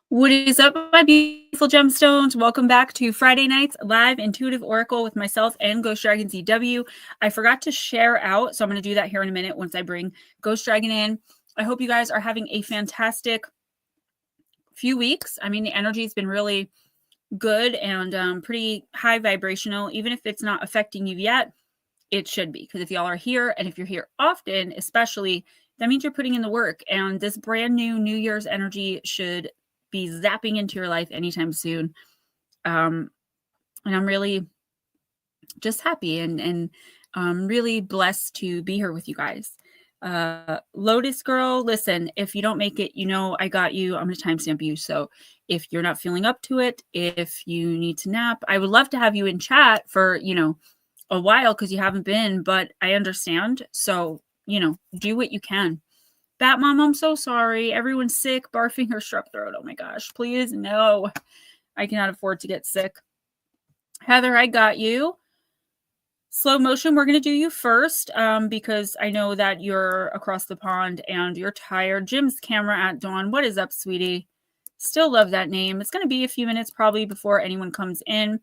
What is up, my beautiful gemstones? Welcome back to Friday night's live intuitive oracle with myself and Ghostdragonzw. I forgot to share out, so I'm going to do that here in a minute once I bring Ghost Dragon in. I hope you guys are having a fantastic few weeks. I mean, the energy has been really good and pretty high vibrational. Even if it's not affecting you yet, it should be, because if y'all are here and if you're here often, especially, that means you're putting in the work, and this brand new New Year's energy should be zapping into your life anytime soon. And I'm really just happy and really blessed to be here with you guys. Lotus Girl, listen, if you don't make it, you know I got you. I'm going to timestamp you. So if you're not feeling up to it, if you need to nap, I would love to have you in chat for, a while, because you haven't been, but I understand. So, do what you can. Bat Mom, I'm so sorry. Everyone's sick, barfing, or strep throat. Oh my gosh, please, no. I cannot afford to get sick. Heather, I got you. Slow motion, we're going to do you first because I know that you're across the pond and you're tired. Jim's camera at dawn. What is up, sweetie? Still love that name. It's going to be a few minutes probably before anyone comes in.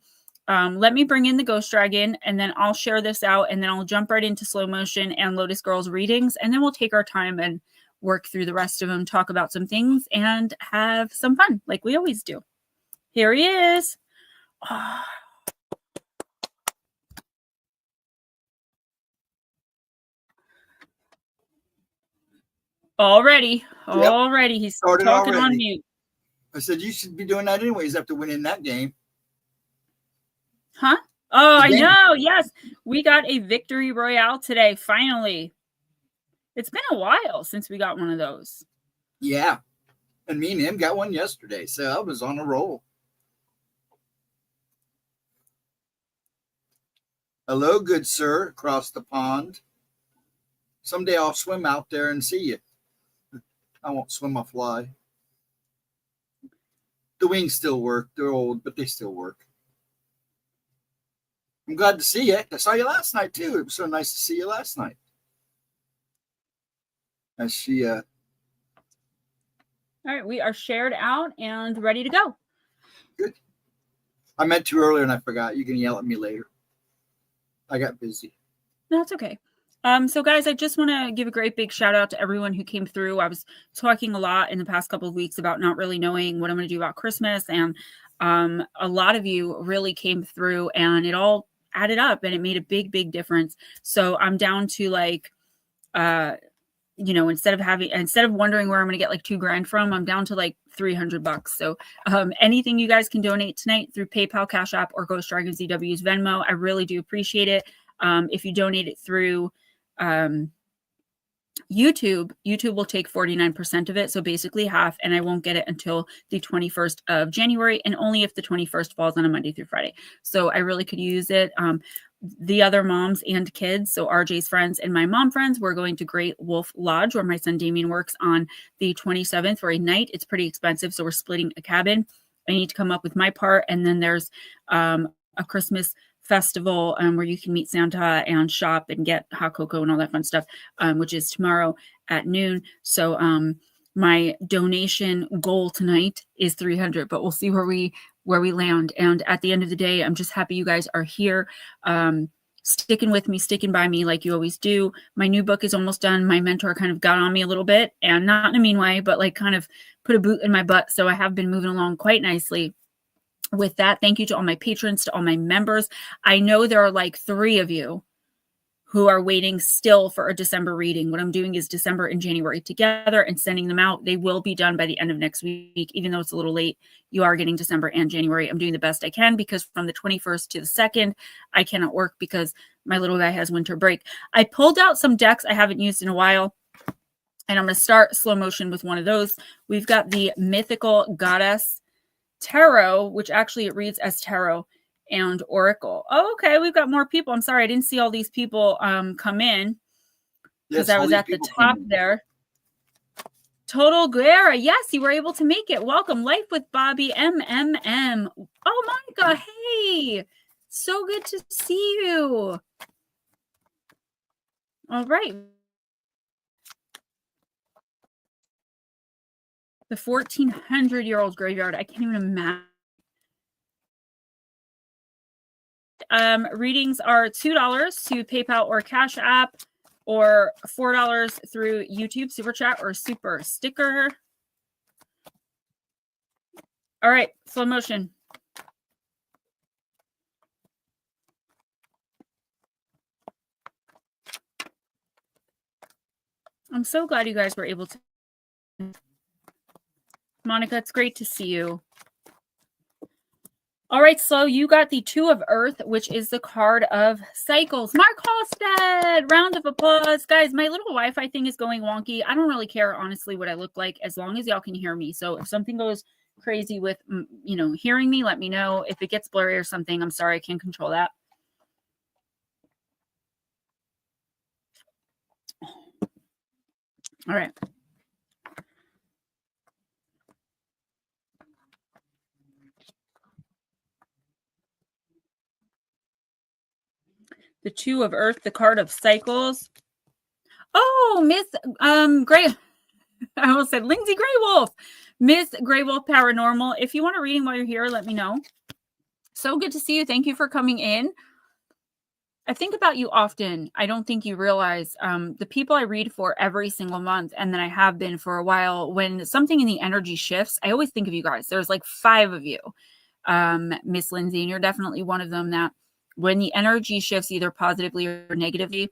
Let me bring in the Ghost Dragon, and then I'll share this out, and then I'll jump right into slow motion and Lotus Girl's readings, and then we'll take our time and work through the rest of them, talk about some things, and have some fun like we always do. Here he is. Oh. Already. He's started talking already. On mute. I said you should be doing that anyways after winning that game. Huh? Oh, I know. Yes. We got a victory royale today, finally. It's been a while since we got one of those. Yeah. And me and him got one yesterday, so I was on a roll. Hello, good sir, across the pond. Someday I'll swim out there and see you. I won't swim, I'll fly. The wings still work. They're old, but they still work. I'm glad to see you. I saw you last night, too. It was so nice to see you last night. As she... All right, we are shared out and ready to go. Good. I meant to earlier and I forgot. You can yell at me later. I got busy. No, it's okay. So guys, I just want to give a great big shout out to everyone who came through. I was talking a lot in the past couple of weeks about not really knowing what I'm going to do about Christmas. And a lot of you really came through, and it all added up, and it made a big, big difference. So I'm down to like, instead of wondering where I'm going to get like $2,000 from, I'm down to like $300. So anything you guys can donate tonight through PayPal, Cash App, or Ghostdragonzw's Venmo, I really do appreciate it. If you donate it through YouTube will take 49% of it, so basically half, and I won't get it until the 21st of January, and only if the 21st falls on a Monday through Friday. So I really could use it. The other moms and kids, so RJ's friends and my mom friends, we're going to Great Wolf Lodge, where my son Damien works, on the 27th for a night. It's pretty expensive, so we're splitting a cabin. I need to come up with my part, and then there's a Christmas festival where you can meet Santa and shop and get hot cocoa and all that fun stuff, which is tomorrow at noon. So my donation goal tonight is $300, but we'll see where we land. And at the end of the day, I'm just happy you guys are here, sticking with me, sticking by me like you always do. My new book is almost done. My mentor kind of got on me a little bit, and not in a mean way, but like kind of put a boot in my butt. So I have been moving along quite nicely with that. Thank you to all my patrons, to all my members. I know there are like 3 of you who are waiting still for a December reading. What I'm doing is December and January together and sending them out. They will be done by the end of next week. Even though it's a little late, you are getting December and January. I'm doing the best I can, because from the 21st to the 2nd, I cannot work because my little guy has winter break. I pulled out some decks I haven't used in a while, and I'm going to start slow motion with one of those. We've got the Mythical Goddess Tarot, which actually it reads as Tarot and Oracle. Oh, okay, we've got more people. I'm sorry, I didn't see all these people come in because I was at the top there. Total Guerra, yes, you were able to make it. Welcome. Life with Bobby MMM. Oh, Monica, hey, so good to see you. All right. The 1400-year-old graveyard. I can't even imagine. Readings are $2 to PayPal or Cash App, or $4 through YouTube Super Chat or Super Sticker. All right, slow motion. I'm so glad you guys were able to. Monica, it's great to see you. All right, so you got the Two of Earth, which is the card of cycles. Mark Halstead, round of applause. Guys, my little Wi-Fi thing is going wonky. I don't really care, honestly, what I look like, as long as y'all can hear me. So if something goes crazy with, hearing me, let me know. If it gets blurry or something, I'm sorry, I can't control that. All right. The Two of Earth, the card of cycles. Oh, Miss Gray. I almost said Lindsay Gray Wolf. Miss Gray Wolf Paranormal. If you want a reading while you're here, let me know. So good to see you. Thank you for coming in. I think about you often. I don't think you realize the people I read for every single month, and then I have been for a while, when something in the energy shifts, I always think of you guys. There's like 5 of you, Miss Lindsay, and you're definitely one of them that when the energy shifts either positively or negatively,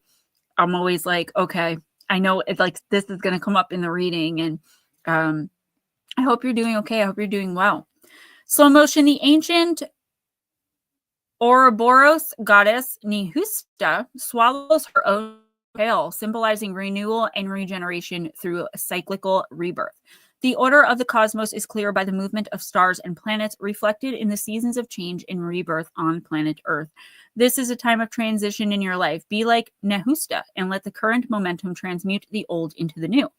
I'm always like, okay, I know it's like this is going to come up in the reading, and I hope you're doing okay. I hope you're doing well. Slow motion, the ancient Ouroboros goddess Nehushta swallows her own tail, symbolizing renewal and regeneration through a cyclical rebirth. The order of the cosmos is clear by the movement of stars and planets, reflected in the seasons of change and rebirth on planet Earth. This is a time of transition in your life. Be like Nehushta and let the current momentum transmute the old into the new.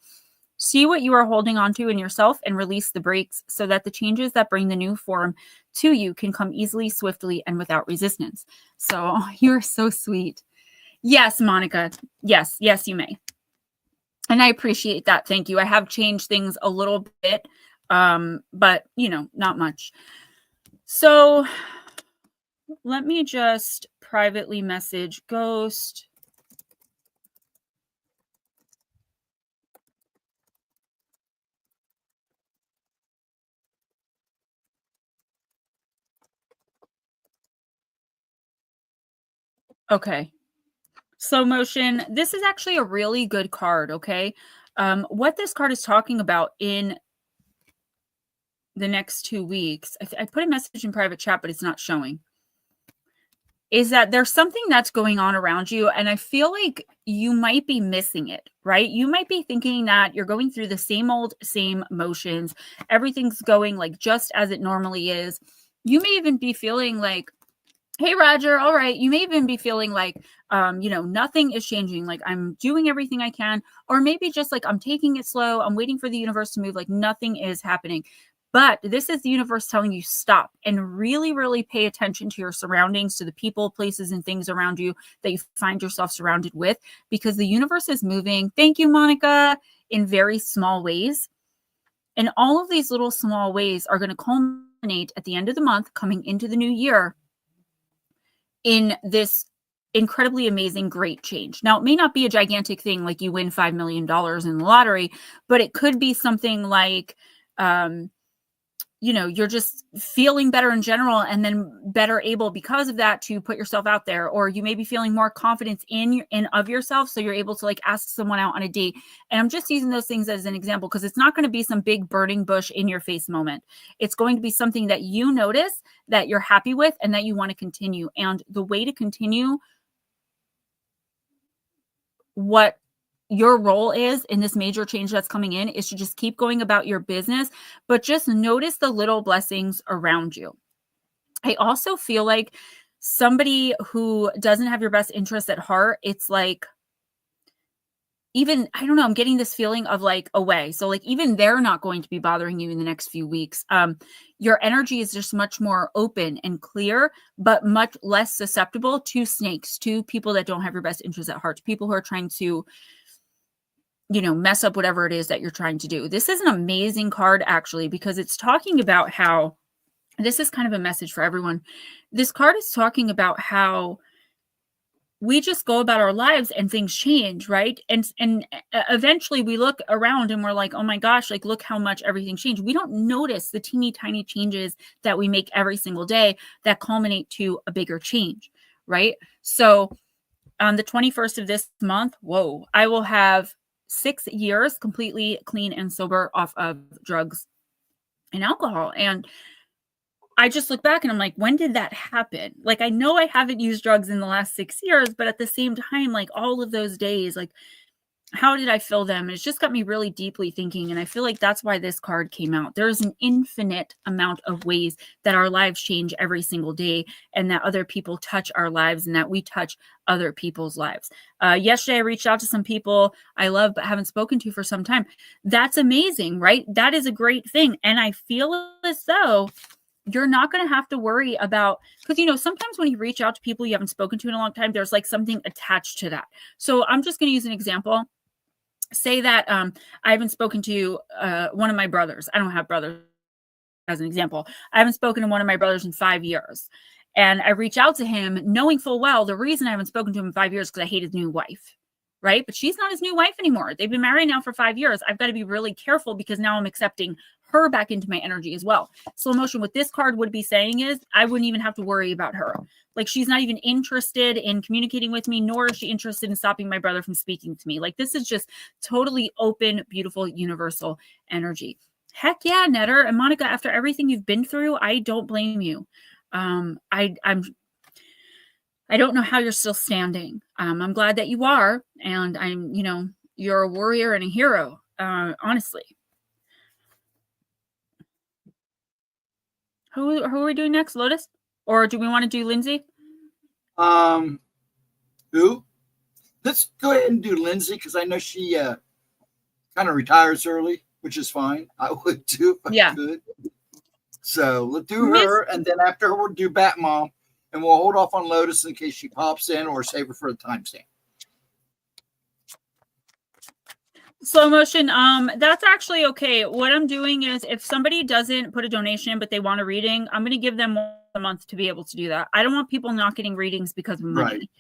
See what you are holding onto in yourself and release the brakes so that the changes that bring the new form to you can come easily, swiftly, and without resistance. So you're so sweet. Yes, Monica. Yes, you may. And I appreciate that. Thank you. I have changed things a little bit, but, not much. So let me just privately message Ghost. Okay. Slow motion. This is actually a really good card, okay? What this card is talking about in the next 2 weeks, I put a message in private chat, but it's not showing, is that there's something that's going on around you, and I feel like you might be missing it, right? You might be thinking that you're going through the same motions. Everything's going like just as it normally is. You may even be feeling like, hey, Roger, all right. You may even be feeling like, nothing is changing. Like I'm doing everything I can, or maybe just like I'm taking it slow. I'm waiting for the universe to move. Like nothing is happening. But this is the universe telling you stop and really, really pay attention to your surroundings, to the people, places, and things around you that you find yourself surrounded with, because the universe is moving. Thank you, Monica, in very small ways. And all of these little small ways are going to culminate at the end of the month, coming into the new year, in this incredibly amazing, great change. Now, it may not be a gigantic thing like you win $5 million in the lottery, but it could be something like, you're just feeling better in general, and then better able because of that to put yourself out there, or you may be feeling more confidence in of yourself, so you're able to like ask someone out on a date. And I'm just using those things as an example because it's not going to be some big burning bush in your face moment. It's going to be something that you notice, that you're happy with, and that you want to continue. And the way to continue what your role is in this major change that's coming in is to just keep going about your business, but just notice the little blessings around you. I also feel like somebody who doesn't have your best interests at heart, it's like, even, I don't know, I'm getting this feeling of like away. So like even they're not going to be bothering you in the next few weeks. Your energy is just much more open and clear, but much less susceptible to snakes, to people that don't have your best interests at heart, to people who are trying to, mess up whatever it is that you're trying to do. This is an amazing card, actually, because it's talking about how, this is kind of a message for everyone. This card is talking about how we just go about our lives and things change, right? And eventually we look around and we're like, oh my gosh, like, look how much everything changed. We don't notice the teeny tiny changes that we make every single day that culminate to a bigger change, right? So on the 21st of this month, I will have 6 years completely clean and sober off of drugs and alcohol. And I just look back and I'm like, when did that happen? Like, I know I haven't used drugs in the last 6 years, but at the same time, like, all of those days, like, how did I fill them? And it's just got me really deeply thinking. And I feel like that's why this card came out. There's an infinite amount of ways that our lives change every single day, and that other people touch our lives, and that we touch other people's lives. Yesterday, I reached out to some people I love but haven't spoken to for some time. That's amazing, right? That is a great thing. And I feel as though you're not going to have to worry about, because, sometimes when you reach out to people you haven't spoken to in a long time, there's like something attached to that. So I'm just going to use an example. Say that I haven't spoken to one of my brothers. I don't have brothers, as an example. I haven't spoken to one of my brothers in 5 years. And I reach out to him knowing full well the reason I haven't spoken to him in 5 years is because I hate his new wife, right? But she's not his new wife anymore. They've been married now for 5 years. I've got to be really careful because now I'm accepting her back into my energy as well. Slow motion, what this card would be saying is I wouldn't even have to worry about her. Like, she's not even interested in communicating with me, nor is she interested in stopping my brother from speaking to me. Like, this is just totally open, beautiful, universal energy. Heck yeah, Netter. And Monica, after everything you've been through, I don't blame you. I don't know how you're still standing. I'm glad that you are. And you're a warrior and a hero, honestly. Who are we doing next, Lotus? Or do we want to do Lindsay? Who? Let's go ahead and do Lindsay, because I know she kind of retires early, which is fine. I would too if I could. So let's do her, and then after her, we'll do Bat Mom, and we'll hold off on Lotus in case she pops in, or save her for the timestamp. Slow motion. That's actually okay. What I'm doing is, if somebody doesn't put a donation but they want a reading, I'm going to give them a month to be able to do that. I don't want people not getting readings because of money. Right.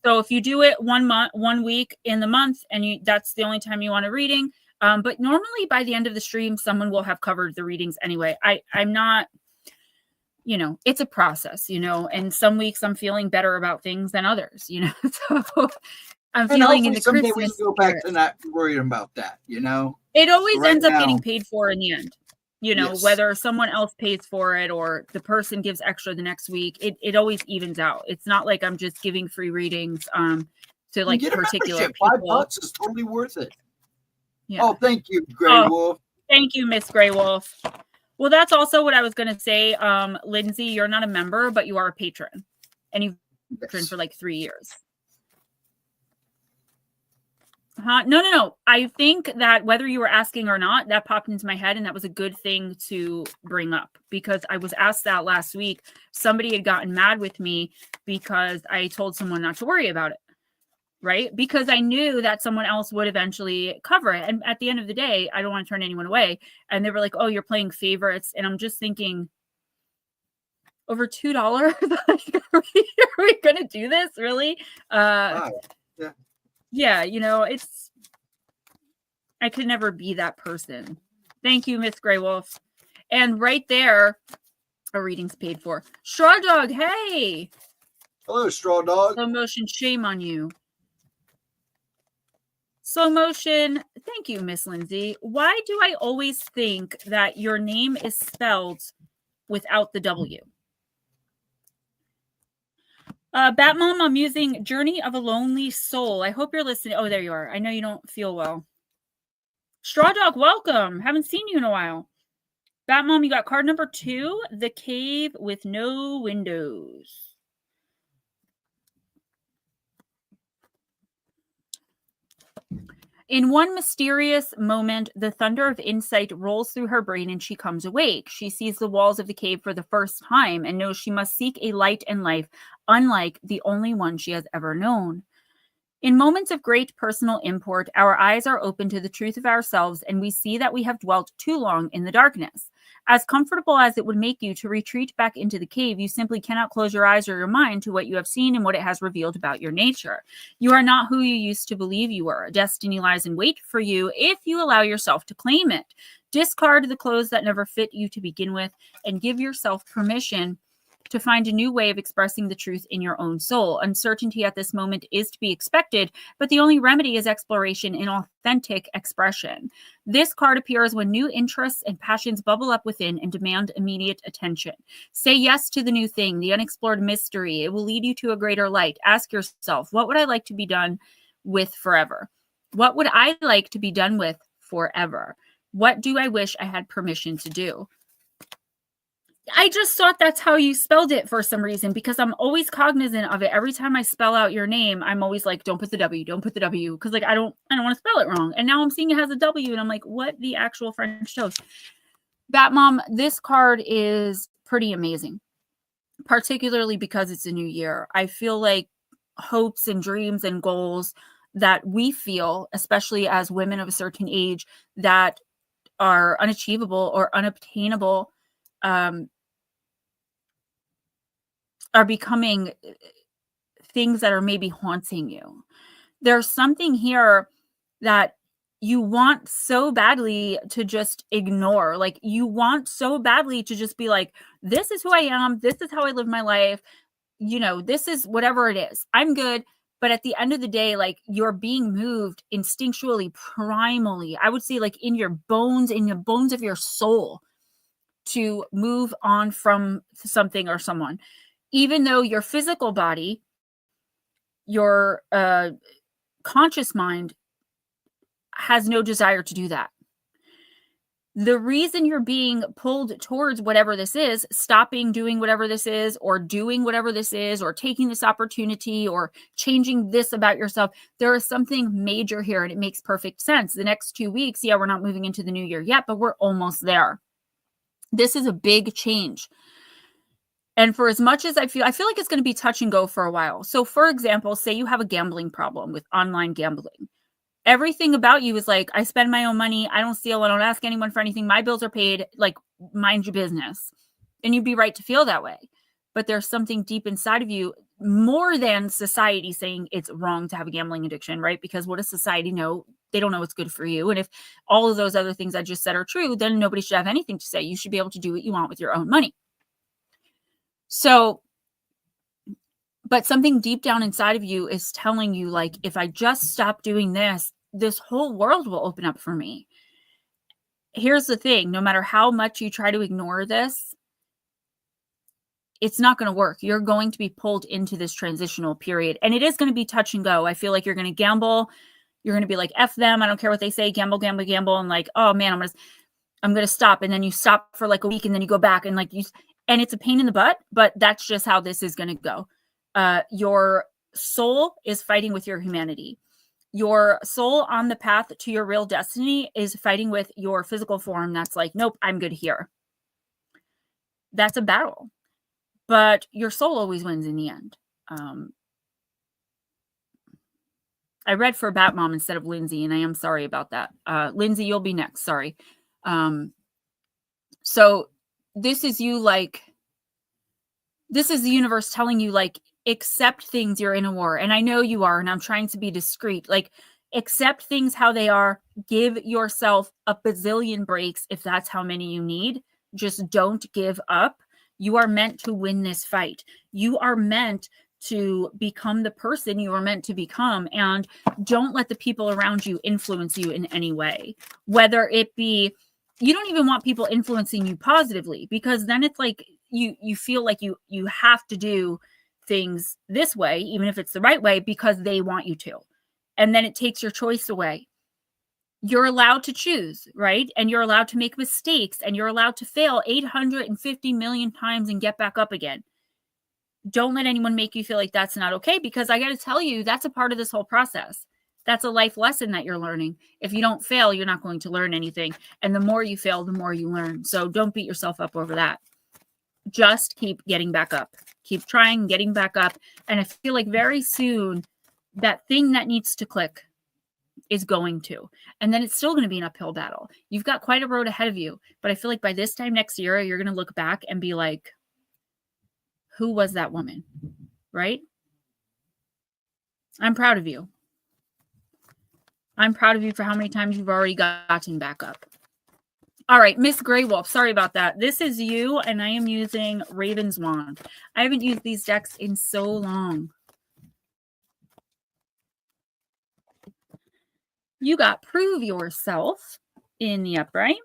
So if you do it 1 week in the month, and that's the only time you want a reading. But normally by the end of the stream, someone will have covered the readings anyway. I'm not, it's a process, and some weeks I'm feeling better about things than others, so I'm feeling in the someday Christmas we can go back to not worrying about that, It always ends up getting paid for in the end, yes. Whether someone else pays for it or the person gives extra the next week, it always evens out. It's not like I'm just giving free readings to like particular people. $5 is totally worth it. Yeah. Oh, thank you, Grey Wolf. Thank you, Miss Grey Wolf. Well, that's also what I was going to say. Lindsay, you're not a member, but you are a patron. And you've been a patron for like 3 years. No. I think that whether you were asking or not, that popped into my head, and that was a good thing to bring up, because I was asked that last week. Somebody had gotten mad with me because I told someone not to worry about it, right? Because I knew that someone else would eventually cover it. And at the end of the day, I don't want to turn anyone away. And they were like, oh, you're playing favorites. And I'm just thinking, over $2? Like, are we going to do this? Really? Yeah. Yeah, I could never be that person. Thank you, Miss Grey Wolf. And right there, a reading's paid for. Straw Dog, hey! Hello, Straw Dog. Slow motion, shame on you. Slow motion, thank you, Miss Lindsay. Why do I always think that your name is spelled without the W? Batmom, I'm using Journey of a Lonely Soul. I hope you're listening. Oh, there you are. I know you don't feel well. Straw Dog, welcome. Haven't seen you in a while. Batmom, you got card number 2, The Cave with No Windows. In one mysterious moment, the thunder of insight rolls through her brain and she comes awake. She sees the walls of the cave for the first time and knows she must seek a light and life, unlike the only one she has ever known. In moments of great personal import, our eyes are open to the truth of ourselves, and we see that we have dwelt too long in the darkness. As comfortable as it would make you to retreat back into the cave, you simply cannot close your eyes or your mind to what you have seen and what it has revealed about your nature. You are not who you used to believe you were. Destiny lies in wait for you if you allow yourself to claim it. Discard the clothes that never fit you to begin with, and give yourself permission to find a new way of expressing the truth in your own soul. Uncertainty at this moment is to be expected, but the only remedy is exploration in authentic expression. This card appears when new interests and passions bubble up within and demand immediate attention. Say yes to the new thing, the unexplored mystery. It will lead you to a greater light. Ask yourself, what would I like to be done with forever? What would I like to be done with forever? What do I wish I had permission to do? I just thought that's how you spelled it for some reason, because I'm always cognizant of it. Every time I spell out your name, I'm always like, don't put the W, don't put the W. Because like, I don't want to spell it wrong. And now I'm seeing it has a W and I'm like, what the actual French toast? Batmom, this card is pretty amazing, particularly because it's a new year. I feel like hopes and dreams and goals that we feel, especially as women of a certain age, that are unachievable or unobtainable, are becoming things that are maybe haunting you. There's something here that you want so badly to just ignore. Like, you want so badly to just be like, this is who I am. This is how I live my life. You know, this is whatever it is. I'm good. But at the end of the day, like, you're being moved instinctually, primally, I would say, like in your bones of your soul, to move on from something or someone. Even though your physical body, your conscious mind has no desire to do that. The reason you're being pulled towards whatever this is, stopping doing whatever this is, or doing whatever this is, or taking this opportunity, or changing this about yourself, there is something major here, and it makes perfect sense. The next 2 weeks, yeah, we're not moving into the new year yet, but we're almost there. This is a big change. And for as much as I feel like it's going to be touch and go for a while. So for example, say you have a gambling problem with online gambling. Everything about you is like, I spend my own money. I don't steal. I don't ask anyone for anything. My bills are paid. Like, mind your business. And you'd be right to feel that way. But there's something deep inside of you, more than society saying it's wrong to have a gambling addiction, right? Because what does society know? They don't know what's good for you. And if all of those other things I just said are true, then nobody should have anything to say. You should be able to do what you want with your own money. So, but something deep down inside of you is telling you, like, if I just stop doing this, this whole world will open up for me. Here's the thing. No matter how much you try to ignore this, it's not going to work. You're going to be pulled into this transitional period, and it is going to be touch and go. I feel like you're going to gamble. You're going to be like, F them. I don't care what they say. Gamble, gamble, gamble. And like, oh man, I'm going to stop. And then you stop for like a week, and then you go back, and like and it's a pain in the butt, but that's just how this is going to go. Your soul is fighting with your humanity. Your soul on the path to your real destiny is fighting with your physical form that's like, nope, I'm good here. That's a battle. But your soul always wins in the end. I read for Batmom instead of Lindsay, and I am sorry about that. Lindsay, you'll be next. Sorry. So this is you, like, this is the universe telling you, like, accept things. You're in a war. And I know you are, and I'm trying to be discreet. Like, accept things how they are. Give yourself a bazillion breaks if that's how many you need. Just don't give up. You are meant to win this fight. You are meant to become the person you are meant to become. And don't let the people around you influence you in any way. Whether it be, you don't even want people influencing you positively, because then it's like you feel like you have to do things this way, even if it's the right way, because they want you to. And then it takes your choice away. You're allowed to choose, right? And you're allowed to make mistakes, and you're allowed to fail 850 million times and get back up again. Don't let anyone make you feel like that's not okay, because I got to tell you, that's a part of this whole process. That's a life lesson that you're learning. If you don't fail, you're not going to learn anything. And the more you fail, the more you learn. So don't beat yourself up over that. Just keep getting back up. Keep trying, getting back up. And I feel like very soon that thing that needs to click is going to. And then it's still going to be an uphill battle. You've got quite a road ahead of you. But I feel like by this time next year, you're going to look back and be like, who was that woman? Right? I'm proud of you. I'm proud of you for how many times you've already gotten back up. All right, Miss Grey Wolf. Sorry about that. This is you, and I am using Raven's Wand. I haven't used these decks in so long. You got Prove Yourself in the upright.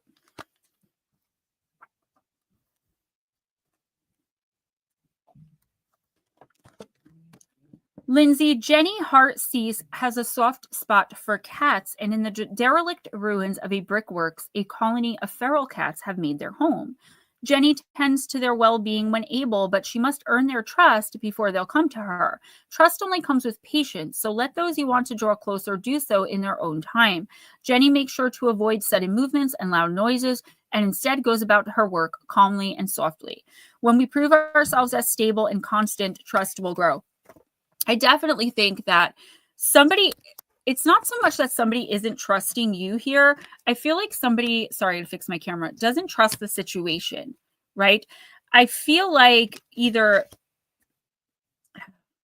Lindsay, Jenny Heartsease has a soft spot for cats, and in the derelict ruins of a brickworks, a colony of feral cats have made their home. Jenny tends to their well-being when able, but she must earn their trust before they'll come to her. Trust only comes with patience, so let those you want to draw closer do so in their own time. Jenny makes sure to avoid sudden movements and loud noises, and instead goes about her work calmly and softly. When we prove ourselves as stable and constant, trust will grow. I definitely think that it's not so much that somebody isn't trusting you here. I feel like somebody, sorry to fix my camera, doesn't trust the situation, right? I feel like either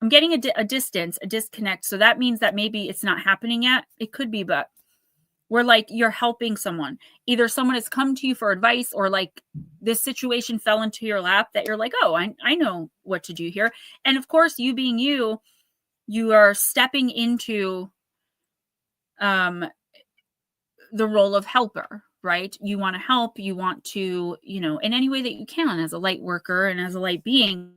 I'm getting a distance, a disconnect. So that means that maybe it's not happening yet. It could be, but we're like, you're helping someone. Either someone has come to you for advice, or like this situation fell into your lap that you're like, oh, I know what to do here. And of course, you being you are stepping into the role of helper, right? You want to help, you want to, in any way that you can as a light worker and as a light being.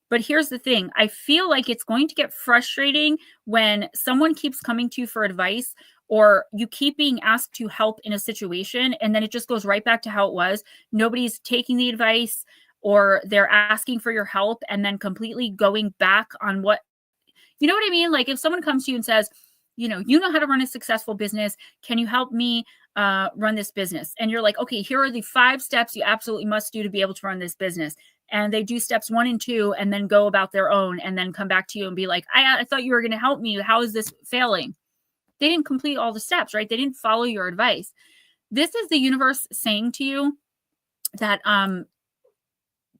But here's the thing. I feel like it's going to get frustrating when someone keeps coming to you for advice, or you keep being asked to help in a situation, and then it just goes right back to how it was. Nobody's taking the advice, or they're asking for your help and then completely going back on what, you know what I mean? Like if someone comes to you and says, you know how to run a successful business. Can you help me run this business? And you're like, okay, here are the 5 steps you absolutely must do to be able to run this business. And they do steps 1 and 2 and then go about their own and then come back to you and be like, I thought you were going to help me. How is this failing? They didn't complete all the steps, right? They didn't follow your advice. This is the universe saying to you that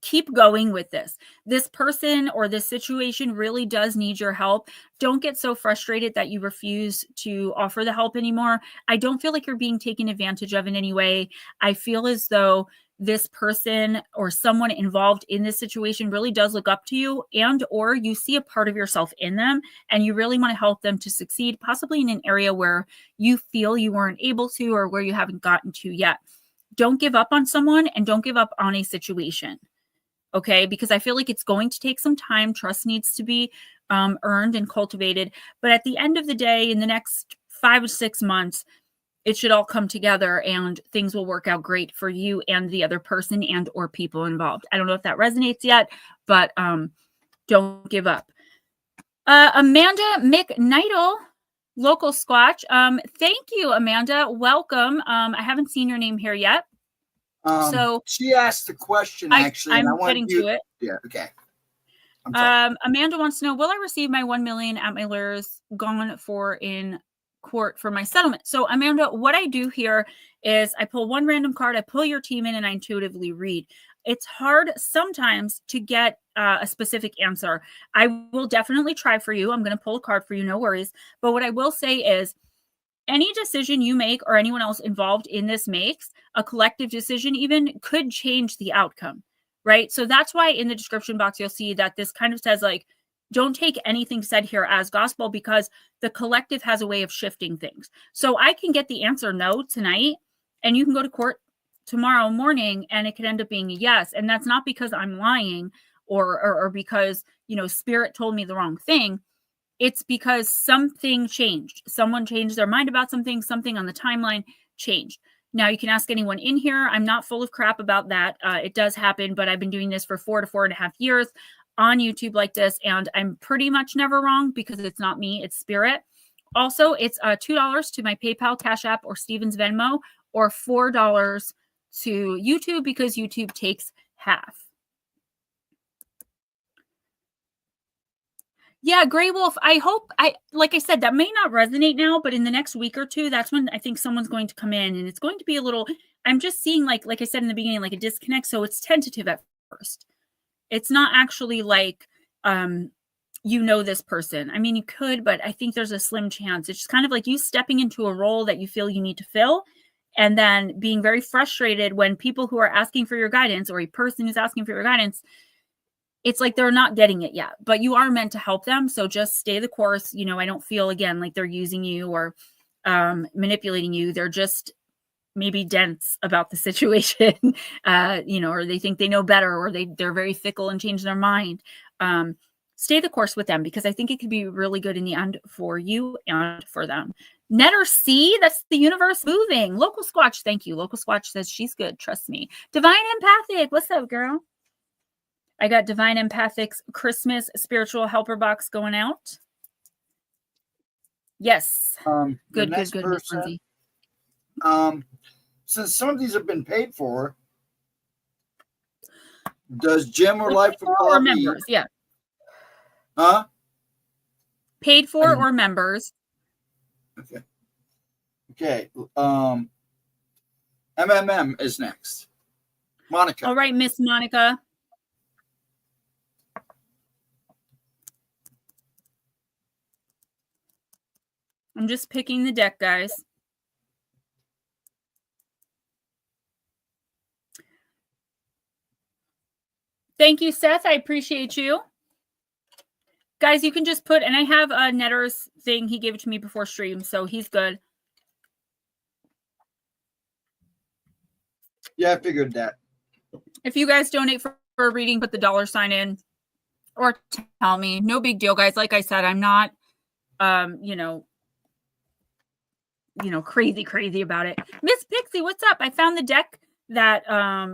keep going with this. This person or this situation really does need your help. Don't get so frustrated that you refuse to offer the help anymore. I don't feel like you're being taken advantage of in any way. I feel as though this person or someone involved in this situation really does look up to you, and or you see a part of yourself in them and you really want to help them to succeed, possibly in an area where you feel you weren't able to or where you haven't gotten to yet. Don't give up on someone, and don't give up on a situation. Okay, because I feel like it's going to take some time. Trust needs to be earned and cultivated. But at the end of the day, in the next 5 or 6 months, it should all come together and things will work out great for you and the other person and or people involved. I don't know if that resonates yet, but don't give up. Amanda McNidle, local Squatch. Thank you, Amanda. Welcome. I haven't seen your name here yet. So she asked the question actually. I'm getting to it. Yeah. Okay. Amanda wants to know, will I receive my 1 million at my lawyer's gone for in court for my settlement? So Amanda, what I do here is I pull one random card, I pull your team in, and I intuitively read. It's hard sometimes to get a specific answer. I will definitely try for you. I'm going to pull a card for you, no worries. But what I will say is, any decision you make or anyone else involved in this makes, a collective decision even, could change the outcome, right? So that's why in the description box, you'll see that this kind of says like, don't take anything said here as gospel, because the collective has a way of shifting things. So I can get the answer no tonight, and you can go to court tomorrow morning and it could end up being a yes. And that's not because I'm lying or because, spirit told me the wrong thing. It's because something changed. Someone changed their mind about something on the timeline changed. Now, you can ask anyone in here. I'm not full of crap about that. It does happen, but I've been doing this for 4 to 4.5 years on YouTube like this, and I'm pretty much never wrong because it's not me, it's spirit. Also, it's $2 to my PayPal, Cash App, or Steven's Venmo, or $4 to YouTube because YouTube takes half. Yeah, Gray Wolf. Like I said, that may not resonate now, but in the next week or two, that's when I think someone's going to come in, and it's going to be a little, I'm just seeing like I said in the beginning, like a disconnect. So it's tentative at first. It's not actually like, this person. I mean, you could, but I think there's a slim chance. It's just kind of like you stepping into a role that you feel you need to fill, and then being very frustrated when people who are asking for your guidance, or a person who's asking for your guidance, it's like they're not getting it yet, but you are meant to help them. So just stay the course. I don't feel, again, like they're using you or manipulating you. They're just maybe dense about the situation, or they think they know better, or they're very fickle and change their mind. Stay the course with them, because I think it could be really good in the end for you and for them. Netter C, that's the universe moving. Local Squatch, thank you. Local Squatch says she's good, trust me. Divine Empathic, what's up, girl? I got Divine Empathic's Christmas Spiritual Helper box going out. Yes. Good. Person, since some of these have been paid for, does Gem or Life for or members? Yeah. Huh? Paid for or members? Okay. MMM is next. Monica. All right, Miss Monica. I'm just picking the deck, guys. Thank you, Seth. I appreciate you. Guys, you can just put, and I have a Netter's thing. He gave it to me before stream, so he's good. Yeah, I figured that. If you guys donate for a reading, put the $sign in or tell me. No big deal, guys. Like I said, I'm not, crazy about it. Miss Pixie, what's up? I found the deck that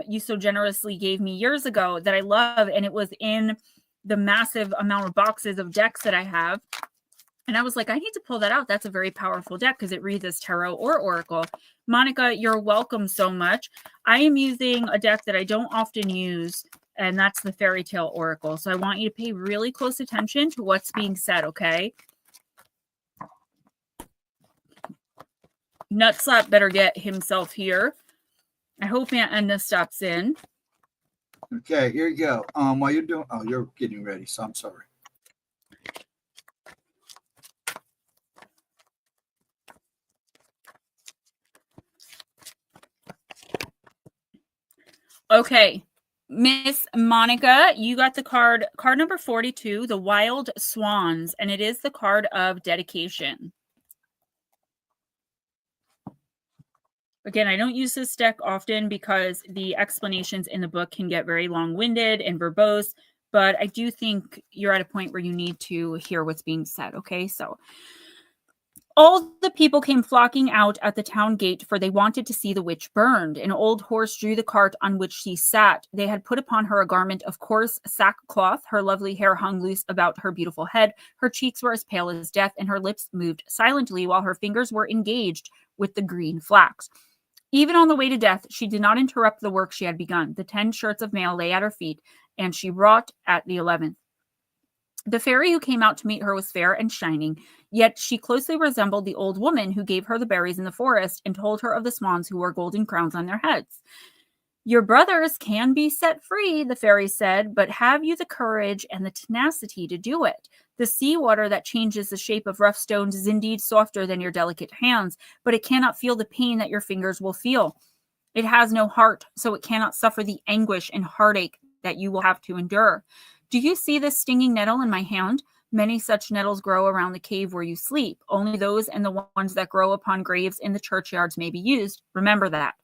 you so generously gave me years ago that I love, and it was in the massive amount of boxes of decks that I have. And I was like, I need to pull that out. That's a very powerful deck because it reads as tarot or oracle. Monica, you're welcome so much. I am using a deck that I don't often use, and that's the Fairy Tale Oracle. So I want you to pay really close attention to what's being said, okay? Nutslap better get himself here. I hope Aunt Edna stops in. Okay, here you go. While you're doing, you're getting ready, so I'm sorry. Okay, Miss Monica, you got the card number 42, the Wild Swans, and it is the card of dedication. Again, I don't use this deck often because the explanations in the book can get very long-winded and verbose, but I do think you're at a point where you need to hear what's being said, okay? So, all the people came flocking out at the town gate, for they wanted to see the witch burned. An old horse drew the cart on which she sat. They had put upon her a garment of coarse sackcloth. Her lovely hair hung loose about her beautiful head. Her cheeks were as pale as death, and her lips moved silently while her fingers were engaged with the green flax. Even on the way to death, she did not interrupt the work she had begun. The 10 shirts of mail lay at her feet, and she wrought at the 11th. The fairy who came out to meet her was fair and shining, yet she closely resembled the old woman who gave her the berries in the forest and told her of the swans who wore golden crowns on their heads. Your brothers can be set free, the fairy said, but have you the courage and the tenacity to do it? The seawater that changes the shape of rough stones is indeed softer than your delicate hands, but it cannot feel the pain that your fingers will feel. It has no heart, so it cannot suffer the anguish and heartache that you will have to endure. Do you see this stinging nettle in my hand? Many such nettles grow around the cave where you sleep. Only those and the ones that grow upon graves in the churchyards may be used. Remember that.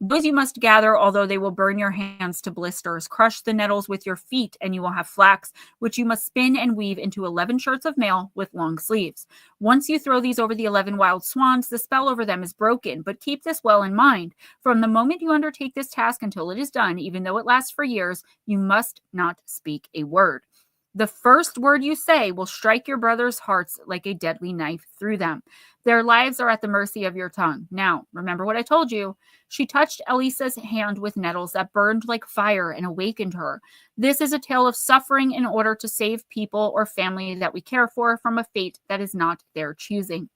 Those you must gather, although they will burn your hands to blisters. Crush the nettles with your feet, and you will have flax, which you must spin and weave into 11 shirts of mail with long sleeves. Once you throw these over the 11 wild swans, the spell over them is broken. But keep this well in mind. From the moment you undertake this task until it is done, even though it lasts for years, you must not speak a word. The first word you say will strike your brother's hearts like a deadly knife through them. Their lives are at the mercy of your tongue. Now, remember what I told you. She touched Elisa's hand with nettles that burned like fire and awakened her. This is a tale of suffering in order to save people or family that we care for from a fate that is not their choosing.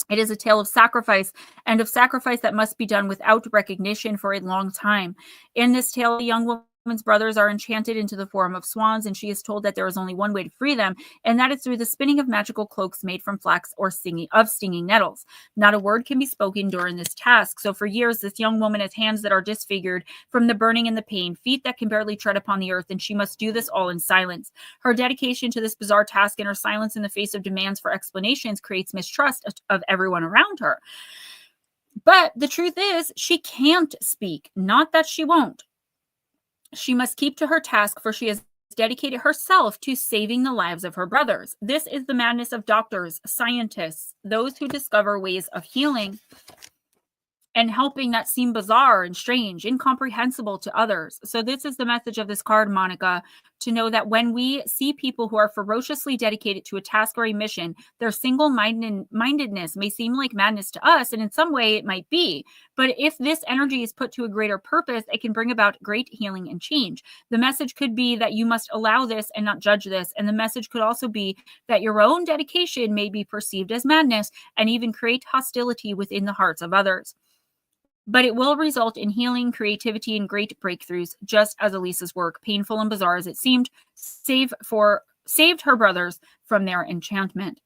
It is a tale of sacrifice, and of sacrifice that must be done without recognition for a long time. In this tale, the young woman's brothers are enchanted into the form of swans, and she is told that there is only one way to free them, and that is through the spinning of magical cloaks made from flax or stinging nettles. Not a word can be spoken during this task. So for years, this young woman has hands that are disfigured from the burning and the pain, feet that can barely tread upon the earth, and she must do this all in silence. Her dedication to this bizarre task and her silence in the face of demands for explanations creates mistrust of everyone around her. But the truth is, she can't speak, not that she won't. She must keep to her task, for she has dedicated herself to saving the lives of her brothers. This is the madness of doctors, scientists, those who discover ways of healing and helping that seem bizarre and strange, incomprehensible to others. So this is the message of this card, Monica, to know that when we see people who are ferociously dedicated to a task or a mission, their single-mindedness may seem like madness to us, and in some way it might be. But if this energy is put to a greater purpose, it can bring about great healing and change. The message could be that you must allow this and not judge this. And the message could also be that your own dedication may be perceived as madness and even create hostility within the hearts of others. But it will result in healing, creativity, and great breakthroughs, just as Elisa's work, painful and bizarre as it seemed, saved her brothers from their enchantment.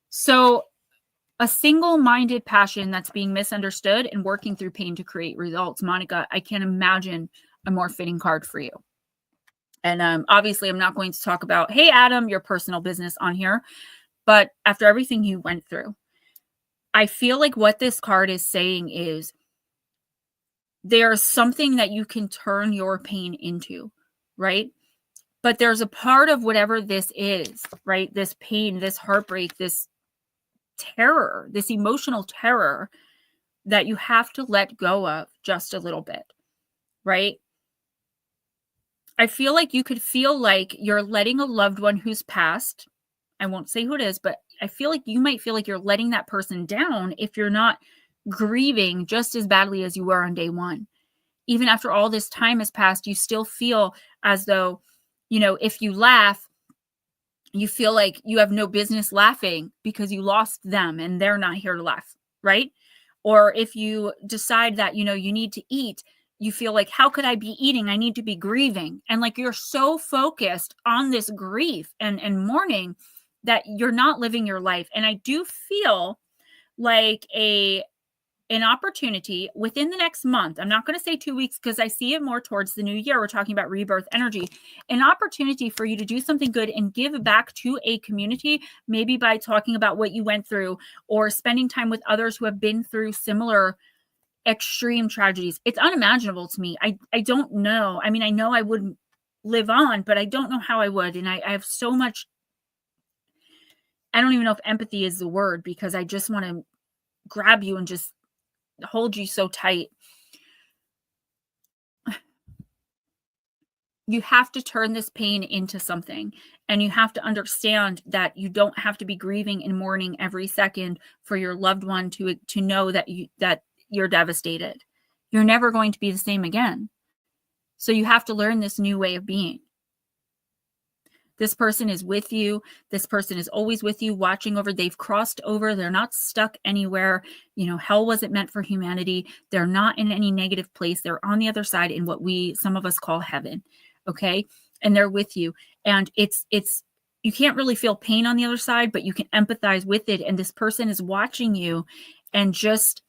So a single-minded passion that's being misunderstood and working through pain to create results. Monica, I can't imagine a more fitting card for you. And obviously, I'm not going to talk about, hey, Adam, your personal business on here. But after everything you went through, I feel like what this card is saying is, there's something that you can turn your pain into, right? But there's a part of whatever this is, right? This pain, this heartbreak, this terror, this emotional terror that you have to let go of just a little bit, right? I feel like you could feel like you're letting a loved one who's passed. I won't say who it is, but I feel like you might feel like you're letting that person down if you're not grieving just as badly as you were on day one. Even after all this time has passed, you still feel as though, you know, if you laugh, you feel like you have no business laughing because you lost them and they're not here to laugh, right? Or if you decide that, you know, you need to eat, you feel like, how could I be eating? I need to be grieving. And like, you're so focused on this grief and mourning that you're not living your life. And I do feel like an opportunity within the next month. I'm not going to say 2 weeks because I see it more towards the new year. We're talking about rebirth energy, an opportunity for you to do something good and give back to a community, maybe by talking about what you went through or spending time with others who have been through similar extreme tragedies. It's unimaginable to me. I don't know. I mean, I know I wouldn't live on, but I don't know how I would. And I have so much, I don't even know if empathy is the word, because I just want to grab you and just hold you so tight. You have to turn this pain into something, and you have to understand that you don't have to be grieving and mourning every second for your loved one to know that you're devastated. You're never going to be the same again. So you have to learn this new way of being. This person is with you. This person is always with you, watching over. They've crossed over. They're not stuck anywhere. You know, hell wasn't meant for humanity. They're not in any negative place. They're on the other side in what some of us call heaven. Okay. And they're with you. And it's, you can't really feel pain on the other side, but you can empathize with it. And this person is watching you, and just,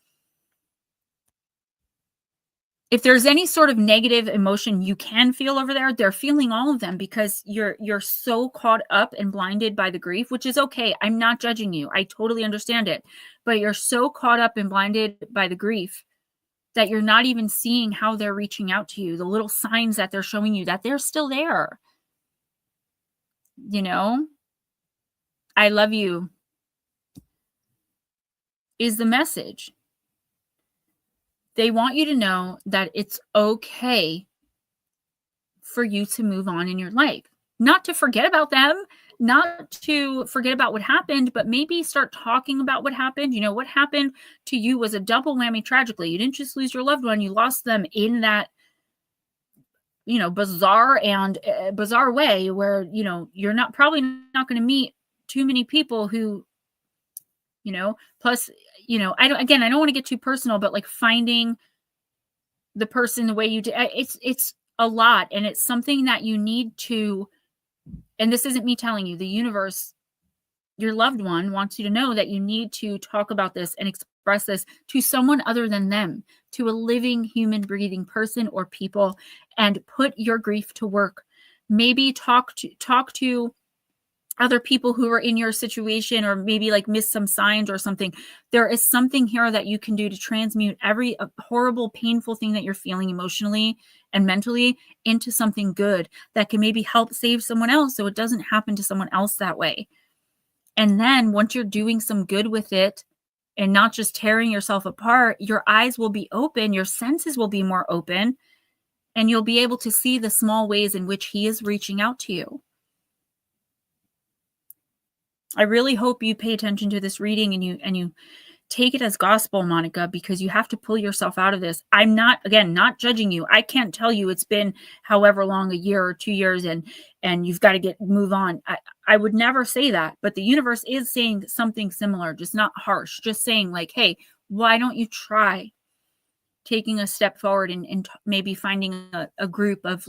if there's any sort of negative emotion you can feel over there, they're feeling all of them, because you're so caught up and blinded by the grief, which is okay. I'm not judging you. I totally understand it. But you're so caught up and blinded by the grief that you're not even seeing how they're reaching out to you, the little signs that they're showing you that they're still there. You know, I love you is the message. They want you to know that it's okay for you to move on in your life. not to forget about them, not to forget about what happened, but maybe start talking about what happened. You know, what happened to you was a double whammy tragically. You didn't just lose your loved one, you lost them in that, you know, bizarre way where, you know, you're probably not going to meet too many people who, you know, plus, you know, I don't want to get too personal, but like finding the person the way you did, it's a lot, and it's something that you need to, and this isn't me telling you, the universe, your loved one wants you to know that you need to talk about this and express this to someone other than them, to a living, human, breathing person or people, and put your grief to work. Maybe talk to other people who are in your situation, or maybe like miss some signs or something. There is something here that you can do to transmute every horrible, painful thing that you're feeling emotionally and mentally into something good that can maybe help save someone else so it doesn't happen to someone else that way. And then once you're doing some good with it and not just tearing yourself apart, your eyes will be open, your senses will be more open, and you'll be able to see the small ways in which he is reaching out to you. I really hope you pay attention to this reading and you take it as gospel, Monica, because you have to pull yourself out of this. I'm not judging you. I can't tell you it's been however long, a year or 2 years, and you've got to move on. I would never say that, but the universe is saying something similar, just not harsh, just saying like, hey, why don't you try taking a step forward and maybe finding a group of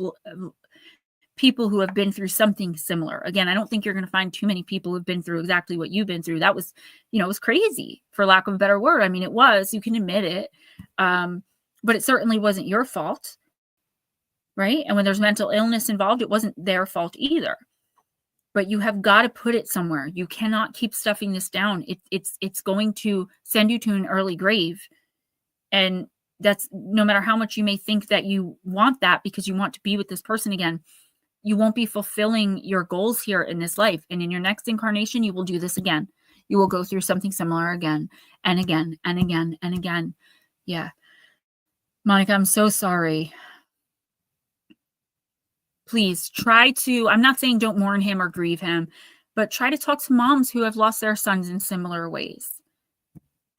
people who have been through something similar. Again, I don't think you're going to find too many people who've been through exactly what you've been through. That was, you know, it was crazy, for lack of a better word. I mean, it was, you can admit it. But it certainly wasn't your fault, right? And when there's mental illness involved, it wasn't their fault either. But you have got to put it somewhere. You cannot keep stuffing this down. It's going to send you to an early grave. And that's, no matter how much you may think that you want that because you want to be with this person again, you won't be fulfilling your goals here in this life. And in your next incarnation, you will do this again. You will go through something similar again and again and again and again. Yeah. Monica, I'm so sorry. Please try to, I'm not saying don't mourn him or grieve him, but try to talk to moms who have lost their sons in similar ways.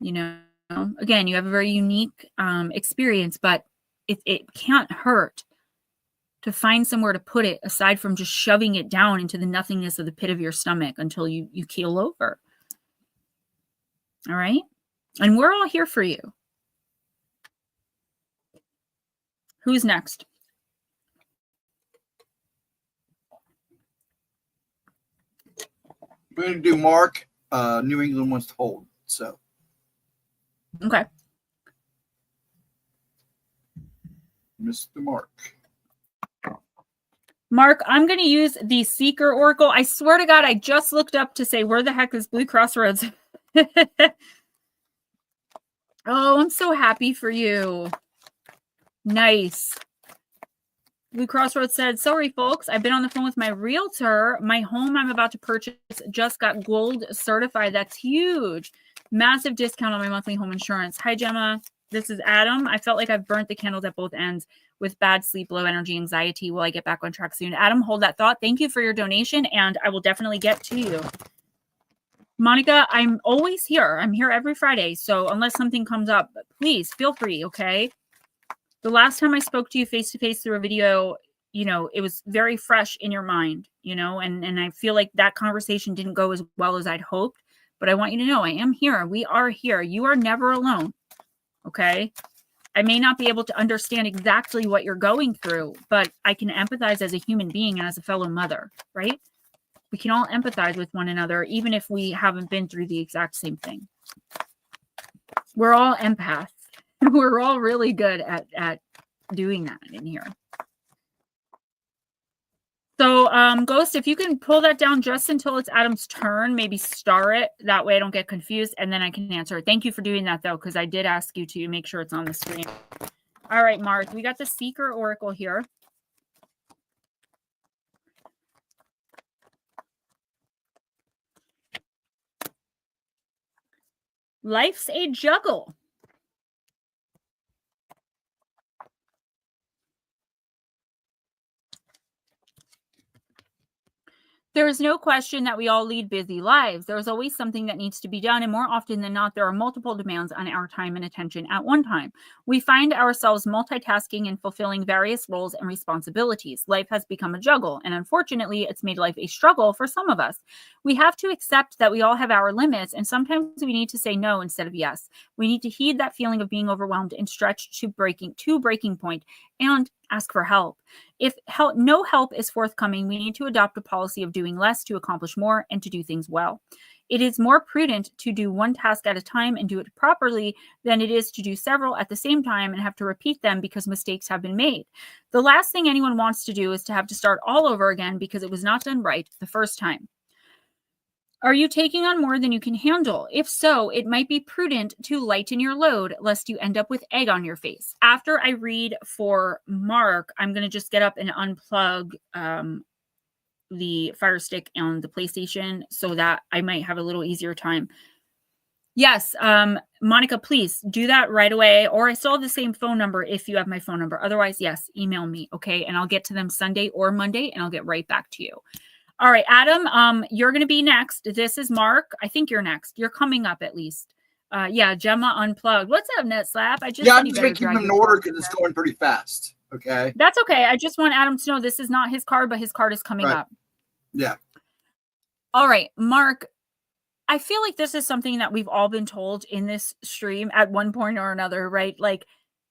You know, again, you have a very unique experience, but it can't hurt to find somewhere to put it aside from just shoving it down into the nothingness of the pit of your stomach until you keel over. All right? And we're all here for you. Who's next? We're going to do Mark. New England wants to hold. So. Okay. Mr. Mark. Mark, I'm going to use the Seeker Oracle. I swear to God, I just looked up to say, where the heck is Blue Crossroads? Oh, I'm so happy for you. Nice. Blue Crossroads said, sorry, folks. I've been on the phone with my realtor. My home I'm about to purchase just got gold certified. That's huge. Massive discount on my monthly home insurance. Hi, Gemma. This is Adam. I felt like I've burnt the candles at both ends with bad sleep, low energy, anxiety. Will I get back on track soon? Adam, hold that thought. Thank you for your donation, and I will definitely get to you. Monica, I'm always here. I'm here every Friday. So unless something comes up, please feel free, okay? The last time I spoke to you face-to-face through a video, you know, it was very fresh in your mind, you know, and I feel like that conversation didn't go as well as I'd hoped. But I want you to know I am here. We are here. You are never alone, okay? I may not be able to understand exactly what you're going through, but I can empathize as a human being and as a fellow mother, right? We can all empathize with one another, even if we haven't been through the exact same thing. We're all empaths. We're all really good at doing that in here. So, Ghost, if you can pull that down just until it's Adam's turn, maybe star it. That way I don't get confused, and then I can answer it. Thank you for doing that, though, because I did ask you to make sure it's on the screen. All right, Mark, we got the Seeker Oracle here. Life's a juggle. There is no question that we all lead busy lives. There's always something that needs to be done, and more often than not, there are multiple demands on our time and attention at one time. We find ourselves multitasking and fulfilling various roles and responsibilities. Life has become a juggle, and unfortunately, it's made life a struggle for some of us. We have to accept that we all have our limits, and sometimes we need to say no instead of yes. We need to heed that feeling of being overwhelmed and stretch to breaking point and ask for help. If no help is forthcoming, we need to adopt a policy of doing less to accomplish more and to do things well. It is more prudent to do one task at a time and do it properly than it is to do several at the same time and have to repeat them because mistakes have been made. The last thing anyone wants to do is to have to start all over again because it was not done right the first time. Are you taking on more than you can handle? If so, it might be prudent to lighten your load lest you end up with egg on your face. After I read for Mark, I'm going to just get up and unplug the Fire Stick and the PlayStation so that I might have a little easier time. Yes, Monica, please do that right away. Or I still have the same phone number if you have my phone number. Otherwise, yes, email me, okay? And I'll get to them Sunday or Monday, and I'll get right back to you. All right, Adam, you're going to be next. This is Mark. I think you're next. You're coming up at least. Yeah, Gemma Unplugged. What's up, NetSlap? I'm just making them in order because it's going pretty fast. Okay. That's okay. I just want Adam to know this is not his card, but his card is coming up. Yeah. All right, Mark. I feel like this is something that we've all been told in this stream at one point or another, right? Like,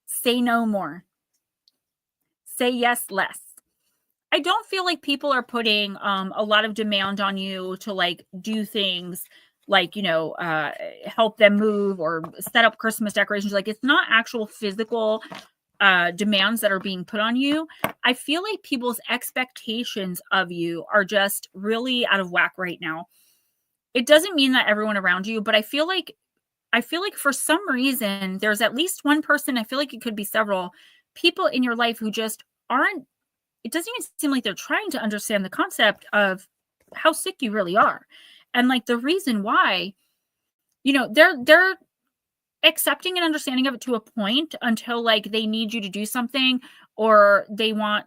say no more. Say yes less. I don't feel like people are putting a lot of demand on you to like do things like, help them move or set up Christmas decorations. Like it's not actual physical demands that are being put on you. I feel like people's expectations of you are just really out of whack right now. It doesn't mean that everyone around you, but I feel like for some reason there's at least one person, I feel like it could be several people in your life who just aren't. It doesn't even seem like they're trying to understand the concept of how sick you really are. And like the reason why, they're accepting and understanding of it to a point until like they need you to do something or they want,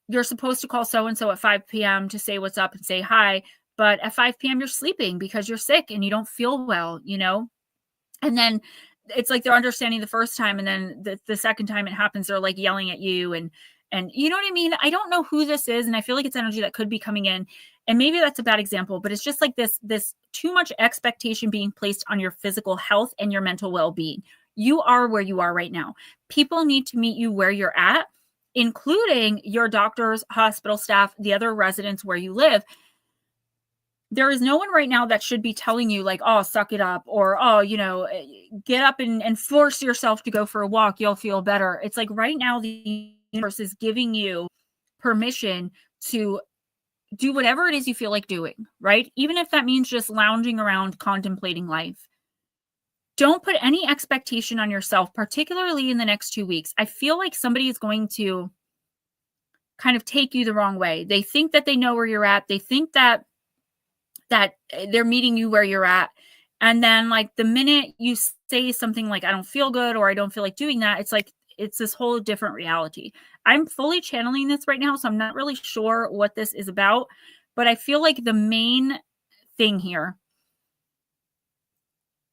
you're supposed to call so-and-so at 5 p.m. to say what's up and say hi. But at 5 p.m. you're sleeping because you're sick and you don't feel well, and then it's like they're understanding the first time. And then the second time it happens, they're like yelling at you and you know what I mean? I don't know who this is. And I feel like it's energy that could be coming in. And maybe that's a bad example, but it's just like this too much expectation being placed on your physical health and your mental well-being. You are where you are right now. People need to meet you where you're at, including your doctors, hospital staff, the other residents where you live. There is no one right now that should be telling you like, oh, suck it up or, oh, get up and force yourself to go for a walk. You'll feel better. It's like right now the universe is giving you permission to do whatever it is you feel like doing, right? Even if that means just lounging around contemplating life. Don't put any expectation on yourself, particularly in the next 2 weeks. I feel like somebody is going to kind of take you the wrong way. They think that they know where you're at. They think that they're meeting you where you're at. And then like the minute you say something like, I don't feel good or I don't feel like doing that, it's like, it's this whole different reality. I'm fully channeling this right now, so I'm not really sure what this is about, but I feel like the main thing here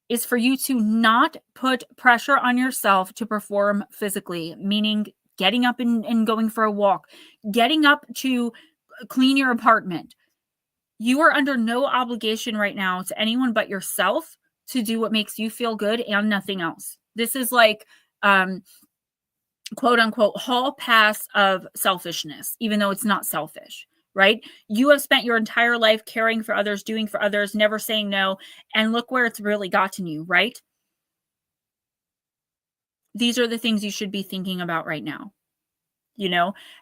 is for you to not put pressure on yourself to perform physically, meaning getting up and going for a walk, getting up to clean your apartment. You are under no obligation right now to anyone but yourself to do what makes you feel good and nothing else. This is like, quote unquote, hall pass of selfishness, even though it's not selfish, right? You have spent your entire life caring for others, doing for others, never saying no. And look where it's really gotten you, right? These are the things you should be thinking about right now.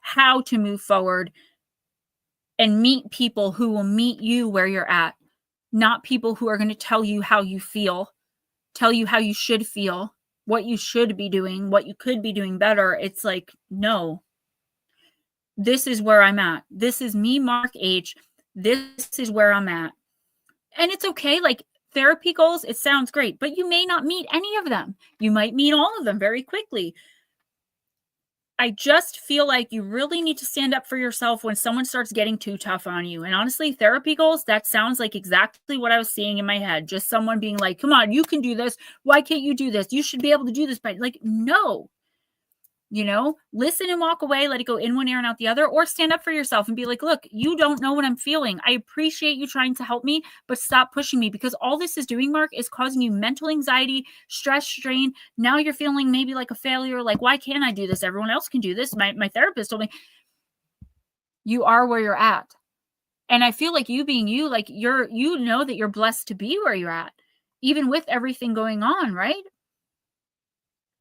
How to move forward and meet people who will meet you where you're at, not people who are going to tell you how you feel, tell you how you should feel, what you should be doing, what you could be doing better. It's like, no, this is where I'm at. This is me, Mark H. This is where I'm at. And it's okay. Like therapy goals, it sounds great, but you may not meet any of them. You might meet all of them very quickly. I just feel like you really need to stand up for yourself when someone starts getting too tough on you. And honestly, therapy goals, that sounds like exactly what I was seeing in my head. Just someone being like, come on, you can do this. Why can't you do this? You should be able to do this. But like, no, listen and walk away, let it go in one ear and out the other, or stand up for yourself and be like, look, you don't know what I'm feeling. I appreciate you trying to help me, but stop pushing me, because all this is doing, Mark, is causing you mental anxiety, stress, strain. Now you're feeling maybe like a failure. Like, why can't I do this? Everyone else can do this. My therapist told me. You are where you're at. And I feel like you being you, like you know that you're blessed to be where you're at, even with everything going on, right?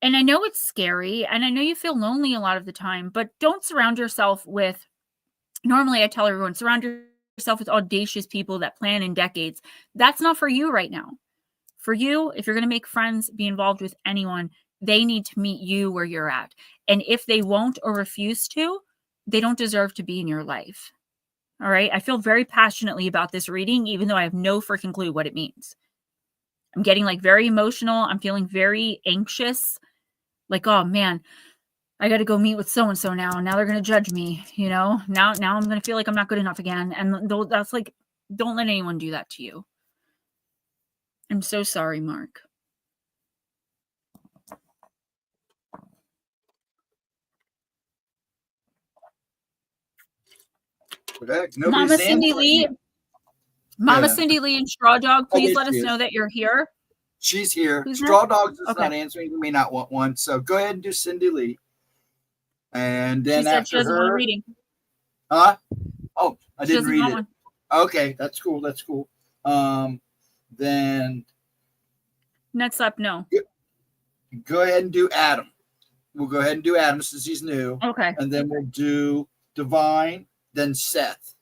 And I know it's scary, and I know you feel lonely a lot of the time, but don't surround yourself with, normally I tell everyone, surround yourself with audacious people that plan in decades. That's not for you right now. For you, if you're going to make friends, be involved with anyone, they need to meet you where you're at. And if they won't or refuse to, they don't deserve to be in your life. All right. I feel very passionately about this reading, even though I have no freaking clue what it means. I'm getting like very emotional. I'm feeling very anxious. Like, oh man, I got to go meet with so-and-so now. Now they're going to judge me, Now I'm going to feel like I'm not good enough again. And that's like, don't let anyone do that to you. I'm so sorry, Mark. Mama Cindy Lee. Mama Cindy Lee and Straw Dog, please let us know that you're here. She's here. Straw Dog is not answering. You may not want one. So go ahead and do Cindy Lee. And then after her reading. Huh? Oh, I didn't read it. One. Okay, that's cool. Then next up, no. Go ahead and do Adam. We'll go ahead and do Adam since he's new. Okay. And then we'll do Divine, then Seth.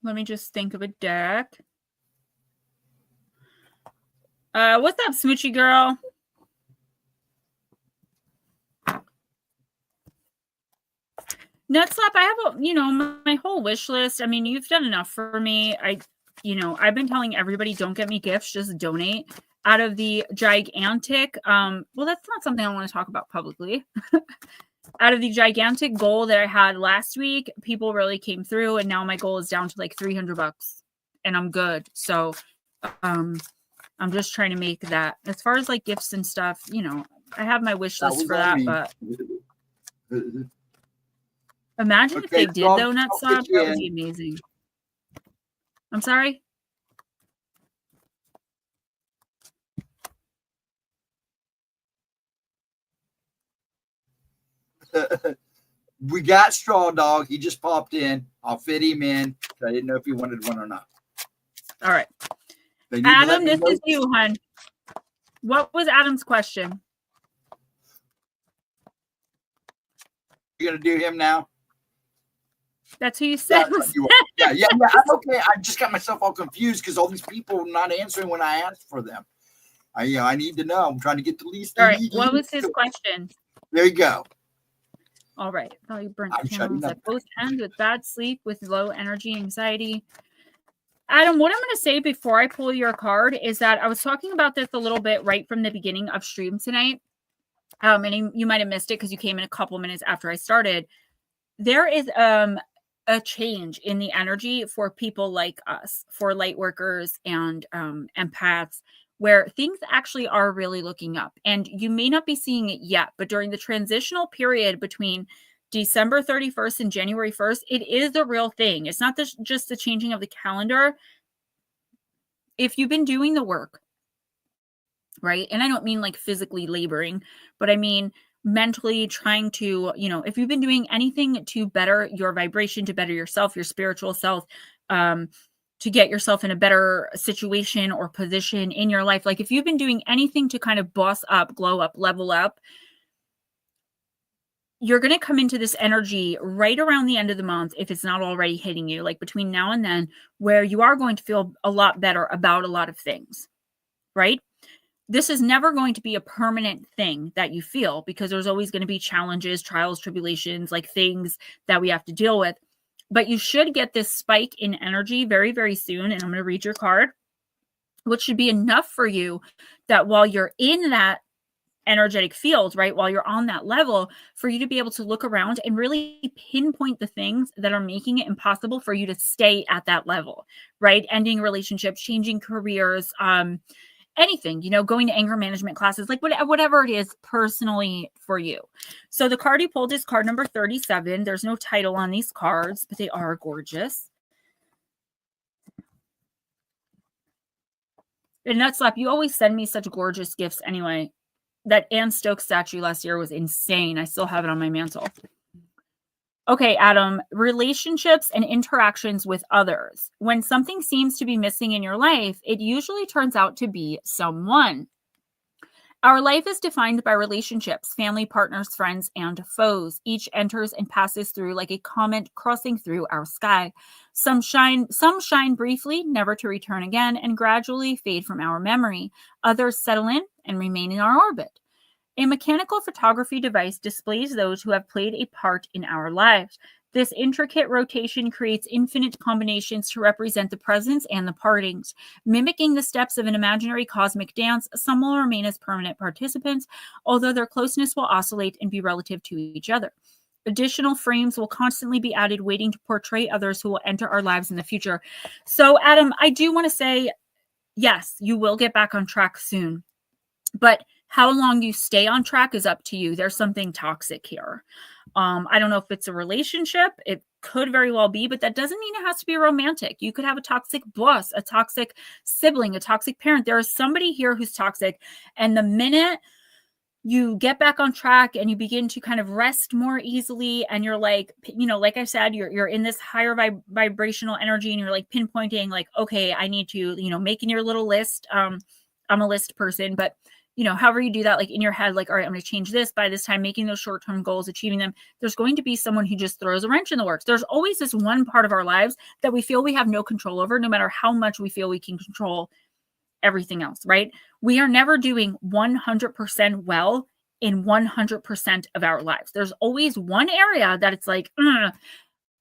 Let me just think of a deck. What's up, Smoochy girl? Nutslap, I have my whole wish list. I mean, you've done enough for me. I've been telling everybody, don't get me gifts, just donate. Out of the gigantic, well, that's not something I want to talk about publicly. Out of the gigantic goal that I had last week, people really came through, and now my goal is down to like $300 and I'm good. So, I'm just trying to make that. As far as like gifts and stuff, I have my wish list for that, but imagine if they did though, Nutslap. That would be amazing. I'm sorry. We got Straw Dog. He just popped in. I'll fit him in. I didn't know if he wanted one or not. All right. Adam, this is you, hon. What was Adam's question? You're going to do him now? That's who you said. Yeah. I'm okay. I just got myself all confused because all these people are not answering when I asked for them. I need to know. I'm trying to get the least. All right. What was his question? There you go. All right. Probably burnt candles at both ends with bad sleep, with low energy, anxiety. Adam, what I'm going to say before I pull your card is that I was talking about this a little bit right from the beginning of stream tonight. And you might have missed it because you came in a couple minutes after I started. There is a change in the energy for people like us, for light workers and empaths, where things actually are really looking up. And you may not be seeing it yet, but during the transitional period between December 31st and January 1st, it is a real thing. It's not just the changing of the calendar. If you've been doing the work, right? And I don't mean like physically laboring, but I mean mentally trying to, if you've been doing anything to better your vibration, to better yourself, your spiritual self, to get yourself in a better situation or position in your life. Like if you've been doing anything to kind of boss up, glow up, level up, you're going to come into this energy right around the end of the month, if it's not already hitting you, like between now and then, where you are going to feel a lot better about a lot of things, right? This is never going to be a permanent thing that you feel, because there's always going to be challenges, trials, tribulations, like things that we have to deal with. But you should get this spike in energy very, very soon. And I'm going to read your card. which should be enough for you that while you're in that energetic field, right, while you're on that level, for you to be able to look around and really pinpoint the things that are making it impossible for you to stay at that level, right? Ending relationships, changing careers, anything, going to anger management classes, like whatever it is personally for you. So the card you pulled is card number 37. There's no title on these cards, but they are gorgeous. And Nutslap, you always send me such gorgeous gifts anyway. That Anne Stokes statue last year was insane. I still have it on my mantle. Okay, Adam, relationships and interactions with others. When something seems to be missing in your life, it usually turns out to be someone. Our life is defined by relationships, family, partners, friends, and foes. Each enters and passes through like a comet crossing through our sky. Some shine briefly, never to return again, and gradually fade from our memory. Others settle in and remain in our orbit. A mechanical photography device displays those who have played a part in our lives. This intricate rotation creates infinite combinations to represent the presence and the partings. Mimicking the steps of an imaginary cosmic dance, some will remain as permanent participants, although their closeness will oscillate and be relative to each other. Additional frames will constantly be added, waiting to portray others who will enter our lives in the future. So, Adam, I do want to say, yes, you will get back on track soon. But how long you stay on track is up to you. There's something toxic here. I don't know if it's a relationship. It could very well be, but that doesn't mean it has to be romantic. You could have a toxic boss, a toxic sibling, a toxic parent. There is somebody here who's toxic. And the minute you get back on track and you begin to kind of rest more easily, and you're like, like I said, you're in this higher vibrational energy, and you're like pinpointing, like, okay, I need to, making your little list. I'm a list person, but however you do that, like in your head, like, all right, I'm going to change this by this time, making those short-term goals, achieving them. There's going to be someone who just throws a wrench in the works. There's always this one part of our lives that we feel we have no control over, no matter how much we feel we can control everything else, right? We are never doing 100% well in 100% of our lives. There's always one area that it's like,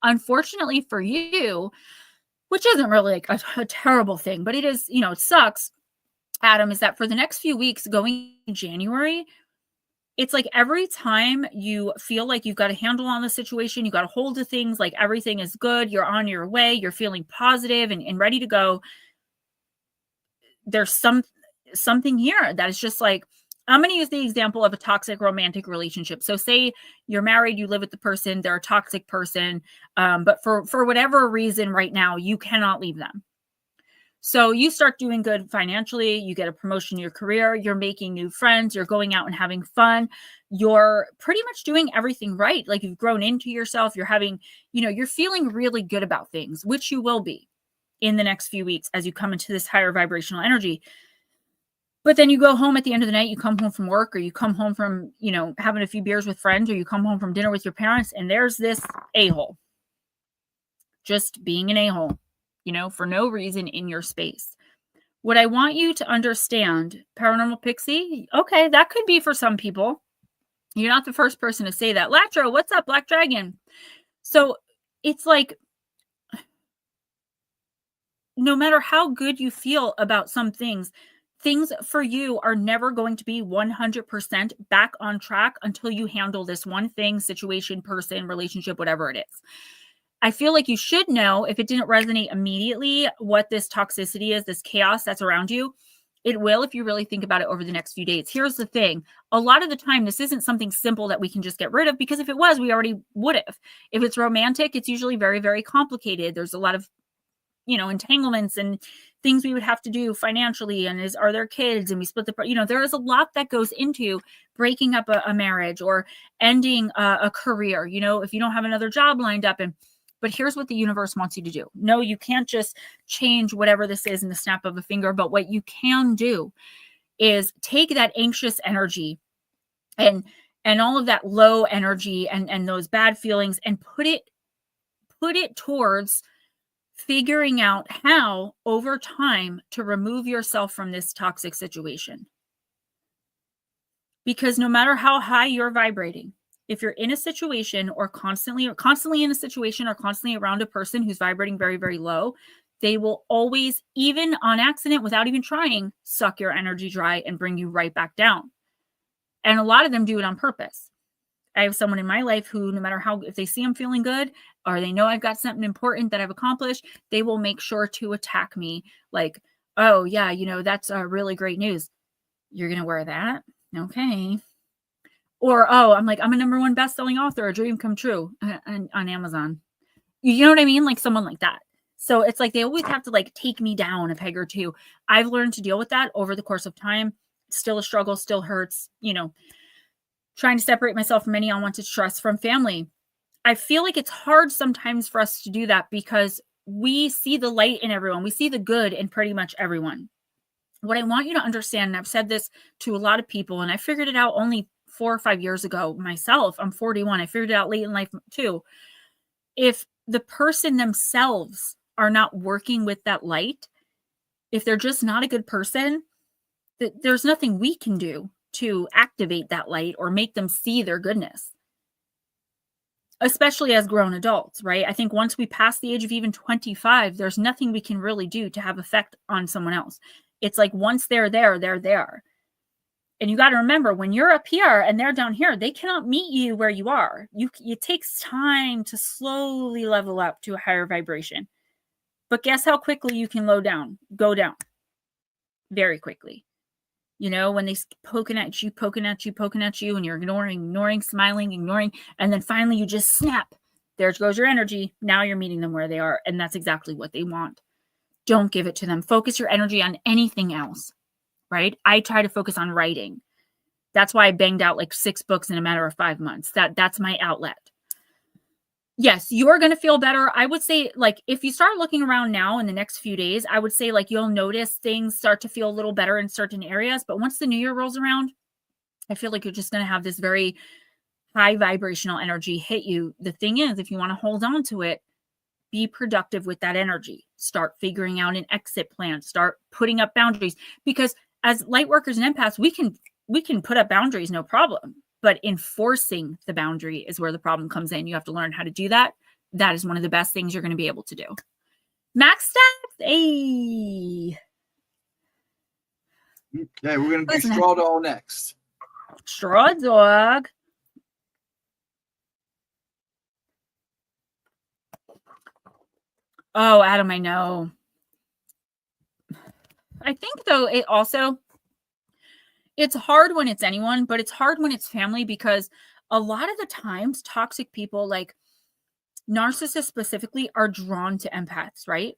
unfortunately for you, which isn't really like a terrible thing, but it is, it sucks, Adam, is that for the next few weeks going January, it's like every time you feel like you've got a handle on the situation, you got a hold of things, like everything is good, you're on your way, you're feeling positive and ready to go, there's something here that is just like, I'm going to use the example of a toxic romantic relationship. So say you're married, you live with the person, they're a toxic person, but for whatever reason right now, you cannot leave them. So you start doing good financially, you get a promotion in your career, you're making new friends, you're going out and having fun, you're pretty much doing everything right. Like you've grown into yourself, you're having, you're feeling really good about things, which you will be in the next few weeks as you come into this higher vibrational energy. But then you go home at the end of the night, you come home from work, or you come home from, having a few beers with friends, or you come home from dinner with your parents, and there's this a-hole just being an a-hole, for no reason in your space. What I want you to understand, Paranormal Pixie, okay, that could be for some people. You're not the first person to say that. Latro, what's up, Black Dragon? So it's like, no matter how good you feel about some things for you are never going to be 100% back on track until you handle this one thing, situation, person, relationship, whatever it is. I feel like you should know, if it didn't resonate immediately, what this toxicity is, this chaos that's around you. It will if you really think about it over the next few days. Here's the thing. A lot of the time, this isn't something simple that we can just get rid of, because if it was, we already would have. If it's romantic, it's usually very, very complicated. There's a lot of, entanglements and things we would have to do financially, and are there kids, and we split there is a lot that goes into breaking up a marriage or ending a career, if you don't have another job lined up. But here's what the universe wants you to do. No, you can't just change whatever this is in the snap of a finger. But what you can do is take that anxious energy and all of that low energy and those bad feelings and put it towards figuring out how, over time, to remove yourself from this toxic situation. Because no matter how high you're vibrating, if you're in a situation or constantly in a situation or constantly around a person who's vibrating very, very low, They will always, even on accident, without even trying, suck your energy dry and bring you right back down. And a lot of them do it on purpose. I have someone in my life who, no matter how, if they see I'm feeling good or they know I've got something important that I've accomplished, they will make sure to attack me like, oh yeah, that's really great news. You're going to wear that? Okay. Or, oh, I'm like, I'm a #1 best-selling author, a dream come true on Amazon. You know what I mean? Like someone like that. So it's like, they always have to like take me down a peg or two. I've learned to deal with that over the course of time. Still a struggle, still hurts, trying to separate myself from any unwanted stress from family. I feel like it's hard sometimes for us to do that because we see the light in everyone. We see the good in pretty much everyone. What I want you to understand, and I've said this to a lot of people, and I figured it out only 4 or 5 years ago myself. I'm 41. I figured it out late in life too. If the person themselves are not working with that light, if they're just not a good person, there's nothing we can do to activate that light or make them see their goodness, especially as grown adults, right? I think once we pass the age of even 25, there's nothing we can really do to have effect on someone else. It's like once they're there, they're there. And you got to remember, when you're up here and they're down here, they cannot meet you where you are. It takes time to slowly level up to a higher vibration. But guess how quickly you can go down? Very quickly. When they poking at you, and you're ignoring, smiling, ignoring, and then finally you just snap. There goes your energy. Now you're meeting them where they are, and that's exactly what they want. Don't give it to them. Focus your energy on anything else, right? I try to focus on writing. That's why I banged out like 6 books in a matter of 5 months. That's my outlet. Yes, you're going to feel better. I would say, like, if you start looking around now in the next few days, I would say, like, you'll notice things start to feel a little better in certain areas. But once the new year rolls around, I feel like you're just going to have this very high vibrational energy hit you. The thing is, if you want to hold on to it, be productive with that energy. Start figuring out an exit plan. Start putting up boundaries. Because as light workers and empaths, we can put up boundaries, no problem. But enforcing the boundary is where the problem comes in. You have to learn how to do that. That is one of the best things you're going to be able to do. Max stats. Hey. Okay, we're going to do Straw Dog next. Straw Dog. Oh, Adam, I know. I think, though, it's hard when it's anyone, but it's hard when it's family, because a lot of the times toxic people, like narcissists specifically, are drawn to empaths, right?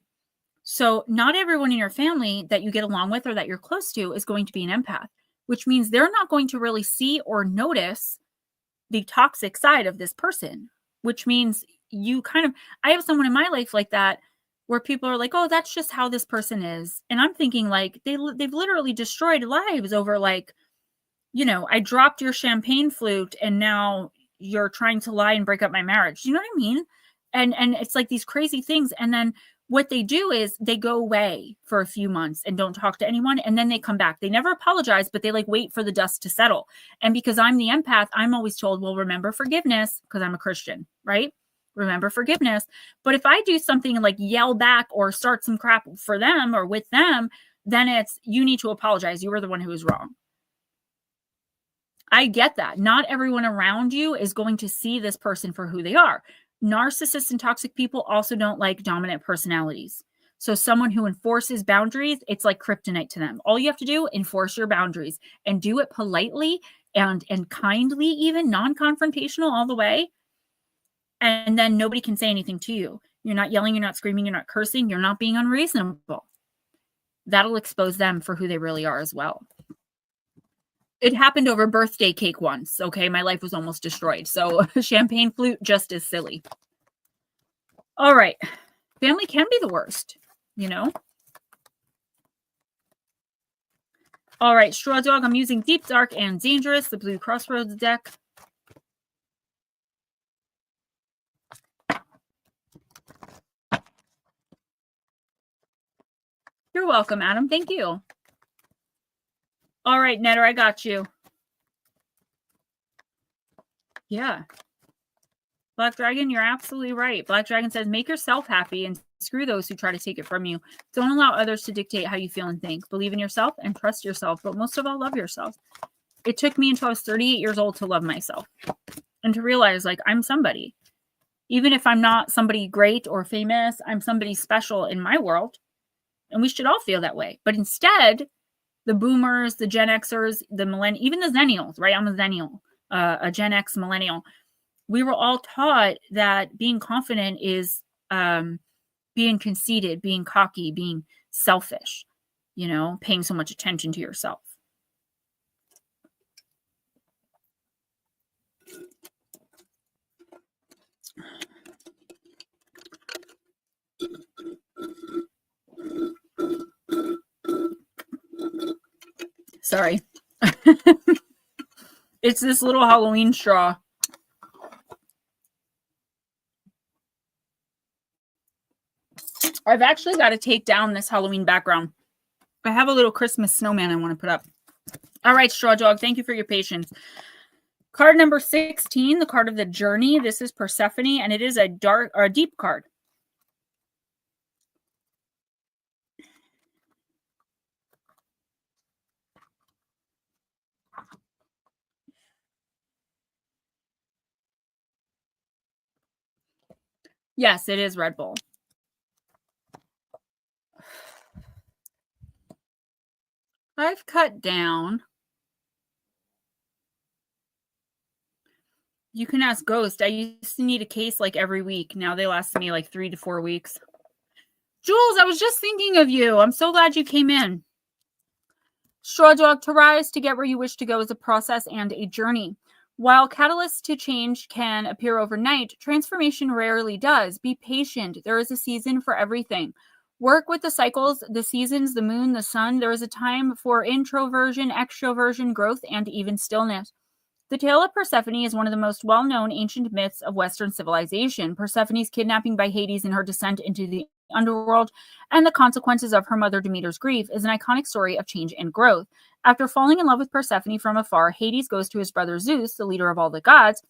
So not everyone in your family that you get along with or that you're close to is going to be an empath, which means they're not going to really see or notice the toxic side of this person, which means I have someone in my life like that, where people are like, oh, that's just how this person is. And I'm thinking, like, they've literally destroyed lives over, like, I dropped your champagne flute and now you're trying to lie and break up my marriage. You know what I mean? And it's like these crazy things. And then what they do is they go away for a few months and don't talk to anyone. And then they come back. They never apologize, but they like wait for the dust to settle. And because I'm the empath, I'm always told, well, remember forgiveness, because I'm a Christian, right? Remember forgiveness. But if I do something and like yell back or start some crap for them or with them, then it's, you need to apologize. You were the one who was wrong. I get that. Not everyone around you is going to see this person for who they are. Narcissists and toxic people also don't like dominant personalities. So someone who enforces boundaries, it's like kryptonite to them. All you have to do, enforce your boundaries, and do it politely and kindly, even non-confrontational all the way. And then nobody can say anything to you. You're not yelling, you're not screaming, you're not cursing, you're not being unreasonable. That'll expose them for who they really are as well. It happened over birthday cake once. Okay, my life was almost destroyed. So champagne flute, just as silly. All right. Family can be the worst, All right, Straw Dog, I'm using Deep, Dark, and Dangerous, the Blue Crossroads deck. You're welcome, Adam. Thank you. All right, Netter, I got you. Yeah. Black Dragon, you're absolutely right. Black Dragon says, make yourself happy and screw those who try to take it from you. Don't allow others to dictate how you feel and think. Believe in yourself and trust yourself, but most of all, love yourself. It took me until I was 38 years old to love myself and to realize, like, I'm somebody. Even if I'm not somebody great or famous, I'm somebody special in my world. And we should all feel that way. But instead, the boomers, the Gen Xers, the millennials, even the Zennials, right? I'm a Zennial, a Gen X millennial. We were all taught that being confident is being conceited, being cocky, being selfish, paying so much attention to yourself. Sorry. It's this little Halloween straw. I've actually got to take down this Halloween background. I have a little Christmas snowman I want to put up. All right, Straw Dog, thank you for your patience. Card number 16, the card of the journey. This is Persephone, and it is a deep card. Yes, it is Red Bull. I've cut down. You can ask Ghost. I used to need a case like every week. Now they last me like 3 to 4 weeks. Jules, I was just thinking of you. I'm so glad you came in. Straw Dog, to rise to get where you wish to go is a process and a journey. While catalysts to change can appear overnight, transformation rarely does. Be patient. There is a season for everything. Work with the cycles, the seasons, the moon, the sun. There is a time for introversion, extroversion, growth, and even stillness. The tale of Persephone is one of the most well-known ancient myths of Western civilization. Persephone's kidnapping by Hades and her descent into the underworld and the consequences of her mother Demeter's grief is an iconic story of change and growth. After falling in love with Persephone from afar, Hades goes to his brother Zeus, the leader of all the gods,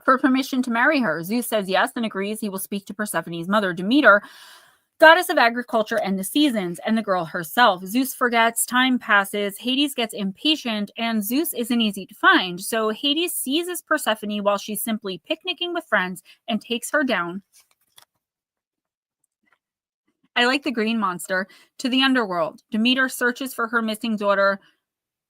for permission to marry her. Zeus says yes and agrees he will speak to Persephone's mother Demeter, goddess of agriculture and the seasons, and the girl herself. Zeus forgets, time passes, Hades gets impatient, and Zeus isn't easy to find. So Hades seizes Persephone while she's simply picnicking with friends and takes her down. I like the green monster, to the underworld. Demeter searches for her missing daughter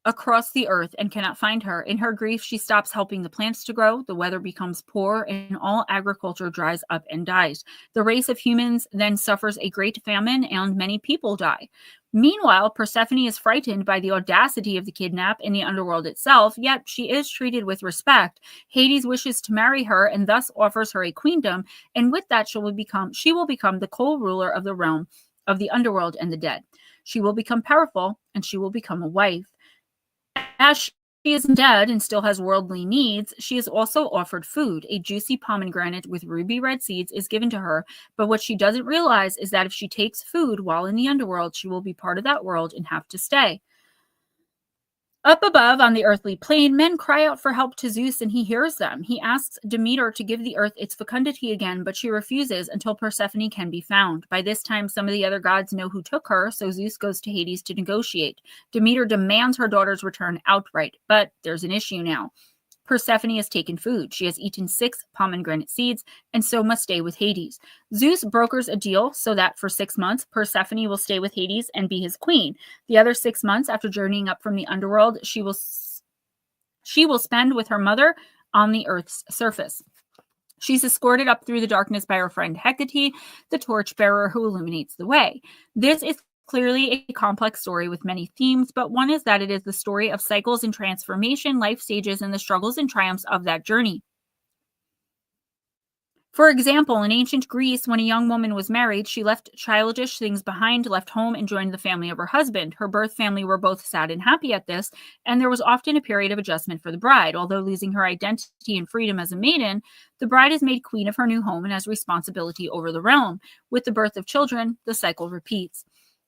across the earth and cannot find her. In her grief, she stops helping the plants to grow, the weather becomes poor, and all agriculture dries up and dies. The race of humans then suffers a great famine, and many people die. Meanwhile, Persephone is frightened by the audacity of the kidnap in the underworld itself, yet she is treated with respect. Hades wishes to marry her and thus offers her a queendom, and with that she will become the co-ruler of the realm of the underworld and the dead. She will become powerful, and she will become a wife. As she is dead and still has worldly needs, she is also offered food. A juicy pomegranate with ruby red seeds is given to her, but what she doesn't realize is that if she takes food while in the underworld, she will be part of that world and have to stay. Up above on the earthly plane, men cry out for help to Zeus, and he hears them. He asks Demeter to give the earth its fecundity again, but she refuses until Persephone can be found. By this time, some of the other gods know who took her, so Zeus goes to Hades to negotiate. Demeter demands her daughter's return outright, but there's an issue now. Persephone has taken food. She has eaten 6 pomegranate seeds and so must stay with Hades. Zeus brokers a deal so that for 6 months, Persephone will stay with Hades and be his queen. The other 6 months, after journeying up from the underworld, she will spend with her mother on the earth's surface. She's escorted up through the darkness by her friend Hecate, the torchbearer who illuminates the way. This is clearly a complex story with many themes, but one is that it is the story of cycles and transformation, life stages, and the struggles and triumphs of that journey. For example, in ancient Greece, when a young woman was married, she left childish things behind, left home, and joined the family of her husband. Her birth family were both sad and happy at this, and there was often a period of adjustment for the bride. Although losing her identity and freedom as a maiden, the bride is made queen of her new home and has responsibility over the realm. With the birth of children, the cycle repeats.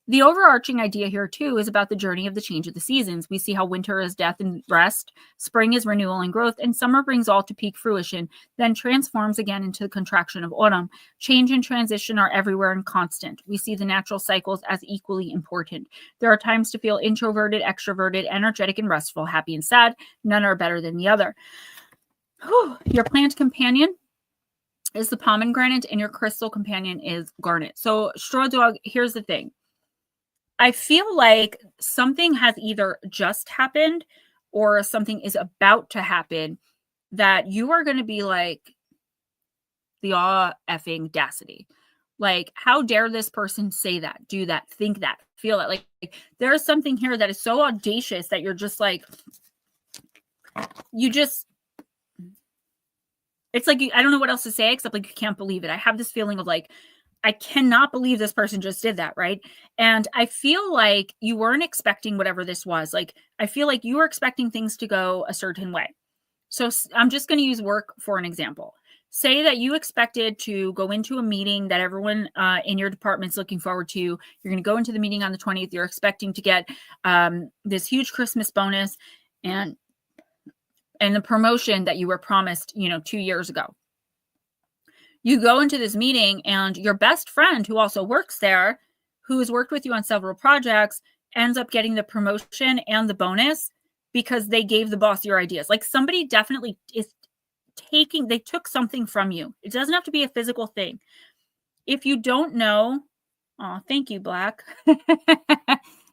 The overarching idea here, too, is about the journey of the change of the seasons. We see how winter is death and rest, spring is renewal and growth, and summer brings all to peak fruition, then transforms again into the contraction of autumn. Change and transition are everywhere and constant. We see the natural cycles as equally important. There are times to feel introverted, extroverted, energetic, and restful, happy and sad. None are better than the other. Your plant companion is the pomegranate, and your crystal companion is garnet. So, straw dog, here's the thing. I feel like something has either just happened or something is about to happen that you are going to be like, the effing audacity. Like, how dare this person say that, do that, think that, feel that? Like there's something here that is so audacious that you're just like, it's like, I don't know what else to say except like, you can't believe it. I have this feeling of like, I cannot believe this person just did that, right? And I feel like you weren't expecting whatever this was. Like, I feel like you were expecting things to go a certain way. So I'm just going to use work for an example. Say that you expected to go into a meeting that everyone in your department's looking forward to. You're going to go into the meeting on the 20th. You're expecting to get this huge Christmas bonus and the promotion that you were promised, 2 years ago. You go into this meeting and your best friend who also works there, who has worked with you on several projects, ends up getting the promotion and the bonus because they gave the boss your ideas. Like, somebody definitely is they took something from you. It doesn't have to be a physical thing. If you don't know, thank you, Black.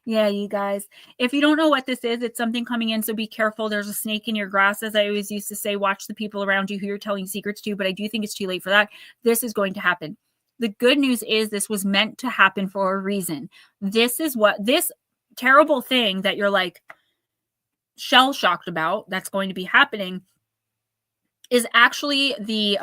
Yeah, you guys. If you don't know what this is, it's something coming in, so be careful. There's a snake in your grass. As I always used to say, watch the people around you who you're telling secrets to, but I do think it's too late for that. This is going to happen. The good news is this was meant to happen for a reason. This terrible thing that you're like shell-shocked about that's going to be happening is actually the,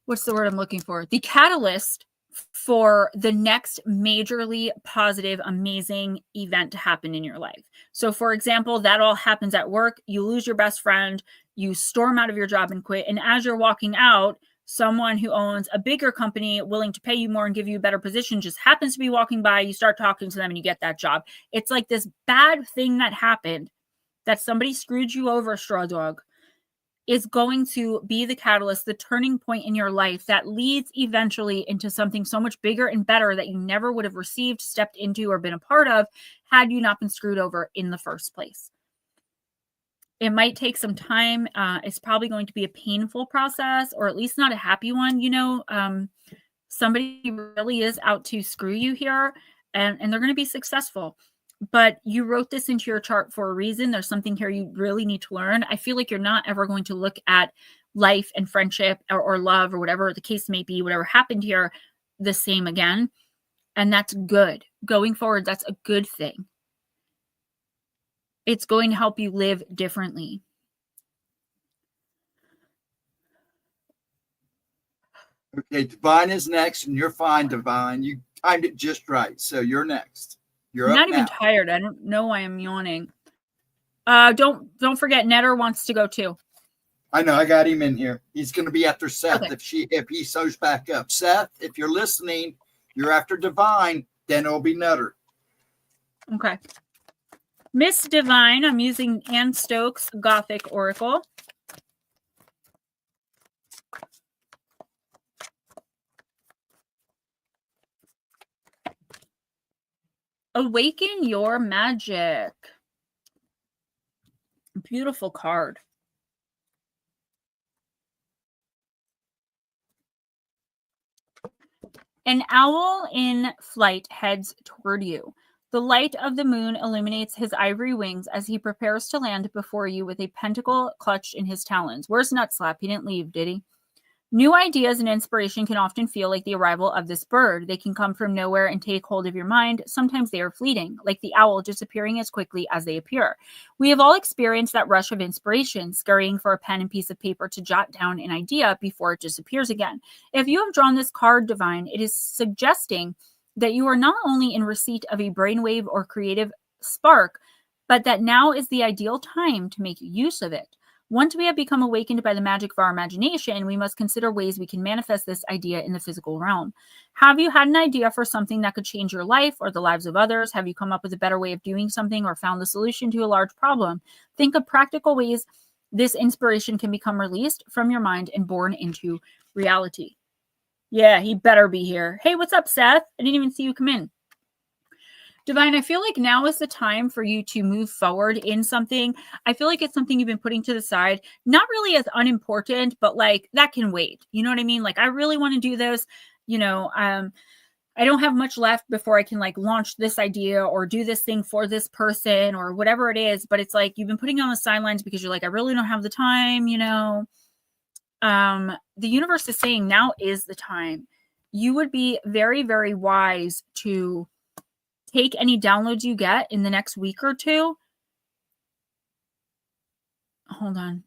what's the word I'm looking for? The catalyst for the next majorly positive, amazing event to happen in your life. So, for example, that all happens at work. You lose your best friend, you storm out of your job and quit. And as you're walking out, someone who owns a bigger company willing to pay you more and give you a better position just happens to be walking by. You start talking to them and you get that job. It's like this bad thing that happened, that somebody screwed you over, straw dog, is going to be the catalyst, the turning point in your life that leads eventually into something so much bigger and better that you never would have received, stepped into, or been a part of had you not been screwed over in the first place. It might take some time. It's probably going to be a painful process, or at least not a happy one. Somebody really is out to screw you here, and they're going to be successful. But you wrote this into your chart for a reason. There's something here you really need to learn. I feel like you're not ever going to look at life and friendship or love or whatever the case may be, whatever happened here, the same again. And that's good. Going forward, that's a good thing. It's going to help you live differently. Okay, Divine is next, and you're fine, Divine. You timed it just right, so you're next. You're I'm not up even now. tired. I don't know why I'm yawning. Don't forget, Netter wants to go too. I know, I got him in here. He's going to be after Seth Okay. if he shows back up. Seth, if you're listening, you're after Divine, then it'll be Nutter. Okay. Miss Divine, I'm using Anne Stokes' Gothic Oracle. Awaken your magic. Beautiful card. An owl in flight heads toward you. The light of the moon illuminates his ivory wings as he prepares to land before you with a pentacle clutched in his talons. Where's Nutslap? He didn't leave, did he? New ideas and inspiration can often feel like the arrival of this bird. They can come from nowhere and take hold of your mind. Sometimes they are fleeting, like the owl disappearing as quickly as they appear. We have all experienced that rush of inspiration, scurrying for a pen and piece of paper to jot down an idea before it disappears again. If you have drawn this card, Divine, it is suggesting that you are not only in receipt of a brainwave or creative spark, but that now is the ideal time to make use of it. Once we have become awakened by the magic of our imagination, we must consider ways we can manifest this idea in the physical realm. Have you had an idea for something that could change your life or the lives of others? Have you come up with a better way of doing something or found the solution to a large problem? Think of practical ways this inspiration can become released from your mind and born into reality. Yeah, he better be here. Hey, what's up, Seth? I didn't even see you come in. Divine, I feel like now is the time for you to move forward in something. I feel like it's something you've been putting to the side, not really as unimportant, but like that can wait. You know what I mean? Like, I really want to do this. I don't have much left before I can like launch this idea or do this thing for this person or whatever it is. But it's like you've been putting it on the sidelines because you're like, I really don't have the time, The universe is saying now is the time. You would be very, very wise to take any downloads you get in the next week or two. Hold on.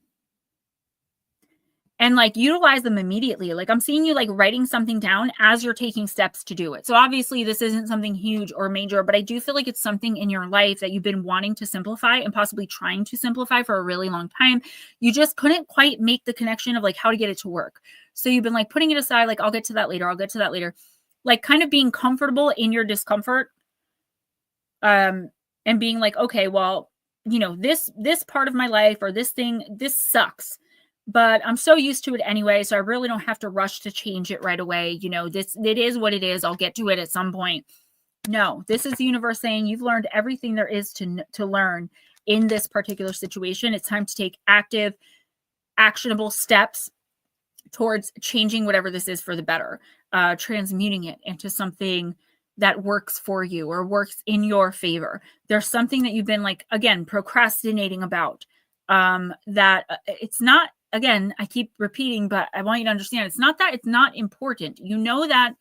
And like utilize them immediately. Like I'm seeing you like writing something down as you're taking steps to do it. So obviously this isn't something huge or major, but I do feel like it's something in your life that you've been wanting to simplify and possibly trying to simplify for a really long time. You just couldn't quite make the connection of like how to get it to work. So you've been like putting it aside, like I'll get to that later. I'll get to that later. Like kind of being comfortable in your discomfort. And being like, okay, well, this part of my life or this thing, this sucks, but I'm so used to it anyway. So I really don't have to rush to change it right away. It is what it is. I'll get to it at some point. No, this is the universe saying you've learned everything there is to learn in this particular situation. It's time to take active, actionable steps towards changing whatever this is for the better, transmuting it into something that works for you or works in your favor. There's something that you've been like, again, procrastinating about, that it's not, again, I keep repeating, but I want you to understand it's not that it's not important. You know that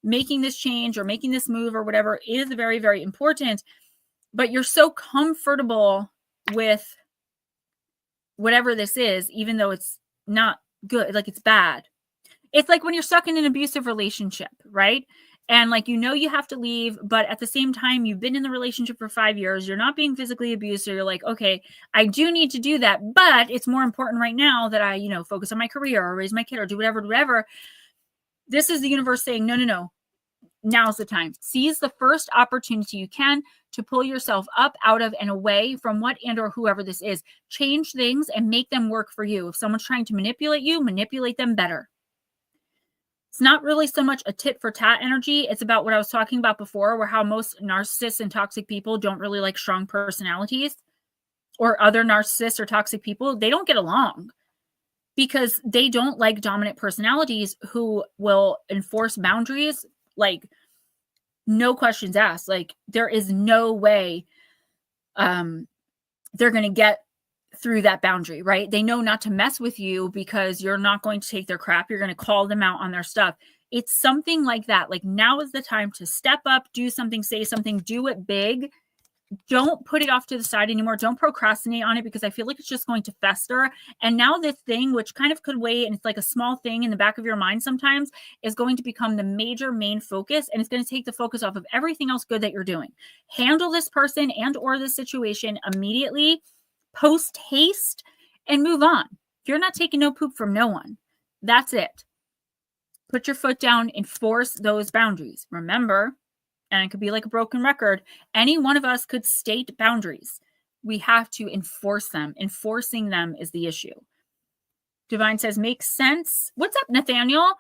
making this change or making this move or whatever is very, very important, but you're so comfortable with whatever this is, even though it's not good, like it's bad. It's like when you're stuck in an abusive relationship, right? And like, you have to leave, but at the same time, you've been in the relationship for 5 years. You're not being physically abused. So you're like, okay, I do need to do that, but it's more important right now that I, focus on my career or raise my kid or do whatever. This is the universe saying, no. Now's the time. Seize the first opportunity you can to pull yourself up out of and away from what and or whoever this is. Change things and make them work for you. If someone's trying to manipulate you, manipulate them better. It's not really so much a tit for tat energy. It's about what I was talking about before, where how most narcissists and toxic people don't really like strong personalities, or other narcissists or toxic people. They don't get along because they don't like dominant personalities who will enforce boundaries, like no questions asked. Like there is no way they're going to get through that boundary, right? They know not to mess with you because you're not going to take their crap. You're going to call them out on their stuff. It's something like that. Like now is the time to step up, do something, say something, do it big. Don't put it off to the side anymore. Don't procrastinate on it because I feel like it's just going to fester. And now this thing, which kind of could wait, and it's like a small thing in the back of your mind sometimes, is going to become the major main focus. And it's going to take the focus off of everything else good that you're doing. Handle this person and or this situation immediately, post haste, and move on. You're not taking no poop from no one. That's it. Put your foot down, enforce those boundaries. Remember, and it could be like a broken record, any one of us could state boundaries. We have to enforce them. Enforcing them is the issue. Divine says, makes sense. What's up, Nathaniel?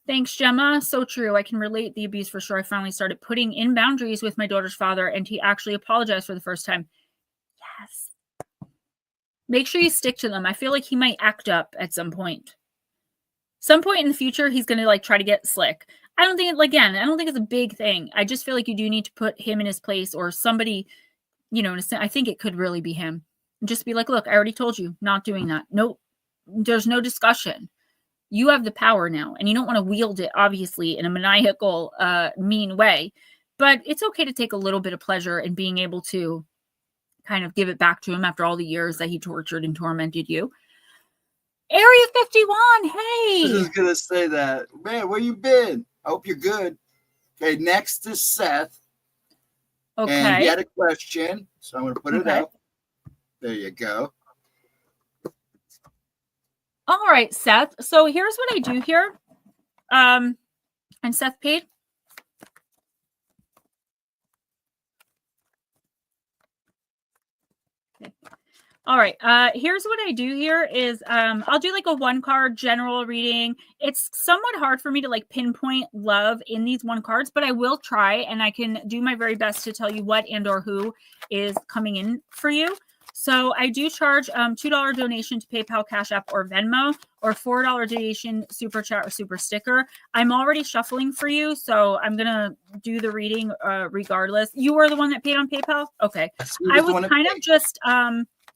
Thanks, Gemma. So true. I can relate the abuse for sure. I finally started putting in boundaries with my daughter's father, and he actually apologized for the first time. Yes. Make sure you stick to them. I feel like he might act up at some point. Some point in the future, he's going to like try to get slick. I don't think it's a big thing. I just feel like you do need to put him in his place, or somebody, I think it could really be him. And just be like, look, I already told you, not doing that. Nope. There's no discussion. You have the power now, and you don't want to wield it, obviously, in a maniacal, mean way. But it's okay to take a little bit of pleasure in being able to kind of give it back to him after all the years that he tortured and tormented you. Area 51, hey! I was just going to say that. Man, where you been? I hope you're good. Okay, next is Seth. Okay. And he had a question, so I'm going to put it up. There you go. All right, Seth. So here's what I do here. And Seth paid. Okay. All right. Here's what I do here is I'll do like a 1-card general reading. It's somewhat hard for me to like pinpoint love in these 1 cards, but I will try, and I can do my very best to tell you what and or who is coming in for you. So I do charge $2 donation to PayPal, Cash App, or Venmo, or $4 donation, Super Chat, or Super Sticker. I'm already shuffling for you, so I'm going to do the reading regardless. You were the one that paid on PayPal? Okay. I was kind of just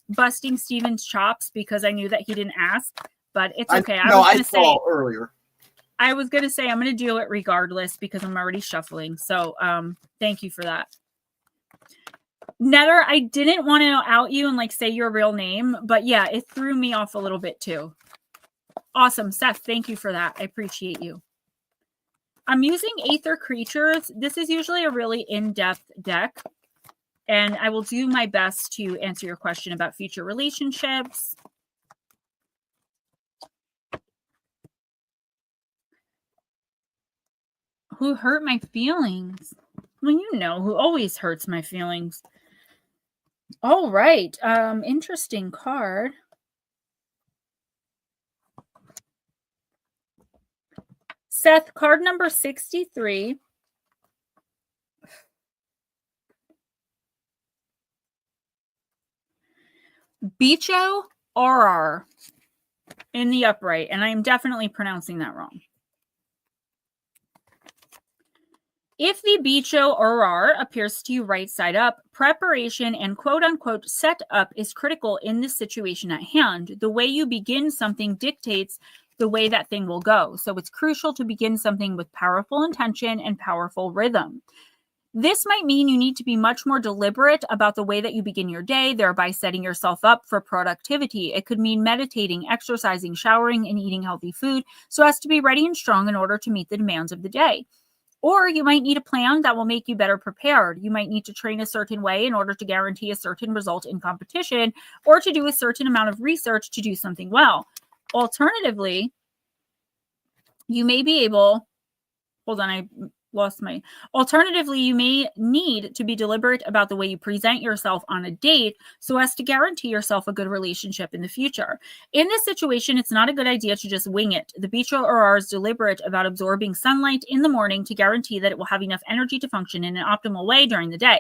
busting Steven's chops because I knew that he didn't ask, but it's okay. I saw earlier. I was going to say I'm going to do it regardless because I'm already shuffling. So thank you for that. Nether, I didn't want to out you and like say your real name, but yeah, it threw me off a little bit too. Awesome. Seth, thank you for that. I appreciate you. I'm using Aether Creatures. This is usually a really in-depth deck, and I will do my best to answer your question about future relationships. Who hurt my feelings? Well, you know who always hurts my feelings. All right. Interesting card. Seth, card number 63. Bicho Arar in the upright, and I am definitely pronouncing that wrong. If the Bicho Arar appears to you right side up, preparation and quote-unquote setup is critical in the situation at hand. The way you begin something dictates the way that thing will go. So it's crucial to begin something with powerful intention and powerful rhythm. This might mean you need to be much more deliberate about the way that you begin your day, thereby setting yourself up for productivity. It could mean meditating, exercising, showering, and eating healthy food so as to be ready and strong in order to meet the demands of the day. Or you might need a plan that will make you better prepared. You might need to train a certain way in order to guarantee a certain result in competition, or to do a certain amount of research to do something well. Alternatively, you may be able, Alternatively, you may need to be deliberate about the way you present yourself on a date so as to guarantee yourself a good relationship in the future. In this situation, it's not a good idea to just wing it. The Bicho Arar is deliberate about absorbing sunlight in the morning to guarantee that it will have enough energy to function in an optimal way during the day.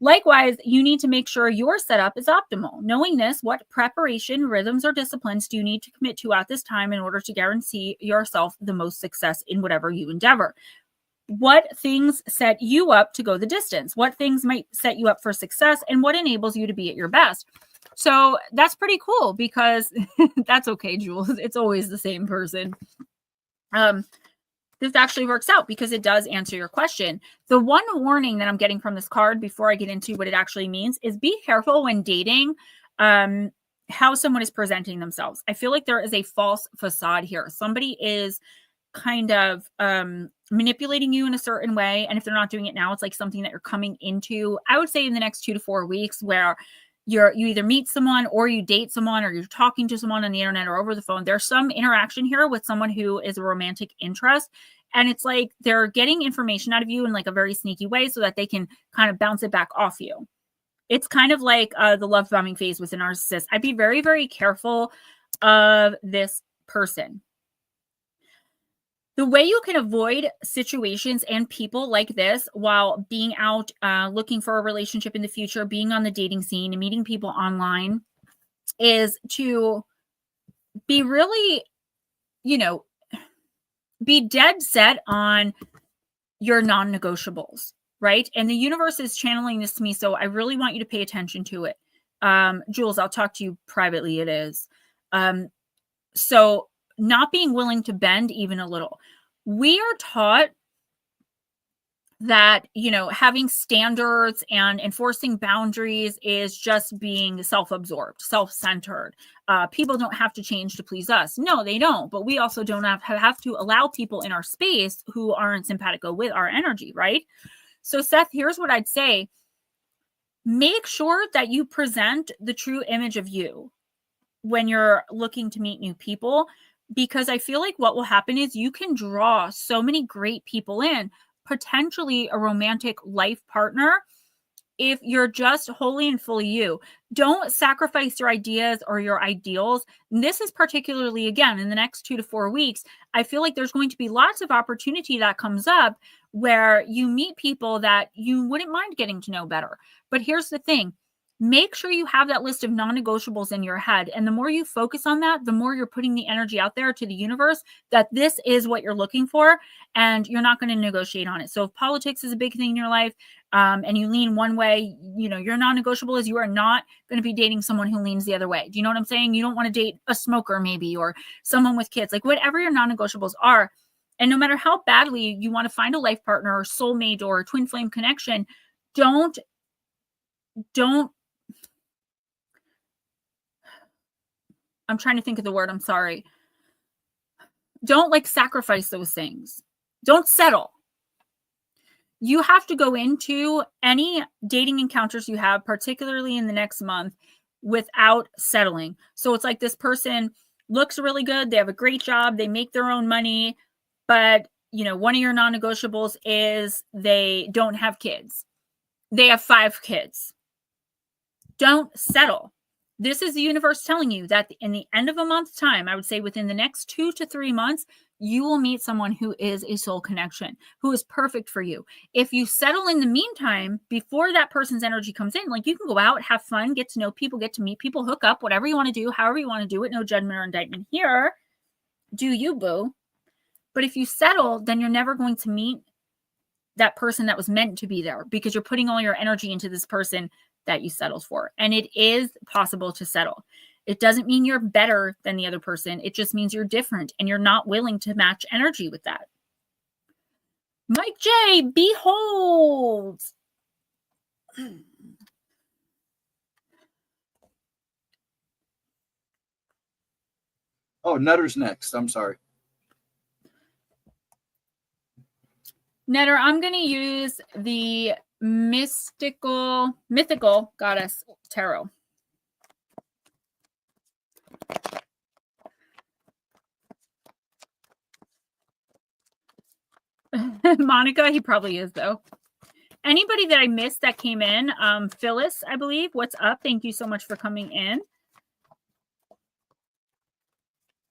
Likewise, you need to make sure your setup is optimal. Knowing this, what preparation, rhythms, or disciplines do you need to commit to at this time in order to guarantee yourself the most success in whatever you endeavor? What things set you up to go the distance? What things might set you up for success, and what enables you to be at your best? So that's pretty cool because that's okay, Jules. It's always the same person. This actually works out because it does answer your question. The one warning that I'm getting from this card before I get into what it actually means is be careful when dating how someone is presenting themselves. I feel like there is a false facade here. Somebody is kind of manipulating you in a certain way. And if they're not doing it now, it's like something that you're coming into, I would say in the next 2 to 4 weeks, where you either meet someone or you date someone or you're talking to someone on the internet or over the phone. There's some interaction here with someone who is a romantic interest. And it's like they're getting information out of you in like a very sneaky way so that they can kind of bounce it back off you. It's kind of like the love bombing phase with a narcissist. I'd be very, very careful of this person. The way you can avoid situations and people like this while being out looking for a relationship in the future, being on the dating scene and meeting people online, is to be really, be dead set on your non-negotiables, right? And the universe is channeling this to me, so I really want you to pay attention to it. Jules, I'll talk to you privately, it is. So not being willing to bend even a little. We are taught that, having standards and enforcing boundaries is just being self-absorbed, self-centered. People don't have to change to please us. No, they don't. But we also don't have to allow people in our space who aren't simpatico with our energy, right? So Seth, here's what I'd say. Make sure that you present the true image of you. when you're looking to meet new people, because I feel like what will happen is you can draw so many great people in, potentially a romantic life partner, if you're just wholly and fully you. Don't sacrifice your ideas or your ideals. And this is particularly, again, in the next 2 to 4 weeks, I feel like there's going to be lots of opportunity that comes up where you meet people that you wouldn't mind getting to know better. But here's the thing. Make sure you have that list of non-negotiables in your head. And the more you focus on that, the more you're putting the energy out there to the universe that this is what you're looking for, and you're not going to negotiate on it. So if politics is a big thing in your life, and you lean one way, your non-negotiable is you are not going to be dating someone who leans the other way. Do you know what I'm saying? You don't want to date a smoker maybe, or someone with kids, like whatever your non-negotiables are. And no matter how badly you want to find a life partner or soulmate or twin flame connection, don't I'm trying to think of the word. I'm sorry. Don't sacrifice those things. Don't settle. You have to go into any dating encounters you have, particularly in the next month, without settling. So it's like this person looks really good. They have a great job. They make their own money. But, one of your non-negotiables is they don't have kids. They have 5 kids. Don't settle. This is the universe telling you that in the end of a month's time, I would say within the next 2 to 3 months, you will meet someone who is a soul connection, who is perfect for you. If you settle in the meantime, before that person's energy comes in, you can go out, have fun, get to know people, get to meet people, hook up, whatever you want to do, however you want to do it. No judgment or indictment here. Do you, boo? But if you settle, then you're never going to meet that person that was meant to be there, because you're putting all your energy into this person that you settled for. And it is possible to settle. It doesn't mean you're better than the other person. It just means you're different and you're not willing to match energy with that. Mike J, behold. Oh, Nutter's next. I'm sorry. Netter, I'm going to use the mythical goddess tarot. Monica, he probably is though. Anybody that I missed that came in, Phyllis, I believe. What's up? Thank you so much for coming in.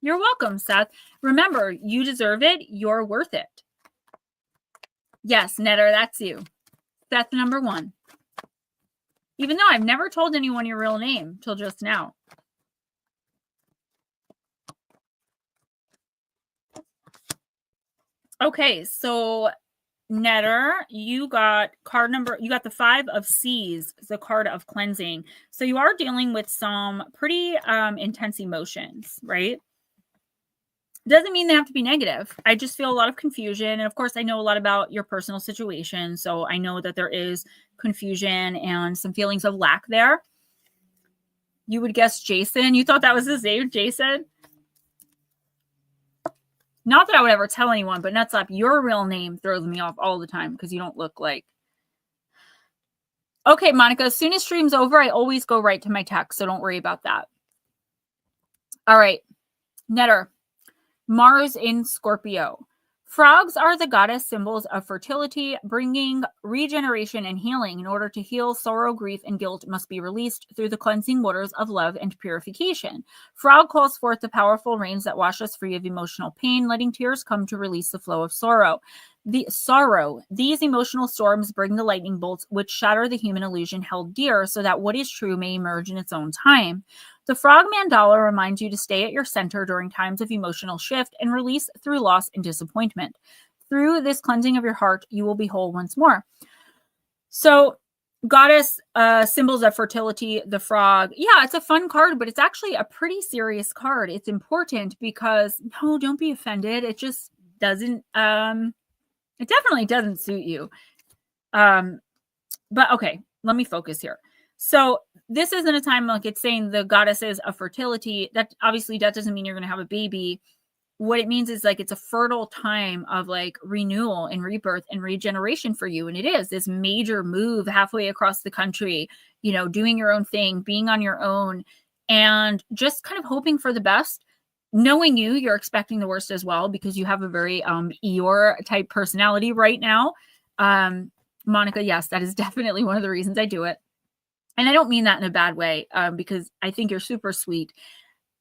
You're welcome, Seth. Remember, you deserve it. You're worth it. Yes, Netter, that's you. Seth number 1. Even though I've never told anyone your real name till just now. Okay, so Netter, you got the 5 of C's, the card of cleansing. So you are dealing with some pretty intense emotions, right? Doesn't mean they have to be negative. I just feel a lot of confusion. And of course, I know a lot about your personal situation. So I know that there is confusion and some feelings of lack there. You would guess Jason. You thought that was his name, Jason? Not that I would ever tell anyone, but nuts up, your real name throws me off all the time because you don't look like. Okay, Monica, as soon as stream's over, I always go right to my text. So don't worry about that. All right, Netter. Mars in Scorpio. Frogs are the goddess symbols of fertility, bringing regeneration and healing. In order to heal, sorrow, grief, and guilt must be released through the cleansing waters of love and purification. Frog calls forth the powerful rains that wash us free of emotional pain, letting tears come to release the flow of sorrow. These emotional storms bring the lightning bolts, which shatter the human illusion held dear, so that what is true may emerge in its own time. The frog mandala reminds you to stay at your center during times of emotional shift and release through loss and disappointment. Through this cleansing of your heart, you will be whole once more. So, goddess, symbols of fertility, the frog. Yeah, it's a fun card, but it's actually a pretty serious card. It's important because, no, don't be offended. It just doesn't, it definitely doesn't suit you. But okay, let me focus here. So this isn't a time like it's saying the goddesses of fertility. That obviously that doesn't mean you're going to have a baby. What it means is it's a fertile time of renewal and rebirth and regeneration for you. And it is this major move halfway across the country, doing your own thing, being on your own, and just kind of hoping for the best. Knowing you're expecting the worst as well, because you have a very Eeyore type personality right now. Monica, yes, that is definitely one of the reasons I do it. And I don't mean that in a bad way, because I think you're super sweet.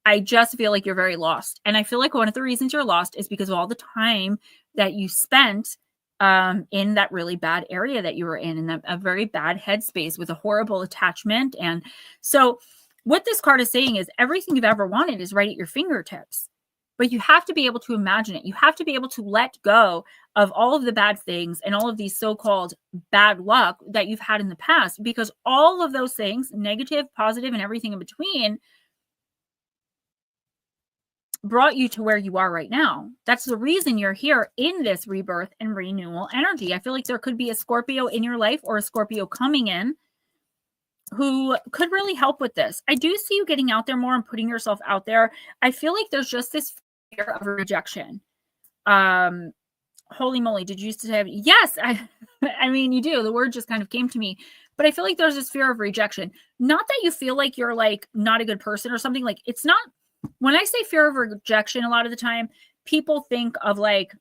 I just feel like you're very lost. And I feel like one of the reasons you're lost is because of all the time that you spent in that really bad area that you were in that a very bad headspace with a horrible attachment. And so what this card is saying is everything you've ever wanted is right at your fingertips, but you have to be able to imagine it. You have to be able to let go of all of the bad things and all of these so-called bad luck that you've had in the past, because all of those things, negative, positive, and everything in between, brought you to where you are right now. That's the reason you're here in this rebirth and renewal energy. I feel like there could be a Scorpio in your life or a Scorpio coming in who could really help with this. I do see you getting out there more and putting yourself out there. I feel like there's just this fear of rejection. Holy moly, did you used to have, yes, I mean, you do. The word just kind of came to me, but I feel like there's this fear of rejection. Not that you feel like you're like not a good person or something. Like, it's not, when I say fear of rejection, a lot of the time people think of like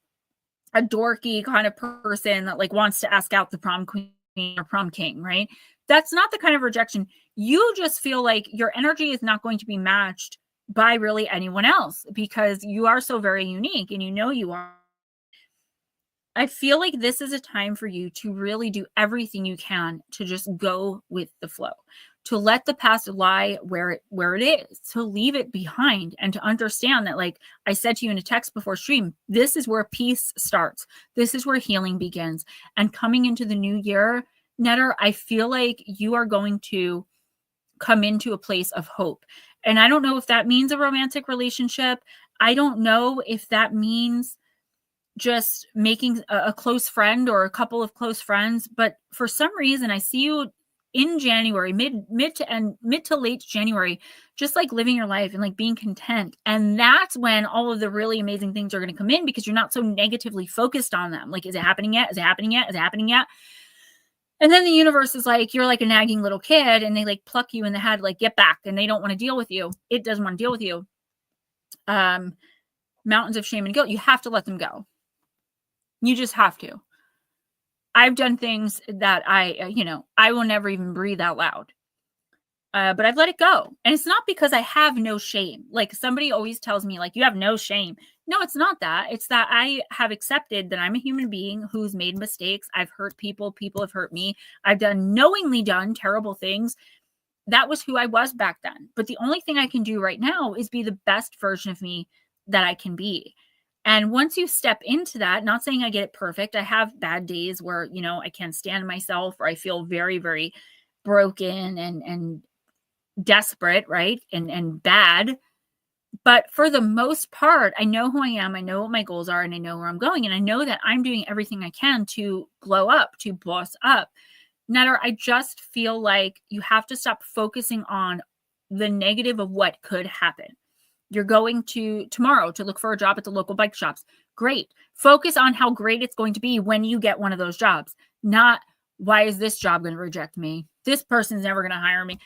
a dorky kind of person that like wants to ask out the prom queen or prom king, right? That's not the kind of rejection. You just feel like your energy is not going to be matched by really anyone else because you are so very unique, and you know you are. I feel like this is a time for you to really do everything you can to just go with the flow, to let the past lie where it is, to leave it behind, and to understand that, like I said to you in a text before stream, this is where peace starts. This is where healing begins. And coming into the new year, Netter, I feel like you are going to come into a place of hope. And I don't know if that means a romantic relationship. I don't know if that means just making a close friend or a couple of close friends. But for some reason, I see you in January, mid to late January, just like living your life and like being content. And that's when all of the really amazing things are going to come in, because you're not so negatively focused on them. Like, is it happening yet? Is it happening yet? Is it happening yet? And then the universe is like, you're like a nagging little kid, and they like pluck you in the head, like, get back. And they don't want to deal with you. It doesn't want to deal with you. Mountains of shame and guilt. You have to let them go. You just have to. I've done things that I will never even breathe out loud. But I've let it go. And it's not because I have no shame. Like, somebody always tells me, like, you have no shame. No, it's not that. It's that I have accepted that I'm a human being who's made mistakes. I've hurt people. People have hurt me. I've knowingly done terrible things. That was who I was back then. But the only thing I can do right now is be the best version of me that I can be. And once you step into that, not saying I get it perfect. I have bad days where, I can't stand myself, or I feel very, very broken and desperate, right? And bad. But for the most part, I know who I am. I know what my goals are, and I know where I'm going. And I know that I'm doing everything I can to glow up, to boss up. Netter, I just feel like you have to stop focusing on the negative of what could happen. You're going to tomorrow to look for a job at the local bike shops. Great. Focus on how great it's going to be when you get one of those jobs. Not, why is this job going to reject me? This person's never going to hire me.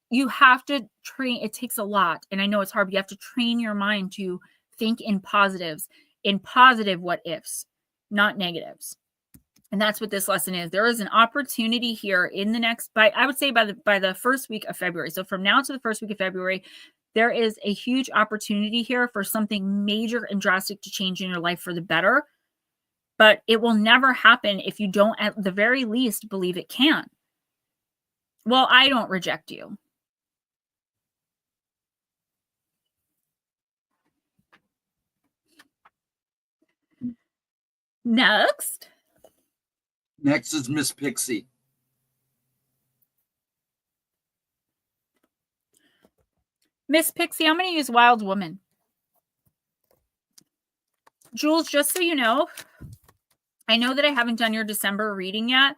You have to train. It takes a lot. And I know it's hard, but you have to train your mind to think in positives, in positive what ifs, not negatives. And that's what this lesson is. There is an opportunity here in the next, I would say by the first week of February. So from now to the first week of February, there is a huge opportunity here for something major and drastic to change in your life for the better. But it will never happen if you don't, at the very least, believe it can. Well, I don't reject you. Next is Miss Pixie. Miss Pixie, I'm going to use Wild Woman. Jules, just so you know, I know that I haven't done your December reading yet.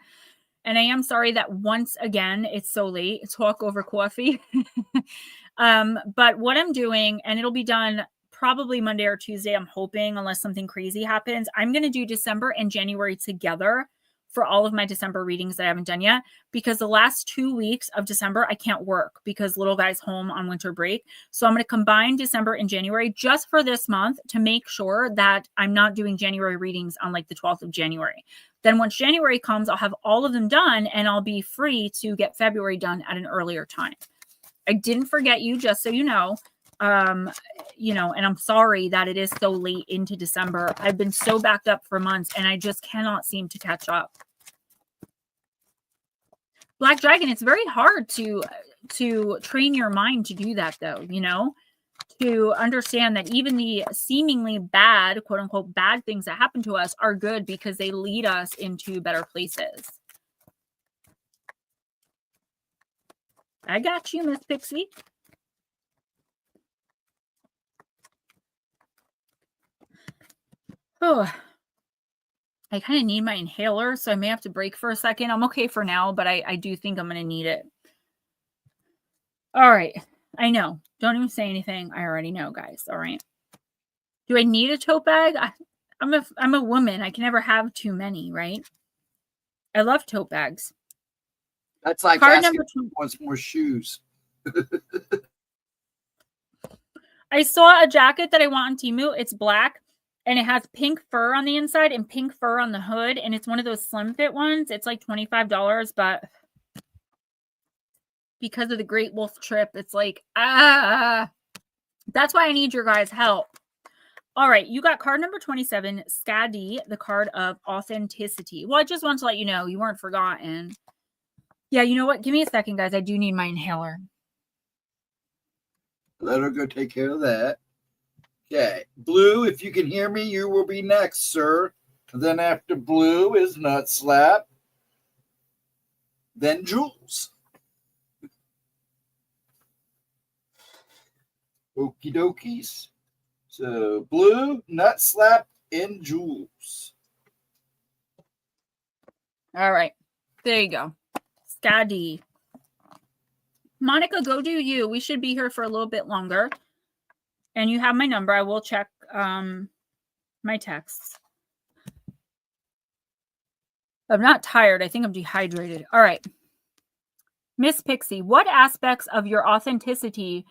And I am sorry that once again, it's so late. It's talk over coffee. But what I'm doing, and it'll be done probably Monday or Tuesday, I'm hoping, unless something crazy happens, I'm going to do December and January together for all of my December readings that I haven't done yet, because the last 2 weeks of December, I can't work because little guy's home on winter break. So I'm going to combine December and January just for this month to make sure that I'm not doing January readings on like the 12th of January. Then once January comes, I'll have all of them done and I'll be free to get February done at an earlier time. I didn't forget you, just so you know. And I'm sorry that it is so late into December. I've been so backed up for months and I just cannot seem to catch up. Black Dragon, it's very hard to train your mind to do that though, to understand that even the seemingly bad, quote unquote, bad things that happen to us are good because they lead us into better places. I got you, Miss Pixie. Oh, I kind of need my inhaler, so I may have to break for a second. I'm okay for now, but I do think I'm going to need it. All right. I know. Don't even say anything. I already know, guys. All right. Do I need a tote bag? I'm a woman. I can never have too many, right? I love tote bags. That's like Card asking number 2. wants more shoes. I saw a jacket that I want on Temu. It's black. And it has pink fur on the inside and pink fur on the hood. And it's one of those slim fit ones. It's like $25, but because of the Great Wolf trip, it's like, that's why I need your guys' help. All right, you got card number 27, Skadi, the card of authenticity. Well, I just want to let you know you weren't forgotten. Yeah, you know what? Give me a second, guys. I do need my inhaler. Let her go take care of that. Okay, Blue, if you can hear me, you will be next, sir. Then after Blue is Nut Slap. Then Jules. Okie dokies. So Blue, Nut Slap, and Jules. All right, there you go. Skadi. Monica, go do you. We should be here for a little bit longer. And you have my number. I will check my texts. I'm not tired. I think I'm dehydrated. All right. Miss Pixie, what aspects of your authenticity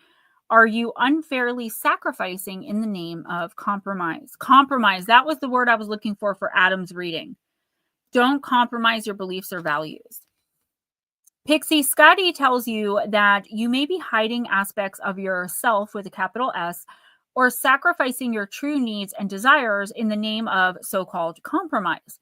are you unfairly sacrificing in the name of compromise? Compromise. That was the word I was looking for Adam's reading. Don't compromise your beliefs or values. Pixie, Scotty tells you that you may be hiding aspects of yourself with a capital S or sacrificing your true needs and desires in the name of so-called compromise.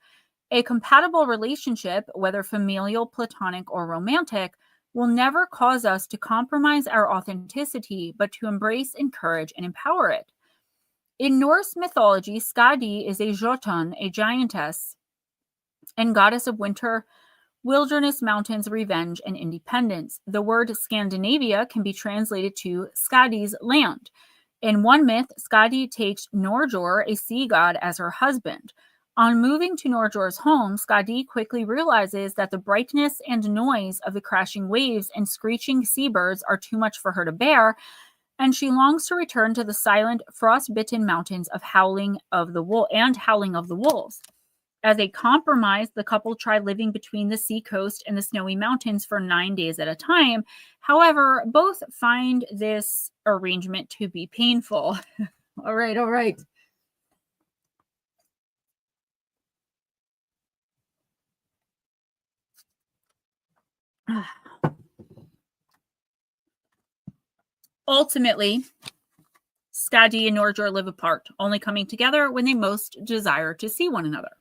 A compatible relationship, whether familial, platonic, or romantic, will never cause us to compromise our authenticity, but to embrace, encourage, and empower it. In Norse mythology, Skadi is a Jotun, a giantess and goddess of winter, wilderness, mountains, revenge, and independence. The word Scandinavia can be translated to Skadi's land. In one myth, Skadi takes Norjor, a sea god, as her husband. On moving to Norjor's home, Skadi quickly realizes that the brightness and noise of the crashing waves and screeching seabirds are too much for her to bear, and she longs to return to the silent, frost-bitten mountains of howling of the wolves. As a compromise, the couple try living between the sea coast and the snowy mountains for 9 days at a time. However, both find this arrangement to be painful. All right. Ultimately, Skadi and Norjor live apart, only coming together when they most desire to see one another.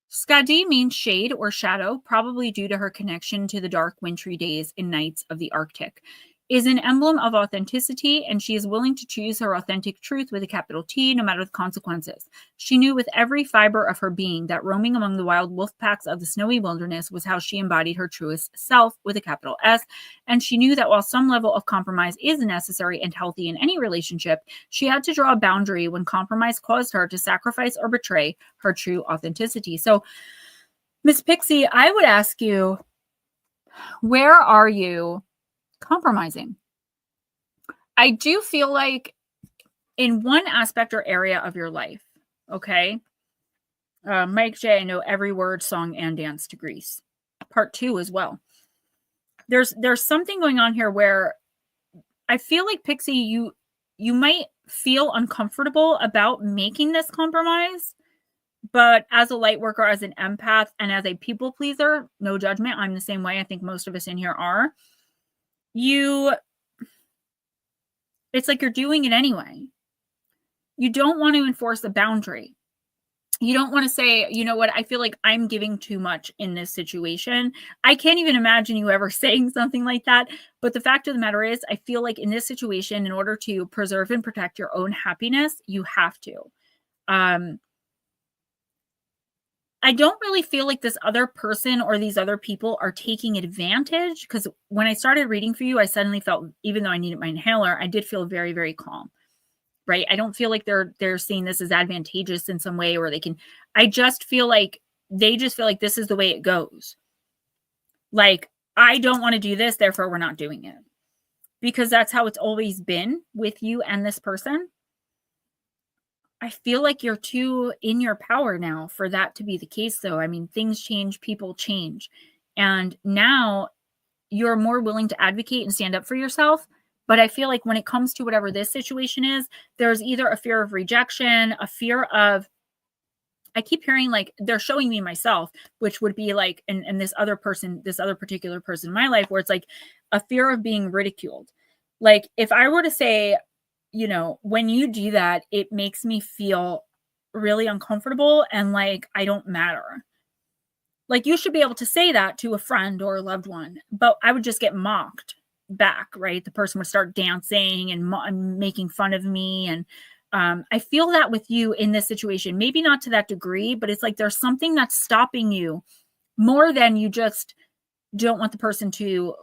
Skadi means shade or shadow, probably due to her connection to the dark wintry days and nights of the Arctic. Is an emblem of authenticity, and she is willing to choose her authentic truth with a capital T, no matter the consequences. She knew with every fiber of her being that roaming among the wild wolf packs of the snowy wilderness was how she embodied her truest self with a capital S, and she knew that while some level of compromise is necessary and healthy in any relationship, she had to draw a boundary when compromise caused her to sacrifice or betray her true authenticity. So, Miss Pixie, I would ask you, where are you compromising? I do feel like in one aspect or area of your life, okay, Mike J, I know every word, song, and dance to Grease. Part 2 as well. There's something going on here where I feel like, Pixie, you might feel uncomfortable about making this compromise, but as a light worker, as an empath, and as a people pleaser, no judgment, I'm the same way. I think most of us in here are. It's like you're doing it anyway. You don't want to enforce a boundary. You don't want to say, you know what, I feel like I'm giving too much in this situation. I can't even imagine you ever saying something like that. But the fact of the matter is, I feel like in this situation, in order to preserve and protect your own happiness, you have to. I don't really feel like this other person or these other people are taking advantage, because when I started reading for you, I suddenly felt, even though I needed my inhaler, I did feel very, very calm. Right? I don't feel like they're seeing this as advantageous in some way, or I just feel like they just feel like this is the way it goes. Like, I don't want to do this, therefore we're not doing it. Because that's how it's always been with you and this person. I feel like you're too in your power now for that to be the case, though. I mean, things change, people change. And now you're more willing to advocate and stand up for yourself. But I feel like when it comes to whatever this situation is, there's either a fear of rejection, a fear of, I keep hearing like they're showing me myself, which would be like, and this other particular person in my life, where it's like a fear of being ridiculed. Like if I were to say, you know, when you do that, it makes me feel really uncomfortable and like I don't matter. Like you should be able to say that to a friend or a loved one, but I would just get mocked back, right? The person would start dancing and making fun of me. And I feel that with you in this situation, maybe not to that degree, but it's like there's something that's stopping you more than you just don't want the person to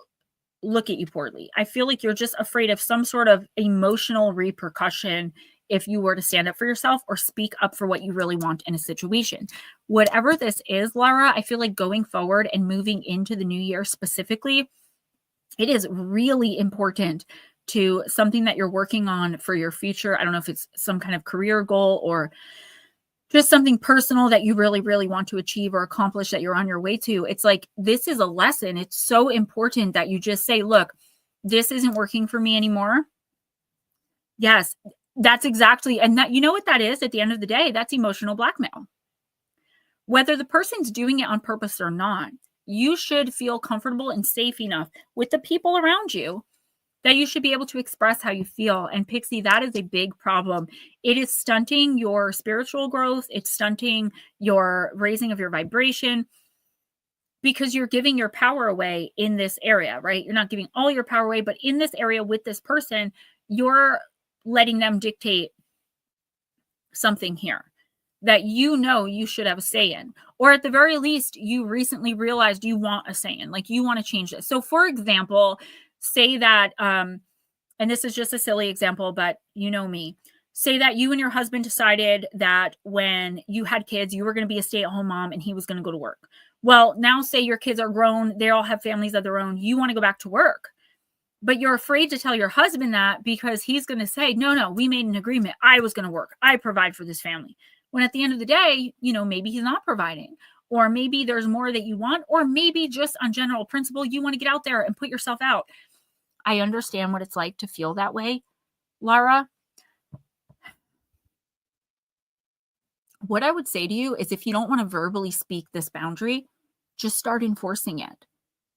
look at you poorly. I feel like you're just afraid of some sort of emotional repercussion if you were to stand up for yourself or speak up for what you really want in a situation. Whatever this is, Laura, I feel like going forward and moving into the new year specifically, it is really important to something that you're working on for your future. I don't know if it's some kind of career goal or just something personal that you really, really want to achieve or accomplish that you're on your way to. It's like, this is a lesson. It's so important that you just say, look, this isn't working for me anymore. Yes, that's exactly. And that, you know what that is at the end of the day, that's emotional blackmail. Whether the person's doing it on purpose or not, you should feel comfortable and safe enough with the people around you that you should be able to express how you feel. And Pixie, that is a big problem. It is stunting your spiritual growth. It's stunting your raising of your vibration because you're giving your power away in this area, right? You're not giving all your power away, but in this area with this person, you're letting them dictate something here that you know you should have a say in, or at the very least, you recently realized you want a say in, like you want to change this. So for example, say that, and this is just a silly example, but you know me, say that you and your husband decided that when you had kids, you were going to be a stay-at-home mom and he was going to go to work. Well, now say your kids are grown, they all have families of their own, you want to go back to work, but you're afraid to tell your husband that because he's going to say, no, we made an agreement. I was going to work. I provide for this family. When at the end of the day, you know, maybe he's not providing, or maybe there's more that you want, or maybe just on general principle, you want to get out there and put yourself out. I understand what it's like to feel that way, Lara. What I would say to you is if you don't want to verbally speak this boundary, just start enforcing it,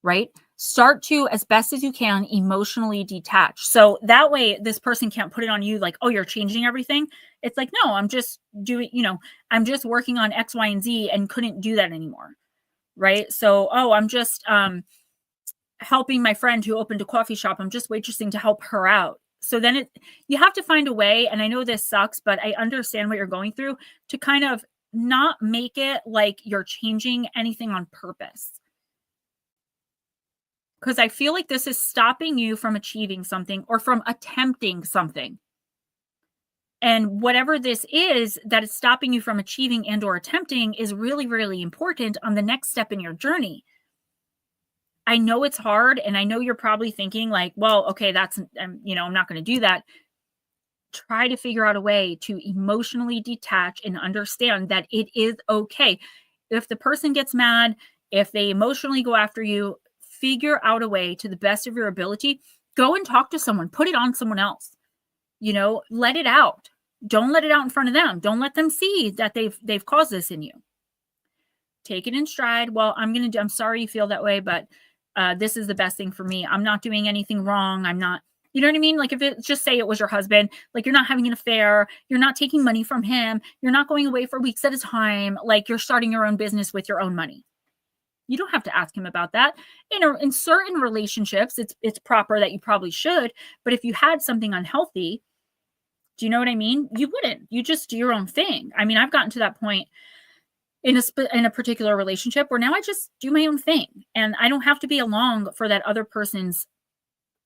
right? Start to, as best as you can, emotionally detach. So that way this person can't put it on you like, oh, you're changing everything. It's like, no, I'm just doing, you know, I'm just working on X, Y, and Z and couldn't do that anymore. Right. So, oh, I'm just helping my friend who opened a coffee shop. I'm just waitressing to help her out. So then you have to find a way. And I know this sucks, but I understand what you're going through, to kind of not make it like you're changing anything on purpose. Because I feel like this is stopping you from achieving something or from attempting something. And whatever this is that is stopping you from achieving and or attempting is really, really important on the next step in your journey. I know it's hard, and I know you're probably thinking like, well, okay, that's, you know, I'm not going to do that. try to figure out a way to emotionally detach and understand that it is okay. If the person gets mad, if they emotionally go after you, figure out a way to the best of your ability. Go and talk to someone, put it on someone else, let it out. Don't let it out in front of them. Don't let them see that they've caused this in you. Take it in stride. Well, I'm sorry you feel that way, but this is the best thing for me. I'm not doing anything wrong. I'm not, you know what I mean? Like, if it, just say it was your husband, like, you're not having an affair, you're not taking money from him, you're not going away for weeks at a time, like, you're starting your own business with your own money. You don't have to ask him about that. In certain relationships, it's proper that you probably should, but if you had something unhealthy, do you know what I mean? You wouldn't. You just do your own thing. I mean, I've gotten to that point in a particular relationship where now I just do my own thing, and I don't have to be along for that other person's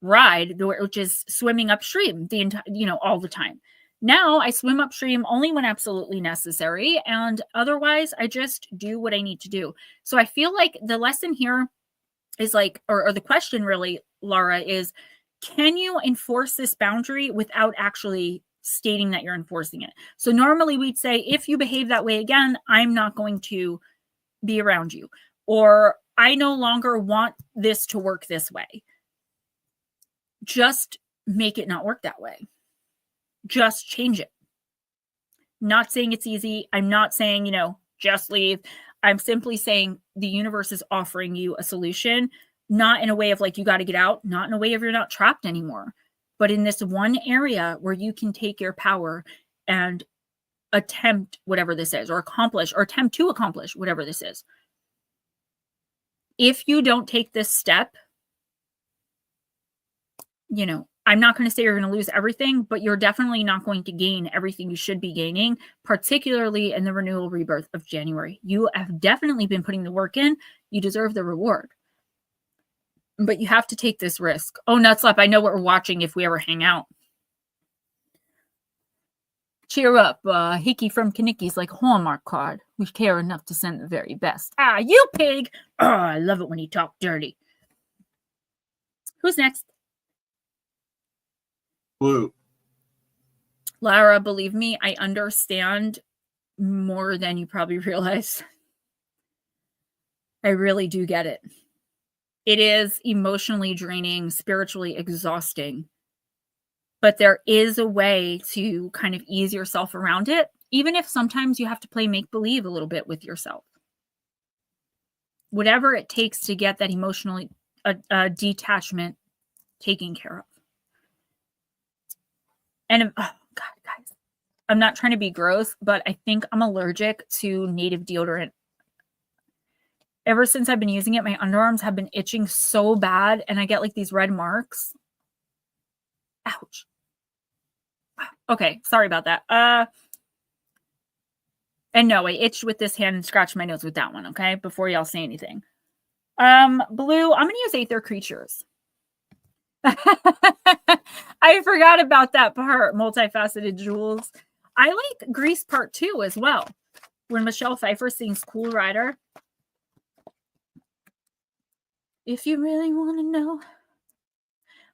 ride, which is swimming upstream all the time. Now I swim upstream only when absolutely necessary, and otherwise I just do what I need to do. So I feel like the lesson here is like, or the question really, Laura, is, can you enforce this boundary without actually stating that you're enforcing it? So normally we'd say, if you behave that way again, I'm not going to be around you, or I no longer want this to work this way. Just make it not work that way. Just change it. Not saying it's easy. I'm not saying, just leave. I'm simply saying the universe is offering you a solution, not in a way of like, you got to get out, not in a way of you're not trapped anymore, but in this one area where you can take your power and attempt whatever this is, or attempt to accomplish whatever this is. If you don't take this step, I'm not going to say you're going to lose everything, but you're definitely not going to gain everything you should be gaining, particularly in the renewal rebirth of January. You have definitely been putting the work in. You deserve the reward. But you have to take this risk. Oh, Nutslap, I know what we're watching if we ever hang out. Cheer up. Hickey from Kanicki's like, Hallmark card. We care enough to send the very best. Ah, you pig. Oh, I love it when you talk dirty. Who's next? Blue. Lara, believe me, I understand more than you probably realize. I really do get it. It is emotionally draining, spiritually exhausting. But there is a way to kind of ease yourself around it, even if sometimes you have to play make-believe a little bit with yourself. Whatever it takes to get that emotionally detachment taken care of. And, oh God, guys, I'm not trying to be gross, but I think I'm allergic to native deodorant. Ever since I've been using it, my underarms have been itching so bad, and I get like these red marks. Ouch. Okay, sorry about that. And no, I itched with this hand and scratched my nose with that one, okay? Before y'all say anything. Blue, I'm going to use Aether Creatures. I forgot about that part, multifaceted jewels. I like Grease Part 2 as well. When Michelle Pfeiffer sings Cool Rider. If you really want to know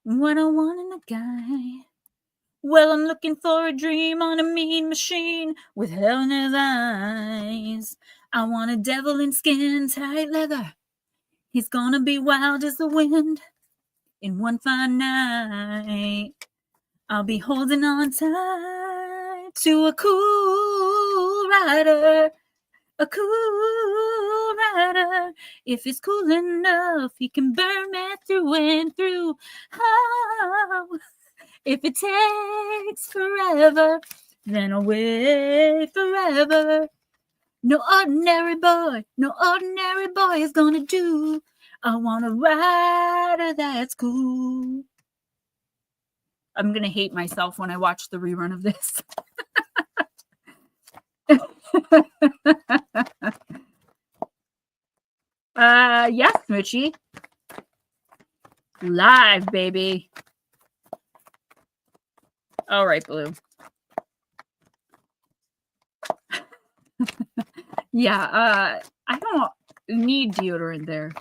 what I want in a guy, well, I'm looking for a dream on a mean machine with hell in his eyes. I want a devil in skin tight leather. He's gonna be wild as the wind. In one fine night, I'll be holding on tight to a cool rider. A cool rider. If he's cool enough, he can burn me through and through. Oh, if it takes forever, then I'll wait forever. No ordinary boy is gonna do. I want a rider that's cool. I'm gonna hate myself when I watch the rerun of this. Yes, Moochie. Live, baby. All right, Blue. Yeah, I don't need deodorant there.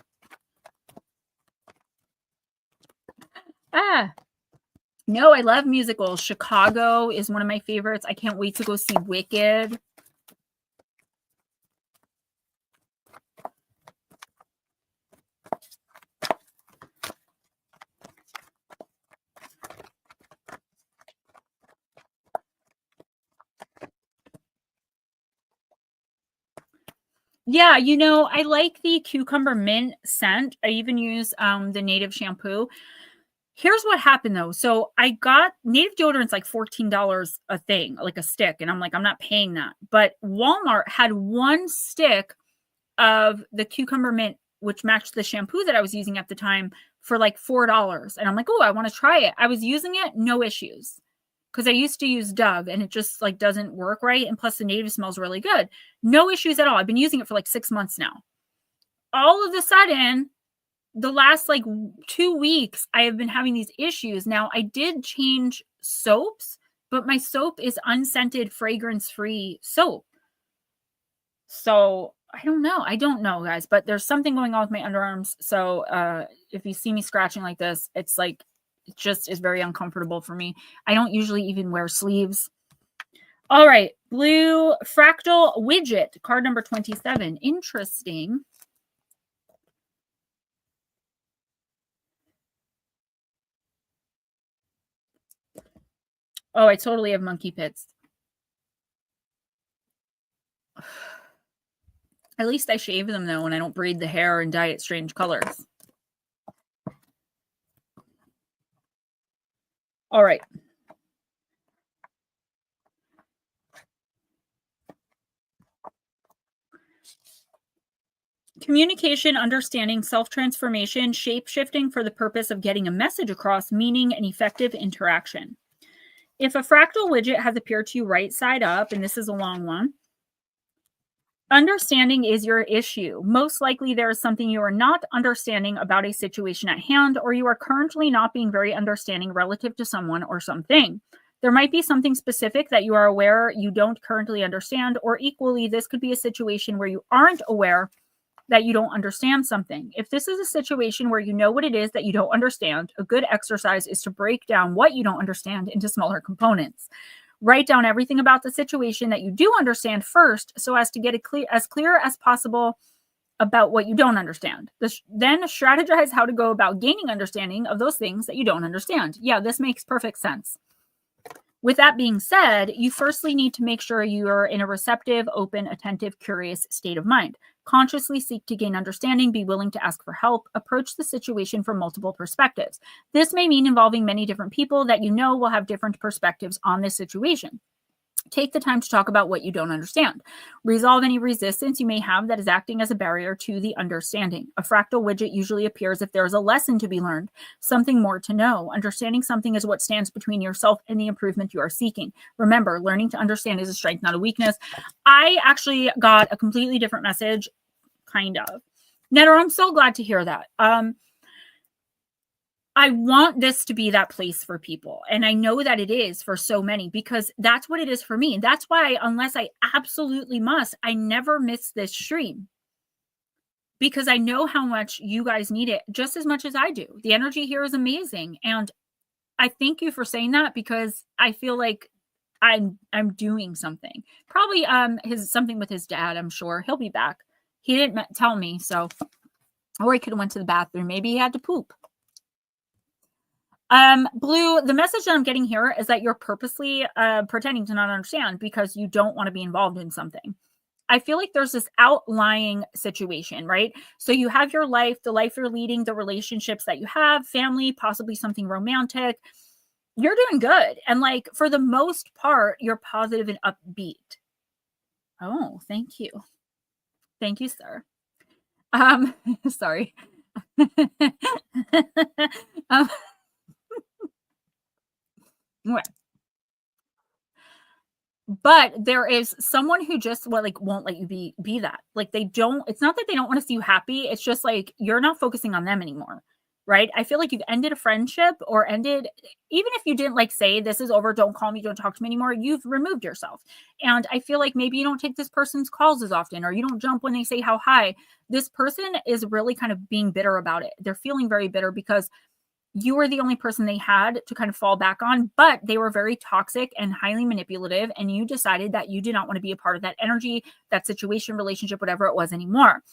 No, I love musicals. Chicago is one of my favorites. I can't wait to go see Wicked. Yeah, you know, I like the cucumber mint scent. I even use the native shampoo. Here's what happened though. So I got native deodorant's like $14 a thing, like a stick. And I'm like, I'm not paying that. But Walmart had one stick of the cucumber mint, which matched the shampoo that I was using at the time for like $4. And I'm like, oh, I want to try it. I was using it, no issues. Because I used to use Dove and it just like doesn't work right. And plus the native smells really good. No issues at all. I've been using it for like 6 months now. All of a sudden, the last like 2 weeks, I have been having these issues. Now, I did change soaps, but my soap is unscented, fragrance-free soap. So I don't know, guys, but there's something going on with my underarms. So if you see me scratching like this, it's like, it just is very uncomfortable for me. I don't usually even wear sleeves. All right, blue fractal widget, card number 27. Interesting. Oh, I totally have monkey pits. At least I shave them, though, and I don't braid the hair and dye it strange colors. All right. Communication, understanding, self-transformation, shape-shifting for the purpose of getting a message across, meaning and effective interaction. If a fractal widget has appeared to you right side up, and this is a long one, understanding is your issue. Most likely there is something you are not understanding about a situation at hand, or you are currently not being very understanding relative to someone or something. There might be something specific that you are aware you don't currently understand, or equally, this could be a situation where you aren't aware that you don't understand something. If this is a situation where you know what it is that you don't understand, a good exercise is to break down what you don't understand into smaller components. Write down everything about the situation that you do understand first, so as to get as clear as possible about what you don't understand. Then strategize how to go about gaining understanding of those things that you don't understand. Yeah, this makes perfect sense. With that being said, you firstly need to make sure you are in a receptive, open, attentive, curious state of mind. Consciously seek to gain understanding, be willing to ask for help, approach the situation from multiple perspectives. This may mean involving many different people that you know will have different perspectives on this situation. Take the time to talk about what you don't understand. Resolve any resistance you may have that is acting as a barrier to the understanding. A fractal widget usually appears if there is a lesson to be learned, something more to know. Understanding something is what stands between yourself and the improvement you are seeking. Remember, learning to understand is a strength, not a weakness. I actually got a completely different message, kind of. Netter, I'm so glad to hear that. I want this to be that place for people. And I know that it is for so many, because that's what it is for me. That's why, unless I absolutely must, I never miss this stream, because I know how much you guys need it just as much as I do. The energy here is amazing. And I thank you for saying that, because I feel like I'm doing something. Probably something with his dad, I'm sure. He'll be back. He didn't tell me, so, or he could have went to the bathroom. Maybe he had to poop. Blue, the message that I'm getting here is that you're purposely pretending to not understand because you don't want to be involved in something. I feel like there's this outlying situation, right? So you have your life, the life you're leading, the relationships that you have, family, possibly something romantic. You're doing good. And like, for the most part, you're positive and upbeat. Oh, thank you. Thank you, sir. Sorry. But there is someone who just won't let you be that. Like, they don't, it's not that they don't want to see you happy. It's just like, you're not focusing on them anymore. Right. I feel like you've ended a friendship, or ended, even if you didn't like say this is over, don't call me, don't talk to me anymore. You've removed yourself. And I feel like maybe you don't take this person's calls as often, or you don't jump when they say how high. This person is really kind of being bitter about it. They're feeling very bitter because you were the only person they had to kind of fall back on, but they were very toxic and highly manipulative. And you decided that you did not want to be a part of that energy, that situation, relationship, whatever it was anymore.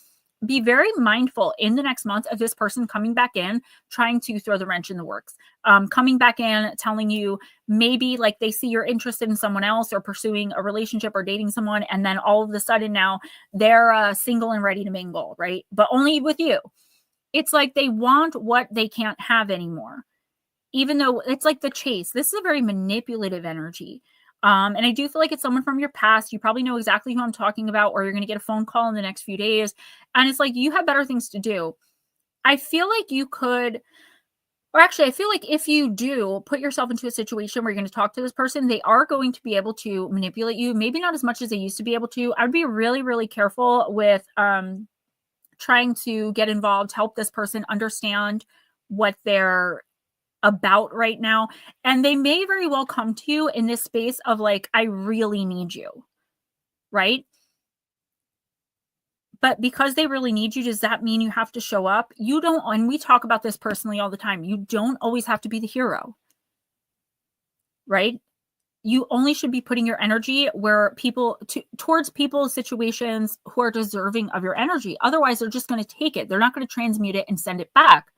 Be very mindful in the next month of this person coming back in, trying to throw the wrench in the works, coming back in, telling you maybe like they see you're interested in someone else or pursuing a relationship or dating someone. And then all of a sudden now they're single and ready to mingle, right? But only with you. It's like they want what they can't have anymore, even though it's like the chase. This is a very manipulative energy. And I do feel like it's someone from your past. You probably know exactly who I'm talking about, or you're going to get a phone call in the next few days. And it's like, you have better things to do. I feel like you could, or actually, I feel like if you do put yourself into a situation where you're going to talk to this person, they are going to be able to manipulate you. Maybe not as much as they used to be able to. I would be really, really careful with, trying to get involved, help this person understand what they're about right now. And they may very well come to you in this space of like, I really need you, right? But because they really need you, does that mean you have to show up? You don't, and we talk about this personally all the time. You don't always have to be the hero, right? You only should be putting your energy where towards people's situations who are deserving of your energy. Otherwise, they're just going to take it. They're not going to transmute it and send it back.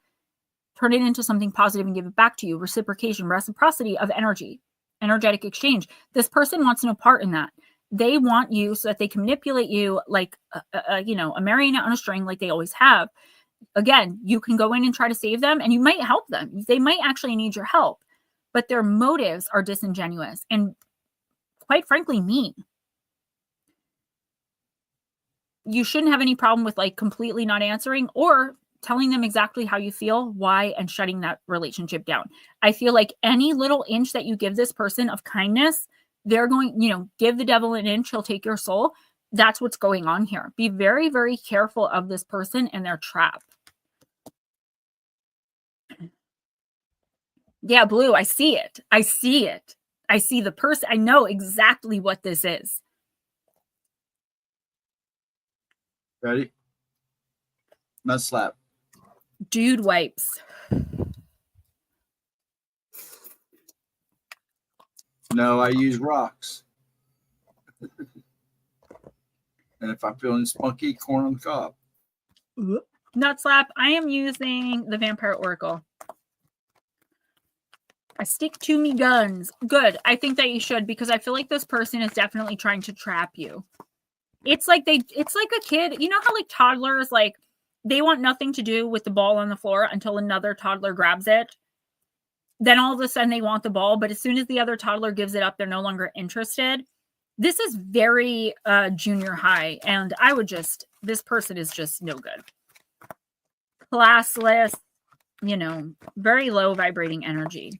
Turn it into something positive and give it back to you. Reciprocity of energy, energetic exchange. This person wants no part in that. They want you so that they can manipulate you like, a marionette on a string, like they always have. Again, you can go in and try to save them, and you might help them. They might actually need your help. But their motives are disingenuous and, quite frankly, mean. You shouldn't have any problem with like completely not answering or telling them exactly how you feel, why, and shutting that relationship down. I feel like any little inch that you give this person of kindness, they're going, give the devil an inch, he'll take your soul. That's what's going on here. Be very, very careful of this person and their trap. Yeah, Blue, I see it. I see it. I see the person. I know exactly what this is. Ready? Nut slap. Dude wipes. No, I use rocks. And if I'm feeling spunky, corn on the cob. Nut slap. I am using the Vampire Oracle. I stick to me guns. Good. I think that you should, because I feel like this person is definitely trying to trap you. It's like a kid. You know how like toddlers, like they want nothing to do with the ball on the floor until another toddler grabs it. Then all of a sudden they want the ball, but as soon as the other toddler gives it up, they're no longer interested. This is very junior high. And this person is just no good. Classless, very low vibrating energy.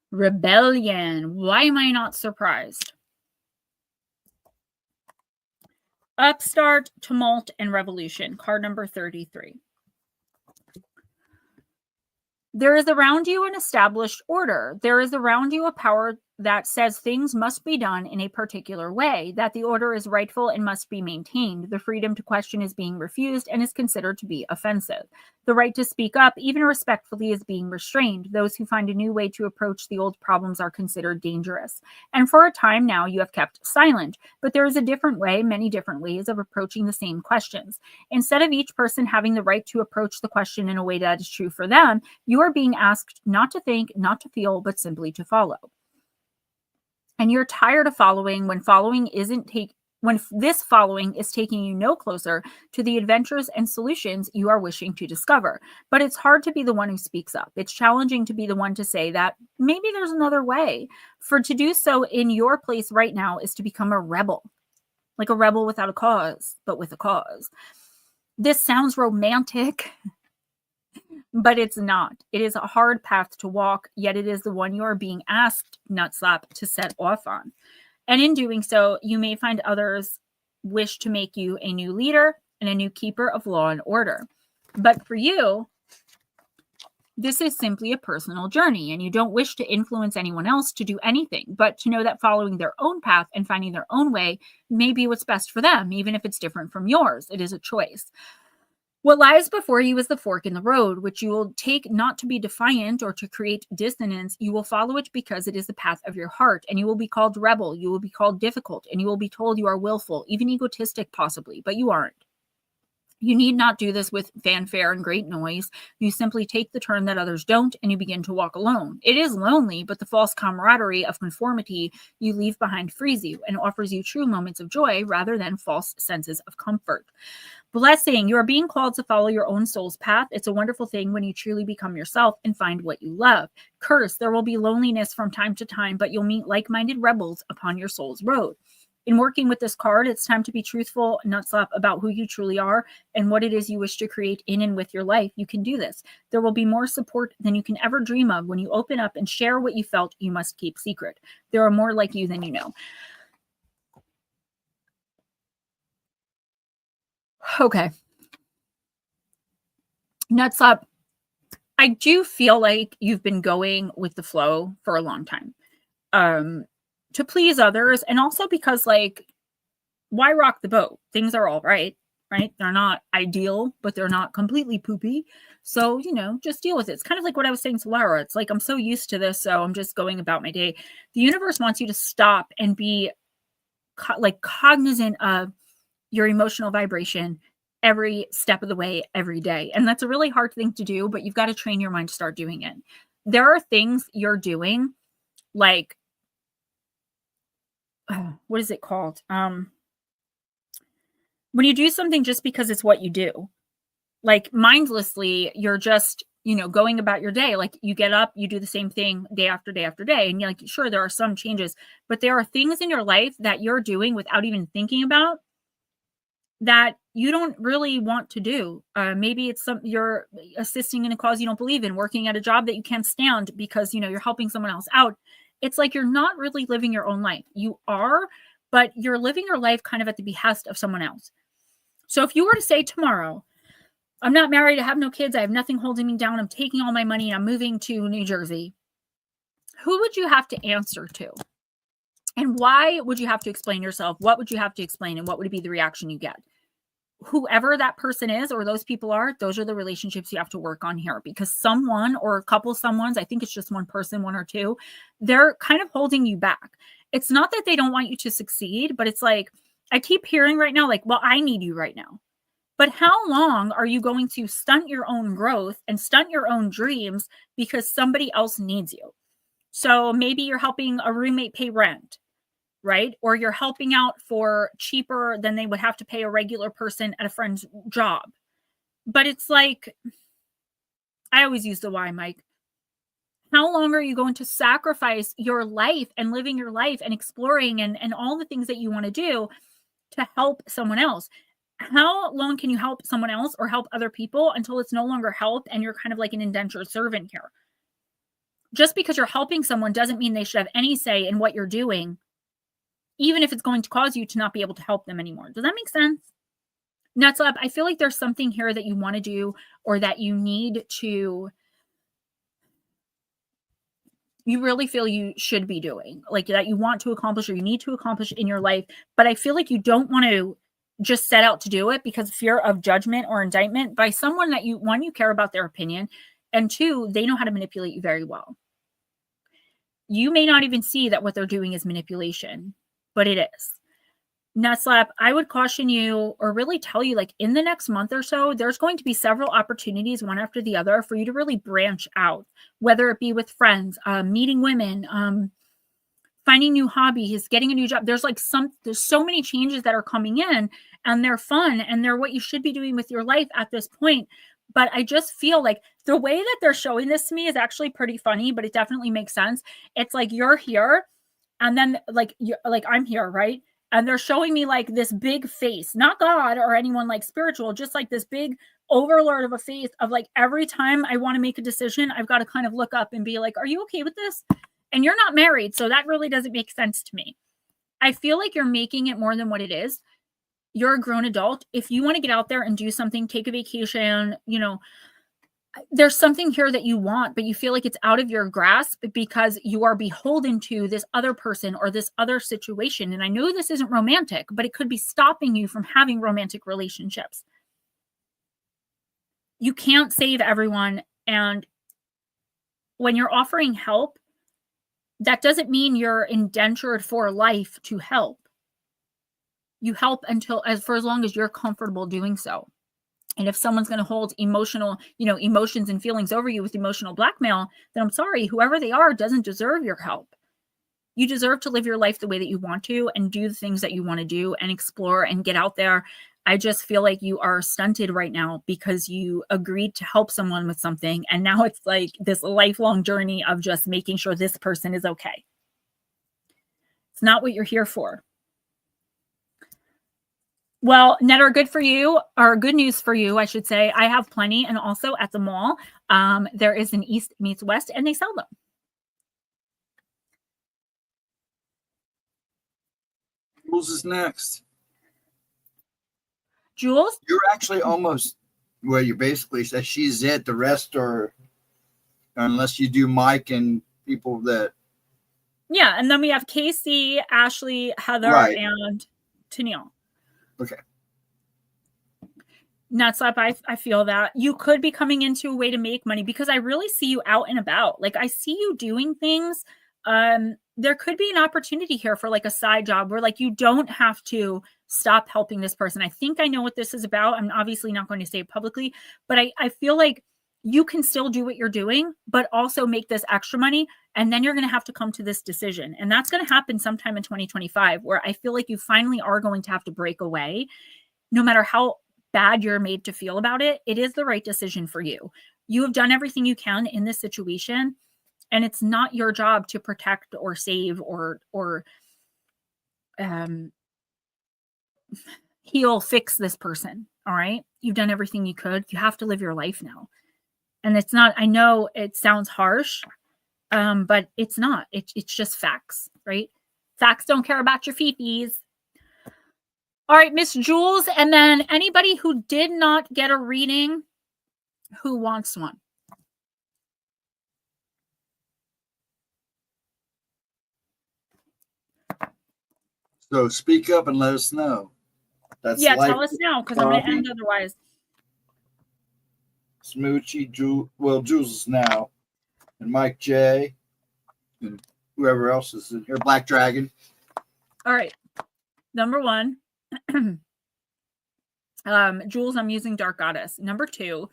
Rebellion. Why am I not surprised? Upstart, tumult, and revolution. Card number 33. There is around you an established order. There is around you a power that says things must be done in a particular way, that the order is rightful and must be maintained. The freedom to question is being refused and is considered to be offensive. The right to speak up, even respectfully, is being restrained. Those who find a new way to approach the old problems are considered dangerous. And for a time now, you have kept silent, but there is a different way, many different ways of approaching the same questions. Instead of each person having the right to approach the question in a way that is true for them, you are being asked not to think, not to feel, but simply to follow. And you're tired of following when this following is taking you no closer to the adventures and solutions you are wishing to discover. But it's hard to be the one who speaks up. It's challenging to be the one to say that maybe there's another way. For to do so in your place right now is to become a rebel, like a rebel without a cause, but with a cause. This sounds romantic, but it's not. It is a hard path to walk, yet it is the one you are being asked, nutslap, to set off on. And in doing so, you may find others wish to make you a new leader and a new keeper of law and order. But for you, This is simply a personal journey, and you don't wish to influence anyone else to do anything, but to know that following their own path and finding their own way may be what's best for them, even if it's different from yours. It is a choice. What lies before you is the fork in the road, which you will take not to be defiant or to create dissonance. You will follow it because it is the path of your heart, and you will be called rebel. You will be called difficult, and you will be told you are willful, even egotistic possibly, but you aren't. You need not do this with fanfare and great noise. You simply take the turn that others don't, and you begin to walk alone. It is lonely, but the false camaraderie of conformity you leave behind frees you and offers you true moments of joy rather than false senses of comfort. Blessing, you are being called to follow your own soul's path. It's a wonderful thing when you truly become yourself and find what you love. Curse, there will be loneliness from time to time, but you'll meet like-minded rebels upon your soul's road. In working with this card, it's time to be truthful, not slap, about who you truly are and what it is you wish to create in and with your life. You can do this. There will be more support than you can ever dream of when you open up and share what you felt you must keep secret. There are more like you than you know. Okay. Nuts up. I do feel like you've been going with the flow for a long time. To please others, and also because, like, why rock the boat? Things are all right? They're not ideal, but they're not completely poopy. So, just deal with it. It's kind of like what I was saying to Laura. It's like, I'm so used to this, so I'm just going about my day. The universe wants you to stop and be cognizant of your emotional vibration every step of the way, every day. And that's a really hard thing to do, but you've got to train your mind to start doing it. There are things you're doing, like, what is it called? When you do something just because it's what you do, like mindlessly, you're just, going about your day. Like, you get up, you do the same thing day after day after day. And you're like, sure, there are some changes, but there are things in your life that you're doing without even thinking about that you don't really want to do. Maybe it's you're assisting in a cause you don't believe in, working at a job that you can't stand because, you're helping someone else out. It's like you're not really living your own life. You are, but you're living your life kind of at the behest of someone else. So if you were to say tomorrow, I'm not married, I have no kids, I have nothing holding me down, I'm taking all my money, I'm moving to New Jersey, who would you have to answer to? And why would you have to explain yourself? What would you have to explain? And what would be the reaction you get? Whoever that person is or those people are, those are the relationships you have to work on here, because someone or a couple someones, I think it's just one person, one or two, they're kind of holding you back. It's not that they don't want you to succeed, but it's like, I keep hearing right now, like, well, I need you right now. But how long are you going to stunt your own growth and stunt your own dreams because somebody else needs you? So maybe you're helping a roommate pay rent, right? Or you're helping out for cheaper than they would have to pay a regular person at a friend's job. But it's like, I always use the why, Mike. How long are you going to sacrifice your life and living your life and exploring and all the things that you want to do to help someone else? How long can you help someone else or help other people until it's no longer help and you're kind of like an indentured servant here? Just because you're helping someone doesn't mean they should have any say in what you're doing, even if it's going to cause you to not be able to help them anymore. Does that make sense? Nuts up. I feel like there's something here that you want to do or that you need to, you really feel you should be doing, like that you want to accomplish or you need to accomplish in your life. But I feel like you don't want to just set out to do it because of fear of judgment or indictment by someone that you, one, you care about their opinion, and two, they know how to manipulate you very well. You may not even see that what they're doing is manipulation, but it is. Nutslap, I would caution you or really tell you, like, in the next month or so, there's going to be several opportunities, one after the other, for you to really branch out, whether it be with friends, meeting women, finding new hobbies, getting a new job. There's so many changes that are coming in, and they're fun, and they're what you should be doing with your life at this point. But I just feel like the way that they're showing this to me is actually pretty funny, but it definitely makes sense. It's like you're here, and then I'm here, right? And they're showing me like this big face, not God or anyone like spiritual, just like this big overlord of a face of like, every time I want to make a decision, I've got to kind of look up and be like, are you okay with this? And you're not married, so that really doesn't make sense to me. I feel like you're making it more than what it is. You're a grown adult. If you want to get out there and do something, take a vacation, there's something here that you want, but you feel like it's out of your grasp because you are beholden to this other person or this other situation. And I know this isn't romantic, but it could be stopping you from having romantic relationships. You can't save everyone. And when you're offering help, that doesn't mean you're indentured for life to help. You help for as long as you're comfortable doing so. And if someone's going to hold emotional, emotions and feelings over you with emotional blackmail, then I'm sorry, whoever they are doesn't deserve your help. You deserve to live your life the way that you want to and do the things that you want to do and explore and get out there. I just feel like you are stunted right now because you agreed to help someone with something. And now it's like this lifelong journey of just making sure this person is okay. It's not what you're here for. Well, Netter, good news for you, I should say. I have plenty. And also at the mall, there is an East meets West and they sell them. Jules is next. Jules? You're actually almost, well, you basically said she's it. The rest are, unless you do Mike and people that. Yeah. And then we have Casey, Ashley, Heather, right, and Tennille. Okay. Nuts up. I feel that you could be coming into a way to make money because I really see you out and about. Like I see you doing things. There could be an opportunity here for like a side job where like you don't have to stop helping this person. I think I know what this is about. I'm obviously not going to say it publicly, but I feel like you can still do what you're doing, but also make this extra money. And then you're going to have to come to this decision. And that's going to happen sometime in 2025, where I feel like you finally are going to have to break away. No matter how bad you're made to feel about it, it is the right decision for you. You have done everything you can in this situation, and it's not your job to protect or save or heal, fix this person. All right. You've done everything you could. You have to live your life now. And it's not, I know it sounds harsh, but it's not. It's just facts, right? Facts don't care about your fifis. All right, Miss Jules, and then anybody who did not get a reading, who wants one? So speak up and let us know. That's tell us now, because I'm going to end otherwise. Smoochie, Jules is now, and Mike J, and whoever else is in here, Black Dragon. All right, number one. Jules, I'm using Dark Goddess. Number two,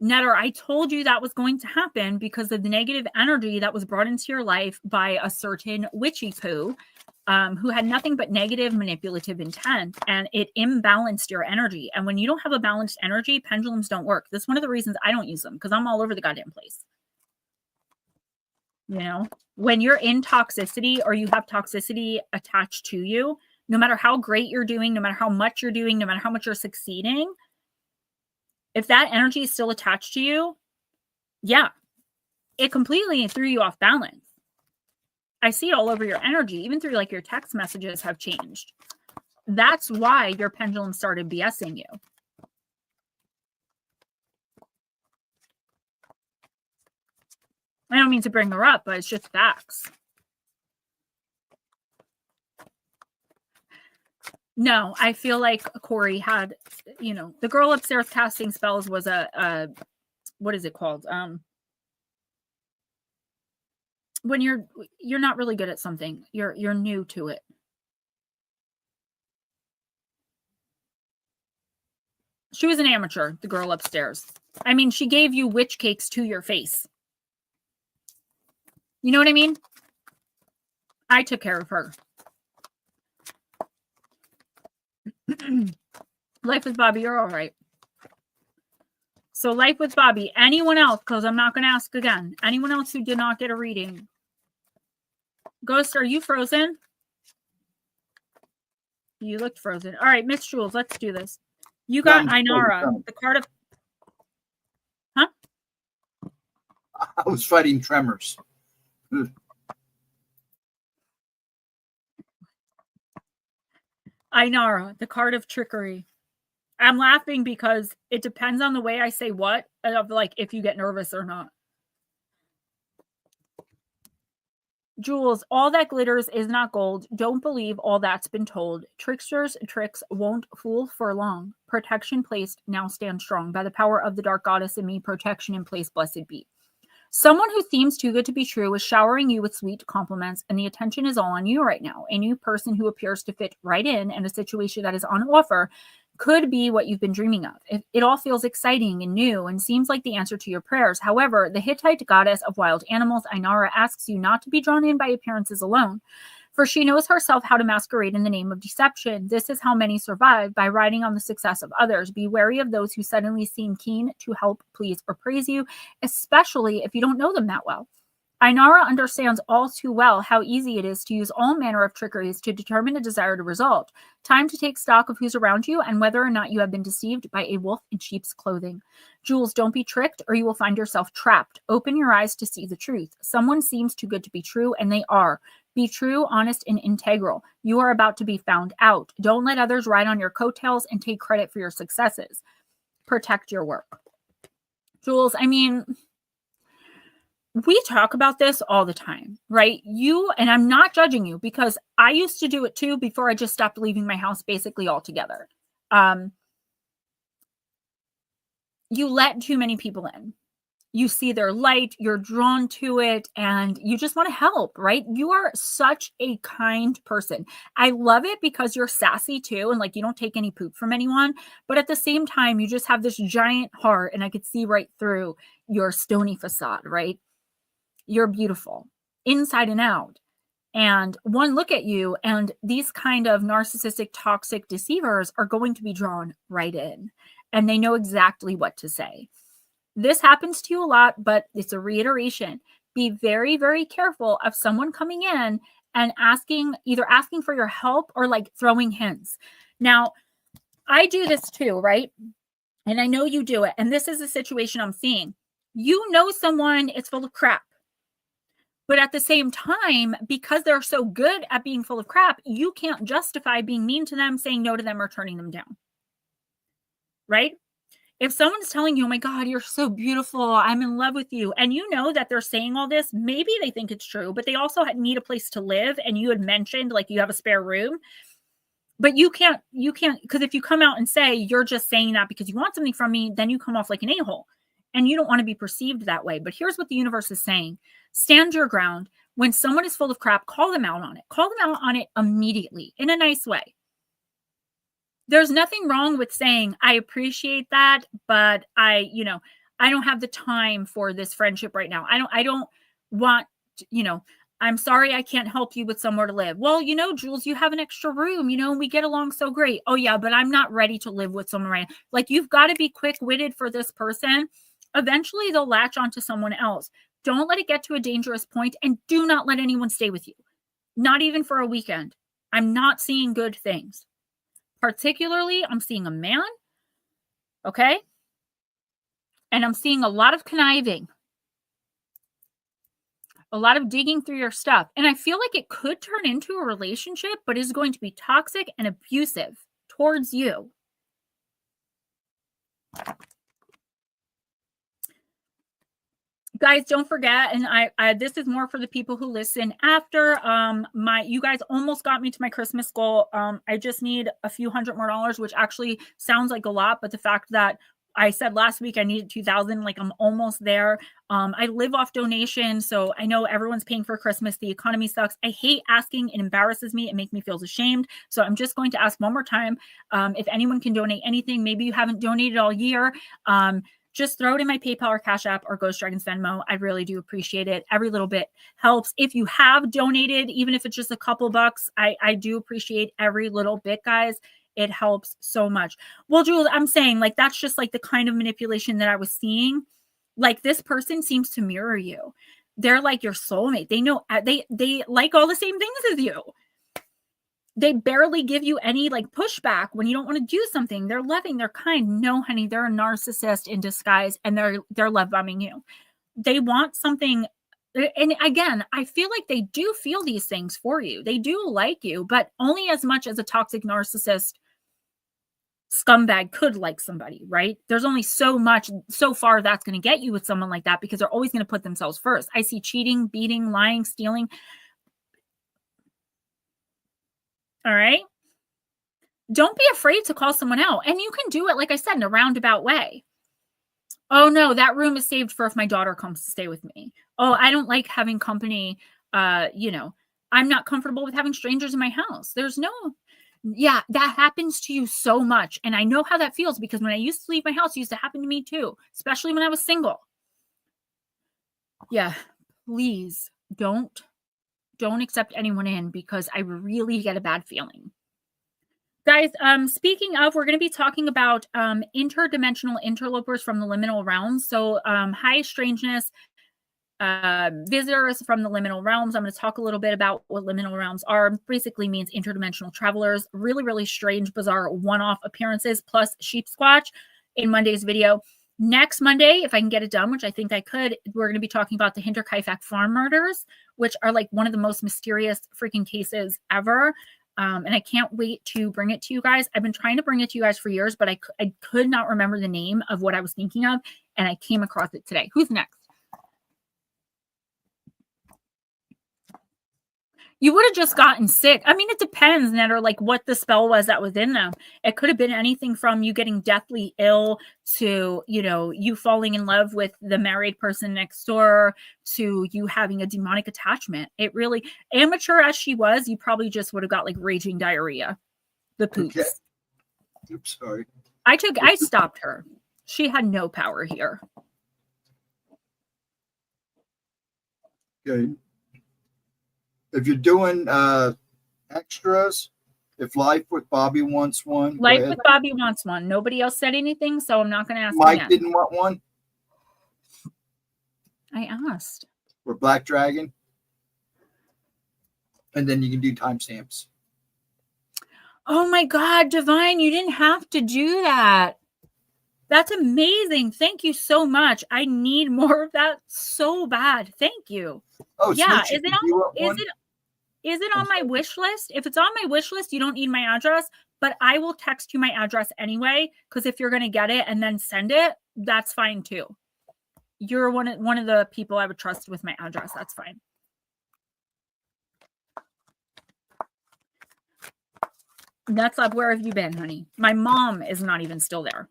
Netter, I told you that was going to happen because of the negative energy that was brought into your life by a certain witchy poo who had nothing but negative manipulative intent, and it imbalanced your energy. And when you don't have a balanced energy, pendulums don't work. That's one of the reasons I don't use them, because I'm all over the goddamn place. You know, when you're in toxicity or you have toxicity attached to you, no matter how great you're doing, no matter how much you're doing, no matter how much you're succeeding, if that energy is still attached to you, yeah, it completely threw you off balance. I see it all over your energy, even through like your text messages have changed. That's why your pendulum started BSing you. I don't mean to bring her up, but it's just facts. No, I feel like Corey had, the girl upstairs casting spells was a what is it called? When you're not really good at something, you're new to it. She was an amateur, the girl upstairs. I mean, she gave you witch cakes to your face. You know what I mean? I took care of her. Life with Bobby, you're all right. So life with Bobby. Anyone else, because I'm not going to ask again. Anyone else who did not get a reading? Ghost, are you frozen? You looked frozen. All right, Miss Jules, let's do this. You got Ainara, the card of... Huh? I was fighting tremors. Ainara, the card of trickery. I'm laughing because it depends on the way I say what, of like if you get nervous or not. Jules, all that glitters is not gold. Don't believe all that's been told. Tricksters' tricks won't fool for long. Protection placed, now stand strong. By the power of the dark goddess in me, protection in place, blessed be. Someone who seems too good to be true is showering you with sweet compliments, and the attention is all on you right now. A new person who appears to fit right in a situation that is on offer could be what you've been dreaming of. It all feels exciting and new and seems like the answer to your prayers. However, the Hittite goddess of wild animals, Inara, asks you not to be drawn in by appearances alone, for she knows herself how to masquerade in the name of deception. This is how many survive, by riding on the success of others. Be wary of those who suddenly seem keen to help, please, or praise you, especially if you don't know them that well. Inara understands all too well how easy it is to use all manner of trickeries to determine a desired result. Time to take stock of who's around you and whether or not you have been deceived by a wolf in sheep's clothing. Jules, don't be tricked or you will find yourself trapped. Open your eyes to see the truth. Someone seems too good to be true, and they are. Be true, honest, and integral. You are about to be found out. Don't let others ride on your coattails and take credit for your successes. Protect your work. Jules, I mean, we talk about this all the time, right? And I'm not judging you because I used to do it too before I just stopped leaving my house basically altogether. You let too many people in. You see their light, you're drawn to it, and you just want to help, right? You are such a kind person. I love it because you're sassy too, and like you don't take any poop from anyone, but at the same time, you just have this giant heart, and I could see right through your stony facade, right? You're beautiful inside and out. And one look at you, and these kind of narcissistic, toxic deceivers are going to be drawn right in, and they know exactly what to say. This happens to you a lot, but it's a reiteration. Be very, very careful of someone coming in and either asking for your help or like throwing hints. Now, I do this too, right? And I know you do it. And this is a situation I'm seeing. You know someone is full of crap. But at the same time, because they're so good at being full of crap, you can't justify being mean to them, saying no to them, or turning them down. Right? If someone's telling you, oh my God, you're so beautiful, I'm in love with you, and you know that they're saying all this, maybe they think it's true, but they also need a place to live, and you had mentioned like you have a spare room, but you can't, because if you come out and say you're just saying that because you want something from me, then you come off like an a-hole, and you don't want to be perceived that way. But here's what the universe is saying. Stand your ground. When someone is full of crap, call them out on it. Call them out on it immediately in a nice way. There's nothing wrong with saying, I appreciate that, but I don't have the time for this friendship right now. I don't want, I'm sorry I can't help you with somewhere to live. Well, Jules, you have an extra room, and we get along so great. Oh yeah, but I'm not ready to live with someone right now. Like, you've got to be quick-witted for this person. Eventually they'll latch onto someone else. Don't let it get to a dangerous point, and do not let anyone stay with you. Not even for a weekend. I'm not seeing good things. Particularly, I'm seeing a man, okay? And I'm seeing a lot of conniving, a lot of digging through your stuff. And I feel like it could turn into a relationship, but is going to be toxic and abusive towards you. Guys, don't forget, and I this is more for the people who listen after. You guys almost got me to my Christmas goal. I just need a few $100 more, which actually sounds like a lot, but the fact that I said last week I needed 2,000, like I'm almost there. I live off donations, so I know everyone's paying for Christmas. The economy sucks. I hate asking. It embarrasses me. It makes me feel ashamed. So I'm just going to ask one more time. If anyone can donate anything, maybe you haven't donated all year. Just throw it in my PayPal or Cash App or Ghostdragonzw Venmo. I really do appreciate it. Every little bit helps. If you have donated, even if it's just a couple bucks, I do appreciate every little bit, guys. It helps so much. Well, Jules, I'm saying like that's just like the kind of manipulation that I was seeing. Like, this person seems to mirror you. They're like your soulmate. They know they like all the same things as you. They barely give you any like pushback when you don't want to do something. They're loving, they're kind. No, honey, they're a narcissist in disguise, and they're love bombing you. They want something. And again, I feel like they do feel these things for you. They do like you, but only as much as a toxic narcissist scumbag could like somebody, right? There's only so far that's going to get you with someone like that, because they're always going to put themselves first. I see cheating, beating, lying, stealing. All right. Don't be afraid to call someone out. And you can do it, like I said, in a roundabout way. Oh no, that room is saved for if my daughter comes to stay with me. Oh, I don't like having company. I'm not comfortable with having strangers in my house. Yeah, that happens to you so much. And I know how that feels, because when I used to leave my house, it used to happen to me too, especially when I was single. Yeah, please don't accept anyone in, because I really get a bad feeling. Guys, speaking of, we're going to be talking about interdimensional interlopers from the liminal realms. So high strangeness, visitors from the liminal realms. I'm going to talk a little bit about what liminal realms are. Basically means interdimensional travelers, really, really strange, bizarre one-off appearances, plus sheep squatch in Monday's video. Next Monday, if I can get it done, which I think I could, we're going to be talking about the Hinterkaifeck farm murders, which are like one of the most mysterious freaking cases ever. And I can't wait to bring it to you guys. I've been trying to bring it to you guys for years, but I could not remember the name of what I was thinking of, and I came across it today. Who's next? You would have just gotten sick. I mean, it depends, Netter, like what the spell was that was in them. It could have been anything from you getting deathly ill to, you falling in love with the married person next door to you having a demonic attachment. It really, amateur as she was, you probably just would have got like raging diarrhea. The poops. Okay. Oops, sorry. I stopped her. She had no power here. Okay. If you're doing extras, if Life with Bobby wants one. Life with Bobby wants one. Nobody else said anything, so I'm not going to ask Mike again. didn't want one? I asked. For Black Dragon. And then you can do timestamps. Oh my God, Divine, you didn't have to do that. That's amazing. Thank you so much. I need more of that so bad. Thank you. Oh, yeah. Is it on my wish list? If it's on my wish list, you don't need my address, but I will text you my address anyway, because if you're going to get it and then send it, that's fine too. You're one of the people I would trust with my address. That's fine. That's up. Where have you been, honey? My mom is not even still there.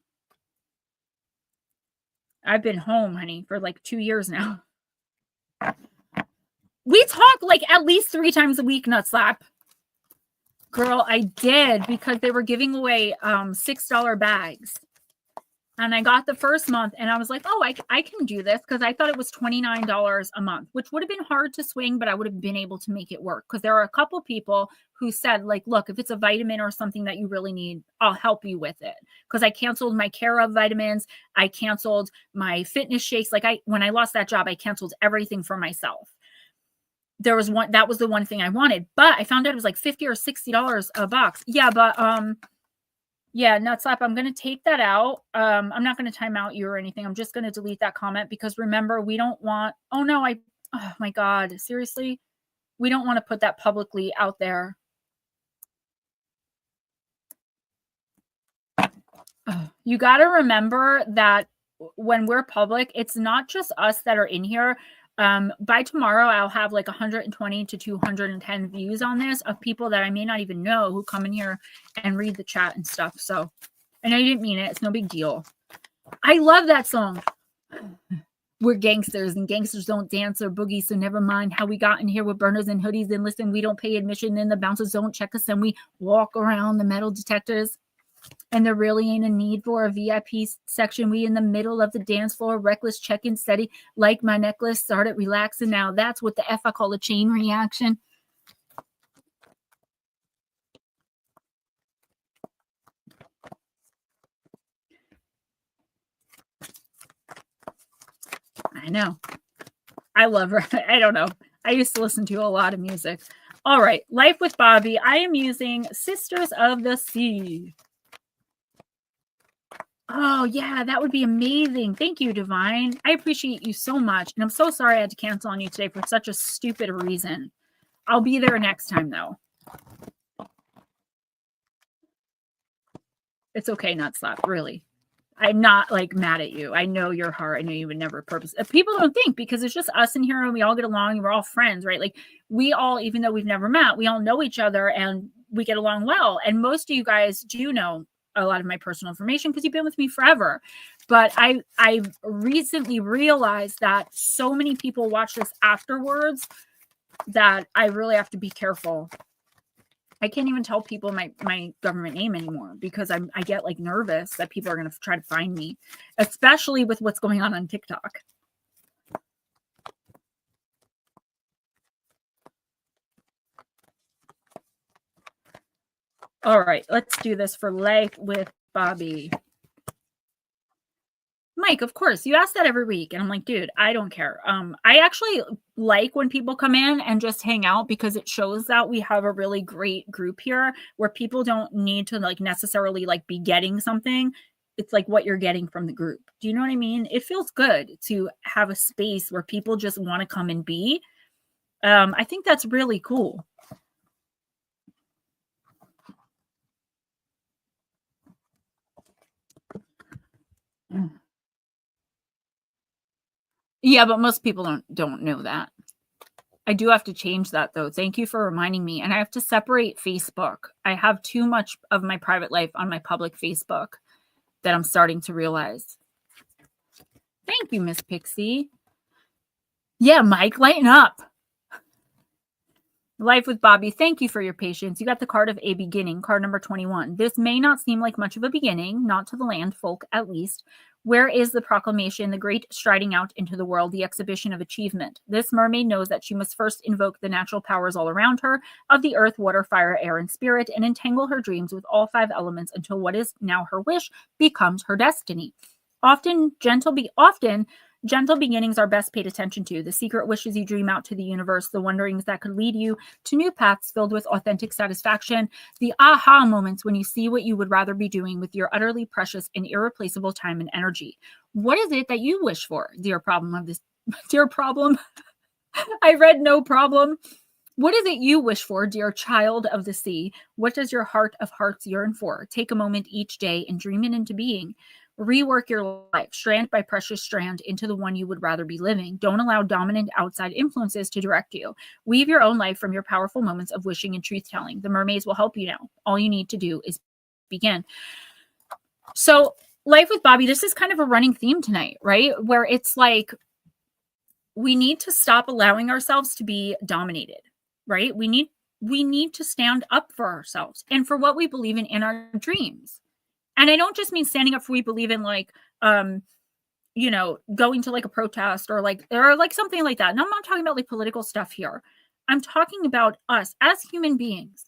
I've been home, honey, for like 2 years now. We talk like at least 3 times a week, Nutslap. Girl, I did, because they were giving away $6 bags. And I got the first month and I was like, oh, I can do this, because I thought it was $29 a month, which would have been hard to swing, but I would have been able to make it work, because there are a couple people who said, like, look, if it's a vitamin or something that you really need, I'll help you with it. Because I canceled my Care of vitamins. I canceled my fitness shakes. Like when I lost that job, I canceled everything for myself. That was the one thing I wanted, but I found out it was like $50 or $60 a box. Yeah, but yeah, Nutslap, I'm going to take that out. I'm not going to time out you or anything. I'm just going to delete that comment, because remember, we don't want, oh my God, seriously? We don't want to put that publicly out there. You got to remember that when we're public, it's not just us that are in here. By tomorrow, I'll have like 120 to 210 views on this of people that I may not even know who come in here and read the chat and stuff. So I know you didn't mean it. It's no big deal. I love that song. We're gangsters, and gangsters don't dance or boogie. So never mind how we got in here with burners and hoodies. And listen, we don't pay admission. Then the bouncers don't check us, and we walk around the metal detectors. And there really ain't a need for a VIP section. We in the middle of the dance floor, reckless, checking steady, like my necklace, started relaxing. Now that's what the F I call a chain reaction. I know. I love her. I don't know. I used to listen to a lot of music. All right. Life with Bobby. I am using Sisters of the Sea. Oh, yeah, that would be amazing. Thank you, Divine. I appreciate you so much. And I'm so sorry I had to cancel on you today for such a stupid reason. I'll be there next time, though. It's okay, not slap, really. I'm not like mad at you. I know your heart. I know you would never purpose. People don't think because it's just us in here and we all get along and we're all friends, right? Like we all, even though we've never met, we all know each other and we get along well. And most of you guys do know a lot of my personal information because you've been with me forever. But I've recently realized that so many people watch this afterwards that I really have to be careful. I can't even tell people my government name anymore because I get like nervous that people are going to try to find me, especially with what's going on TikTok. All right, let's do this for Life with Bobby. Mike, of course, you ask that every week. And I'm like, dude, I don't care. I actually like when people come in and just hang out because it shows that we have a really great group here where people don't need to like necessarily like be getting something. It's like what you're getting from the group. Do you know what I mean? It feels good to have a space where people just want to come and be. I think that's really cool. Yeah, but most people don't know that. I do have to change that though. Thank you for reminding me. And I have to separate Facebook. I have too much of my private life on my public Facebook that I'm starting to realize. Thank you, Miss Pixie. Yeah, Mike, lighten up. Life with Bobby, thank you for your patience. You got the card of a beginning, card number 21. This may not seem like much of a beginning, not to the land folk at least. Where is the proclamation, the great striding out into the world, the exhibition of achievement? This mermaid knows that she must first invoke the natural powers all around her of the earth, water, fire, air, and spirit, and entangle her dreams with all 5 elements until what is now her wish becomes her destiny. Often gentle beginnings are best paid attention to. The secret wishes you dream out to the universe, the wonderings that could lead you to new paths filled with authentic satisfaction, the aha moments when you see what you would rather be doing with your utterly precious and irreplaceable time and energy. What is it that you wish for, dear problem of this? Dear problem? I read no problem. What is it you wish for, dear child of the sea? What does your heart of hearts yearn for? Take a moment each day and dream it into being. Rework your life, strand by precious strand, into the one you would rather be living. Don't allow dominant outside influences to direct you. Weave your own life from your powerful moments of wishing and truth-telling. The mermaids will help you now. All you need to do is begin. So, Life with Bobby, this is kind of a running theme tonight, right? Where it's like we need to stop allowing ourselves to be dominated, right? We need to stand up for ourselves and for what we believe in our dreams. And I don't just mean standing up for what we believe in, like, going to like a protest or like something like that. No, I'm not talking about like political stuff here. I'm talking about us as human beings,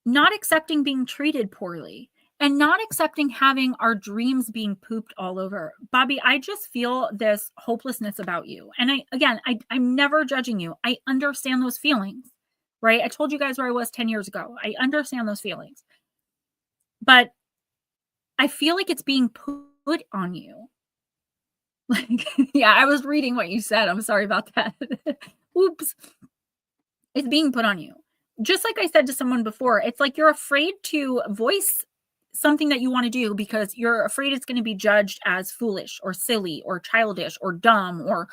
not accepting being treated poorly and not accepting having our dreams being pooped all over. Bobby, I just feel this hopelessness about you. And I'm never judging you. I understand those feelings, right? I told you guys where I was 10 years ago. I understand those feelings. But I feel like it's being put on you. Like, yeah, I was reading what you said. I'm sorry about that. Oops. It's being put on you. Just like I said to someone before, it's like you're afraid to voice something that you want to do because you're afraid it's going to be judged as foolish or silly or childish or dumb or,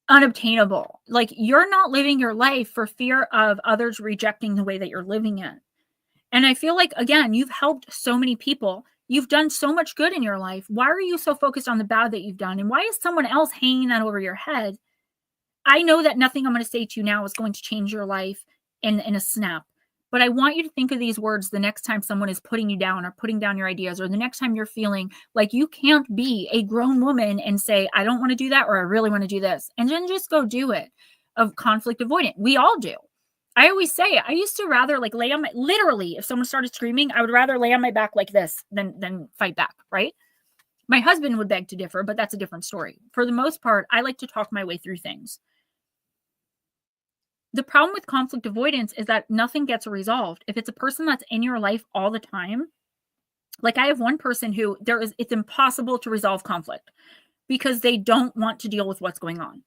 unobtainable. Like you're not living your life for fear of others rejecting the way that you're living it. And I feel like, again, you've helped so many people. You've done so much good in your life. Why are you so focused on the bad that you've done? And why is someone else hanging that over your head? I know that nothing I'm going to say to you now is going to change your life in a snap. But I want you to think of these words the next time someone is putting you down or putting down your ideas, or the next time you're feeling like you can't be a grown woman and say, I don't want to do that, or I really want to do this. And then just go do it. Of conflict avoidant. We all do. I always say, I used to rather like lay on my, literally, if someone started screaming, I would rather lay on my back like this than fight back, right? My husband would beg to differ, but that's a different story. For the most part, I like to talk my way through things. The problem with conflict avoidance is that nothing gets resolved. If it's a person that's in your life all the time, like I have one person who it's impossible to resolve conflict because they don't want to deal with what's going on.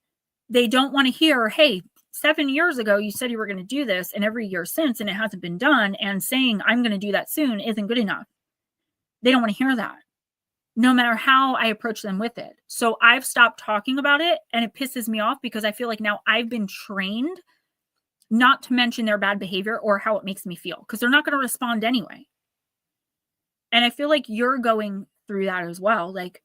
They don't want to hear, hey, 7 years ago, you said you were going to do this, and every year since, and it hasn't been done, and saying I'm going to do that soon isn't good enough. They don't want to hear that, no matter how I approach them with it. So I've stopped talking about it, and it pisses me off because I feel like now I've been trained not to mention their bad behavior or how it makes me feel, because they're not going to respond anyway. And I feel like you're going through that as well. Like,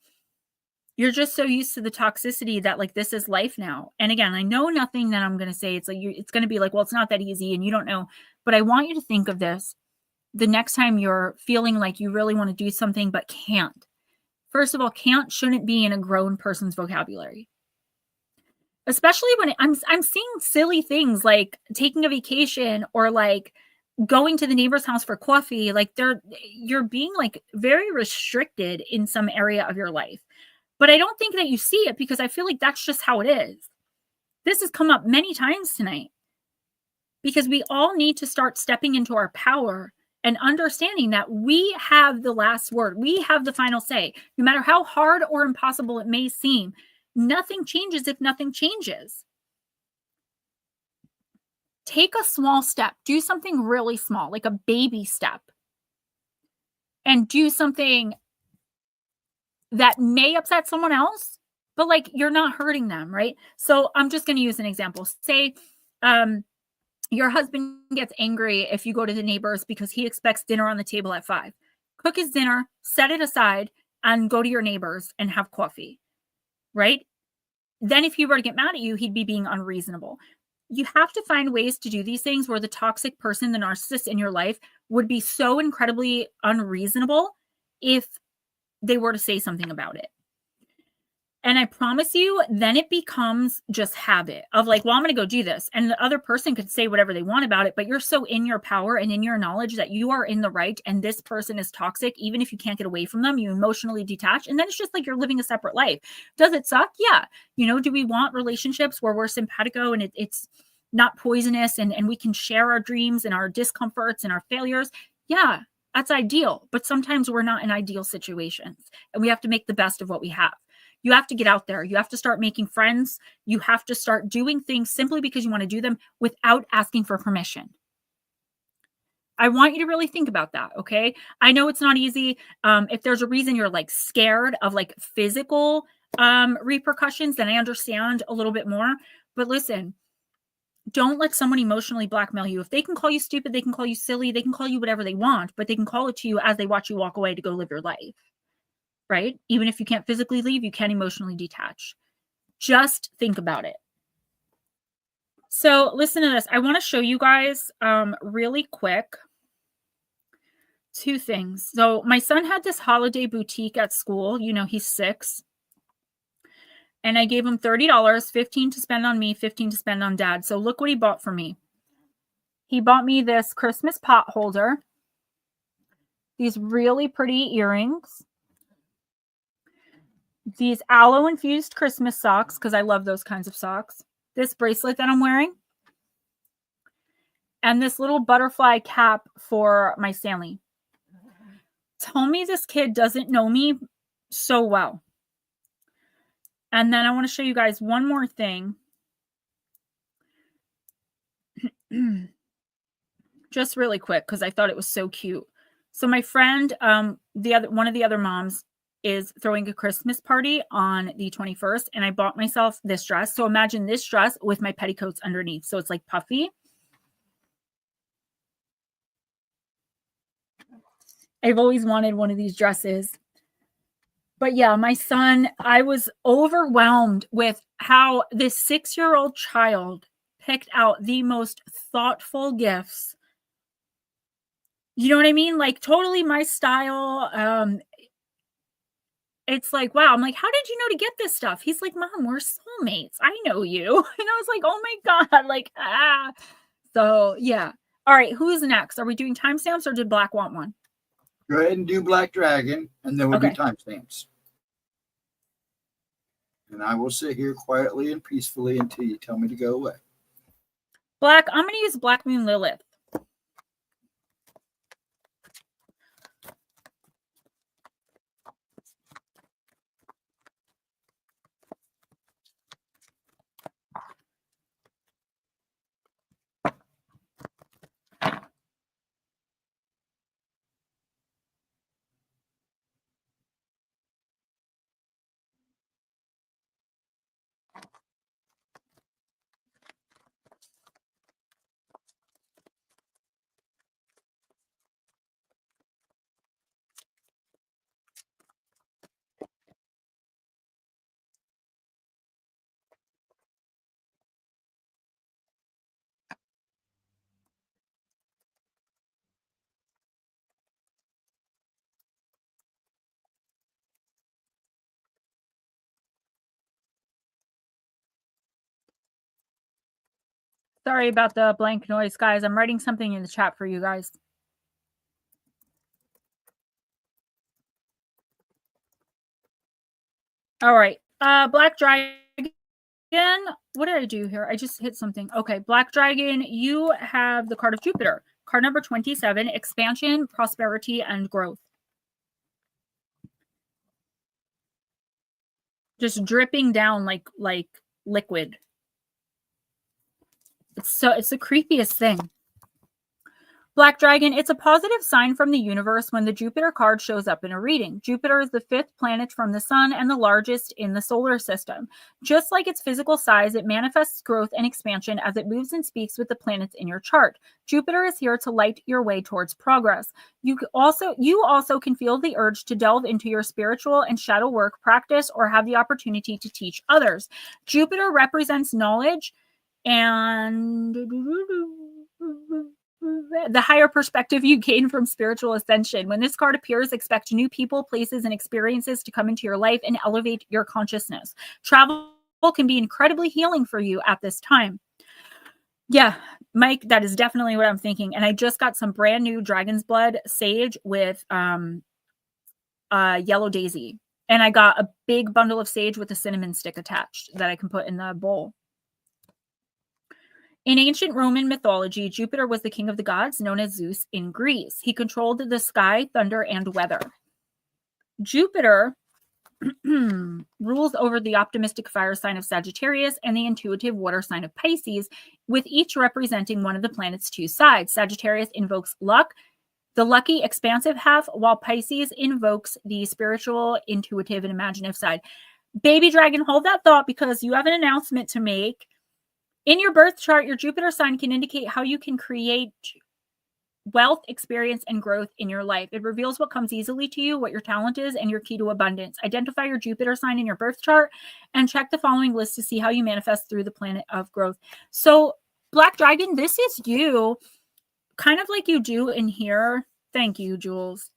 you're just so used to the toxicity that like this is life now. And again, I know nothing that I'm going to say. It's like it's going to be like, well, it's not that easy and you don't know. But I want you to think of this the next time you're feeling like you really want to do something but can't. First of all, can't shouldn't be in a grown person's vocabulary. Especially when I'm seeing silly things like taking a vacation or like going to the neighbor's house for coffee. Like you're being like very restricted in some area of your life. But I don't think that you see it because I feel like that's just how it is. This has come up many times tonight because we all need to start stepping into our power and understanding that we have the last word. We have the final say. No matter how hard or impossible it may seem, nothing changes if nothing changes. Take a small step. Do something really small, like a baby step. And do something that may upset someone else, but like you're not hurting them, right? So I'm just going to use an example. Say your husband gets angry if you go to the neighbors because he expects dinner on the table at 5. Cook his dinner, set it aside, and go to your neighbors and have coffee, right? Then if he were to get mad at you, he'd be being unreasonable. You have to find ways to do these things where the toxic person, the narcissist in your life, would be so incredibly unreasonable if they were to say something about it. And I promise you, then it becomes just habit of like, well, I'm going to go do this. And the other person could say whatever they want about it, but you're so in your power and in your knowledge that you are in the right. And this person is toxic. Even if you can't get away from them, you emotionally detach. And then it's just like you're living a separate life. Does it suck? Yeah. You know, do we want relationships where we're simpatico and it's not poisonous and we can share our dreams and our discomforts and our failures? Yeah. That's ideal, but sometimes we're not in ideal situations and we have to make the best of what we have. You have to get out there. You have to start making friends. You have to start doing things simply because you want to do them without asking for permission. I want you to really think about that, okay? I know it's not easy. If there's a reason you're like scared of like physical repercussions, then I understand a little bit more. But listen, don't let someone emotionally blackmail you. If they can call you stupid, they can call you silly, they can call you whatever they want, but they can call it to you as they watch you walk away to go live your life, right? Even if you can't physically leave, you can emotionally detach. Just think about it. So listen to this. I want to show you guys really quick 2 things. So my son had this holiday boutique at school. You know, he's 6. And I gave him $30, $15 to spend on me, $15 to spend on dad. So look what he bought for me. He bought me this Christmas pot holder, these really pretty earrings, these aloe infused Christmas socks, because I love those kinds of socks, this bracelet that I'm wearing, and this little butterfly cap for my Stanley. Tell me this kid doesn't know me so well. And then I want to show you guys one more thing. Just really quick, because I thought it was so cute. So my friend, one of the other moms is throwing a Christmas party on the 21st, and I bought myself this dress. So imagine this dress with my petticoats underneath. So it's like puffy. I've always wanted one of these dresses. But yeah, my son, I was overwhelmed with how this 6-year-old child picked out the most thoughtful gifts. You know what I mean? Like totally my style. It's like, wow. I'm like, how did you know to get this stuff? He's like, Mom, we're soulmates. I know you. And I was like, oh my God. Like, ah. So yeah. All right. Who's next? Are we doing timestamps or did Black want one? Go ahead and do Black Dragon, and then we'll do timestamps. And I will sit here quietly and peacefully until you tell me to go away. Black, I'm going to use Black Moon Lilith. Sorry about the blank noise, guys. I'm writing something in the chat for you guys. All right. Black Dragon. What did I do here? I just hit something. Okay. Black Dragon, you have the card of Jupiter. Card number 27, expansion, prosperity, and growth. Just dripping down like liquid. It's the creepiest thing. Black Dragon, it's a positive sign from the universe when the Jupiter card shows up in a reading. Jupiter is the 5th planet from the sun and the largest in the solar system. Just like its physical size, it manifests growth and expansion as it moves and speaks with the planets in your chart. Jupiter is here to light your way towards progress. You also can feel the urge to delve into your spiritual and shadow work practice or have the opportunity to teach others. Jupiter represents knowledge and the higher perspective you gain from spiritual ascension. When this card appears, expect new people, places, and experiences to come into your life and elevate your consciousness. Travel can be incredibly healing for you at this time. Yeah, Mike, that is definitely what I'm thinking. And I just got some brand new Dragon's Blood sage with yellow daisy. And I got a big bundle of sage with a cinnamon stick attached that I can put in the bowl. In ancient Roman mythology, Jupiter was the king of the gods, known as Zeus in Greece. He controlled the sky, thunder, and weather. Jupiter rules over the optimistic fire sign of Sagittarius and the intuitive water sign of Pisces, with each representing one of the planet's two sides. Sagittarius invokes luck, the lucky, expansive half, while Pisces invokes the spiritual, intuitive, and imaginative side. Baby Dragon, hold that thought because you have an announcement to make. In your birth chart, your Jupiter sign can indicate how you can create wealth, experience, and growth in your life. It reveals what comes easily to you, what your talent is, and your key to abundance. Identify your Jupiter sign in your birth chart and check the following list to see how you manifest through the planet of growth. So, Black Dragon, this is you, kind of like you do in here. Thank you, Jules.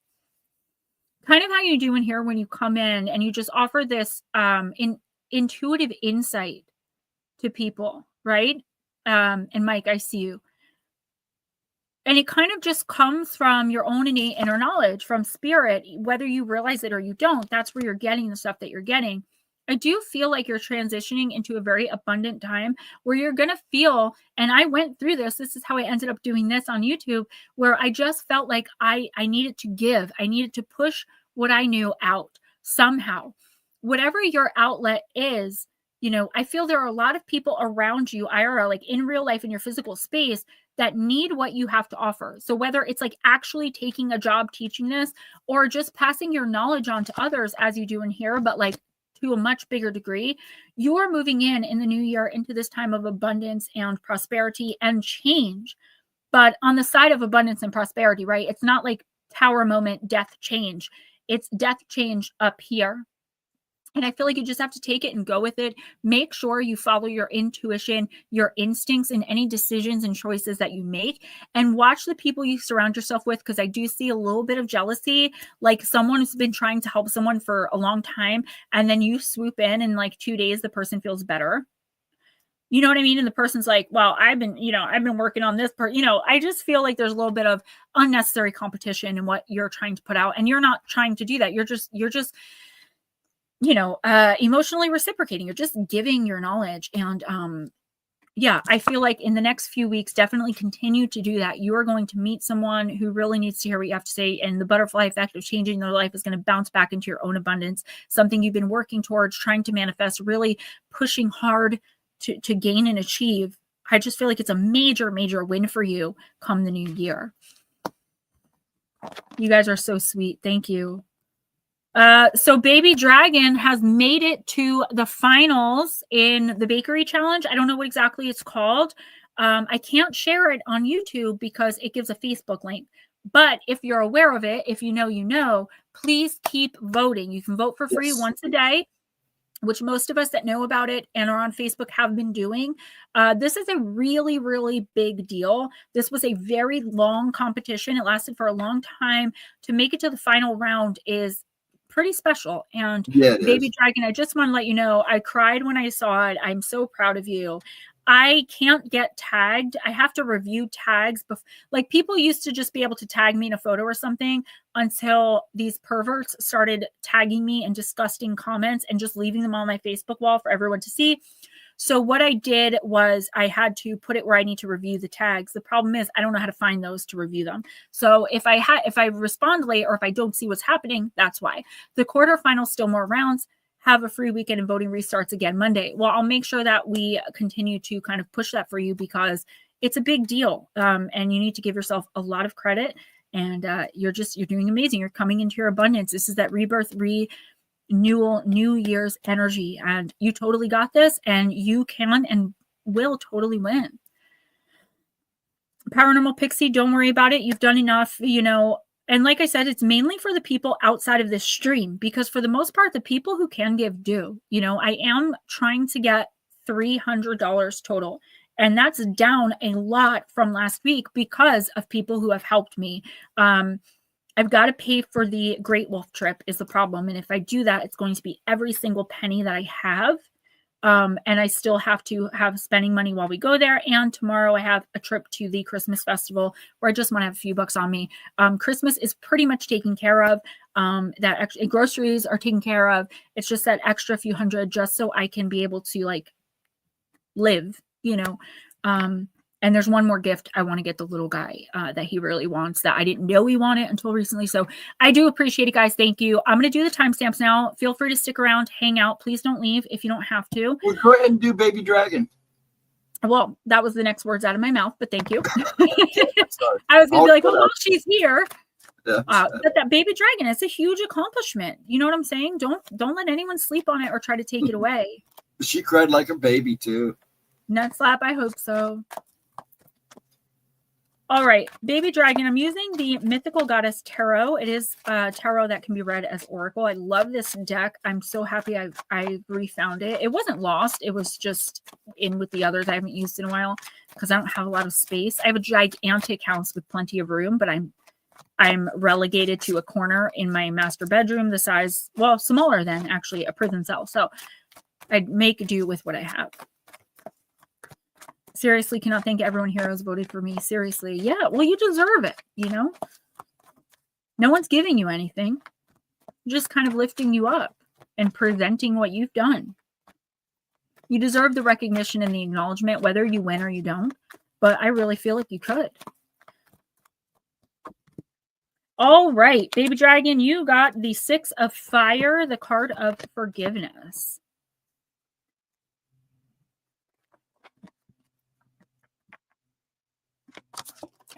Kind of how you do in here when you come in and you just offer this intuitive insight to people. Right? And Mike, I see you. And it kind of just comes from your own innate inner knowledge, from spirit, whether you realize it or you don't. That's where you're getting the stuff that you're getting. I do feel like you're transitioning into a very abundant time where you're going to feel, and I went through this. This is how I ended up doing this on YouTube, where I just felt like I needed to give. I needed to push what I knew out somehow. Whatever your outlet is, you know, I feel there are a lot of people around you, IRL, like in real life in your physical space, that need what you have to offer. So whether it's like actually taking a job teaching this or just passing your knowledge on to others as you do in here, but like to a much bigger degree, you're moving in the new year into this time of abundance and prosperity and change. But on the side of abundance and prosperity, right? It's not like tower moment, death change. It's death change up here. And I feel like you just have to take it and go with it. Make sure you follow your intuition, your instincts in any decisions and choices that you make, and watch the people you surround yourself with, because I do see a little bit of jealousy. Like someone has been trying to help someone for a long time, and then you swoop in and like 2 days, the person feels better. You know what I mean? And the person's like, well, I've been working on this part. I just feel like there's a little bit of unnecessary competition in what you're trying to put out. And you're not trying to do that. You're just emotionally reciprocating. You're just giving your knowledge. And I feel like in the next few weeks, definitely continue to do that. You are going to meet someone who really needs to hear what you have to say. And the butterfly effect of changing their life is going to bounce back into your own abundance. Something you've been working towards, trying to manifest, really pushing hard to gain and achieve. I just feel like it's a major, major win for you come the new year. You guys are so sweet. Thank you. So Baby Dragon has made it to the finals in the bakery challenge. I don't know what exactly it's called. I can't share it on YouTube because it gives a Facebook link. But if you're aware of it, if you know, please keep voting. You can vote for free once a day, which most of us that know about it and are on Facebook have been doing. This is a really, really big deal. This was a very long competition. It lasted for a long time. To make it to the final round is pretty special. And Baby Dragon, I just want to let you know, I cried when I saw it. I'm so proud of you. I can't get tagged. I have to review tags. Like people used to just be able to tag me in a photo or something until these perverts started tagging me in disgusting comments and just leaving them on my Facebook wall for everyone to see. So what I did was I had to put it where I need to review the tags. The problem is I don't know how to find those to review them. So if I respond late or if I don't see what's happening, that's why. The quarterfinals, still more rounds, have a free weekend and voting restarts again Monday. Well, I'll make sure that we continue to kind of push that for you because it's a big deal. And you need to give yourself a lot of credit. And you're doing amazing. You're coming into your abundance. This is that rebirth, renewal, New Year's energy. And you totally got this. And you can and will totally win. Paranormal Pixie, don't worry about it. You've done enough, And like I said, it's mainly for the people outside of this stream, because for the most part, the people who can give do. I am trying to get $300 total. And that's down a lot from last week because of people who have helped me. I've got to pay for the Great Wolf trip is the problem. And if I do that, it's going to be every single penny that I have. And I still have to have spending money while we go there. And tomorrow I have a trip to the Christmas festival where I just want to have a few bucks on me. Christmas is pretty much taken care of. Groceries are taken care of. It's just that extra few hundred just so I can be able to live, and there's one more gift I want to get the little guy that he really wants that I didn't know he wanted until recently. So I do appreciate it, guys. Thank you. I'm going to do the timestamps now. Feel free to stick around, hang out. Please don't leave if you don't have to. Well, go ahead and do Baby Dragon. Well, that was the next words out of my mouth, but thank you. I was going to be like, well, she's here. Yeah. But that Baby Dragon is a huge accomplishment. You know what I'm saying? Don't let anyone sleep on it or try to take it away. She cried like a baby too. Nut slap. I hope so. All right, Baby Dragon. I'm using the Mythical Goddess Tarot. It is tarot that can be read as Oracle. I love this deck. I'm so happy I refound it. It wasn't lost. It was just in with the others I haven't used in a while because I don't have a lot of space. I have a gigantic house with plenty of room, but I'm relegated to a corner in my master bedroom, the size, well, smaller than actually a prison cell. So I'd make do with what I have. Seriously, cannot thank everyone here who's voted for me. Seriously. Yeah, well, you deserve it, No one's giving you anything. Just kind of lifting you up and presenting what you've done. You deserve the recognition and the acknowledgement, whether you win or you don't. But I really feel like you could. All right, Baby Dragon, you got the 6 of Fire, the card of forgiveness.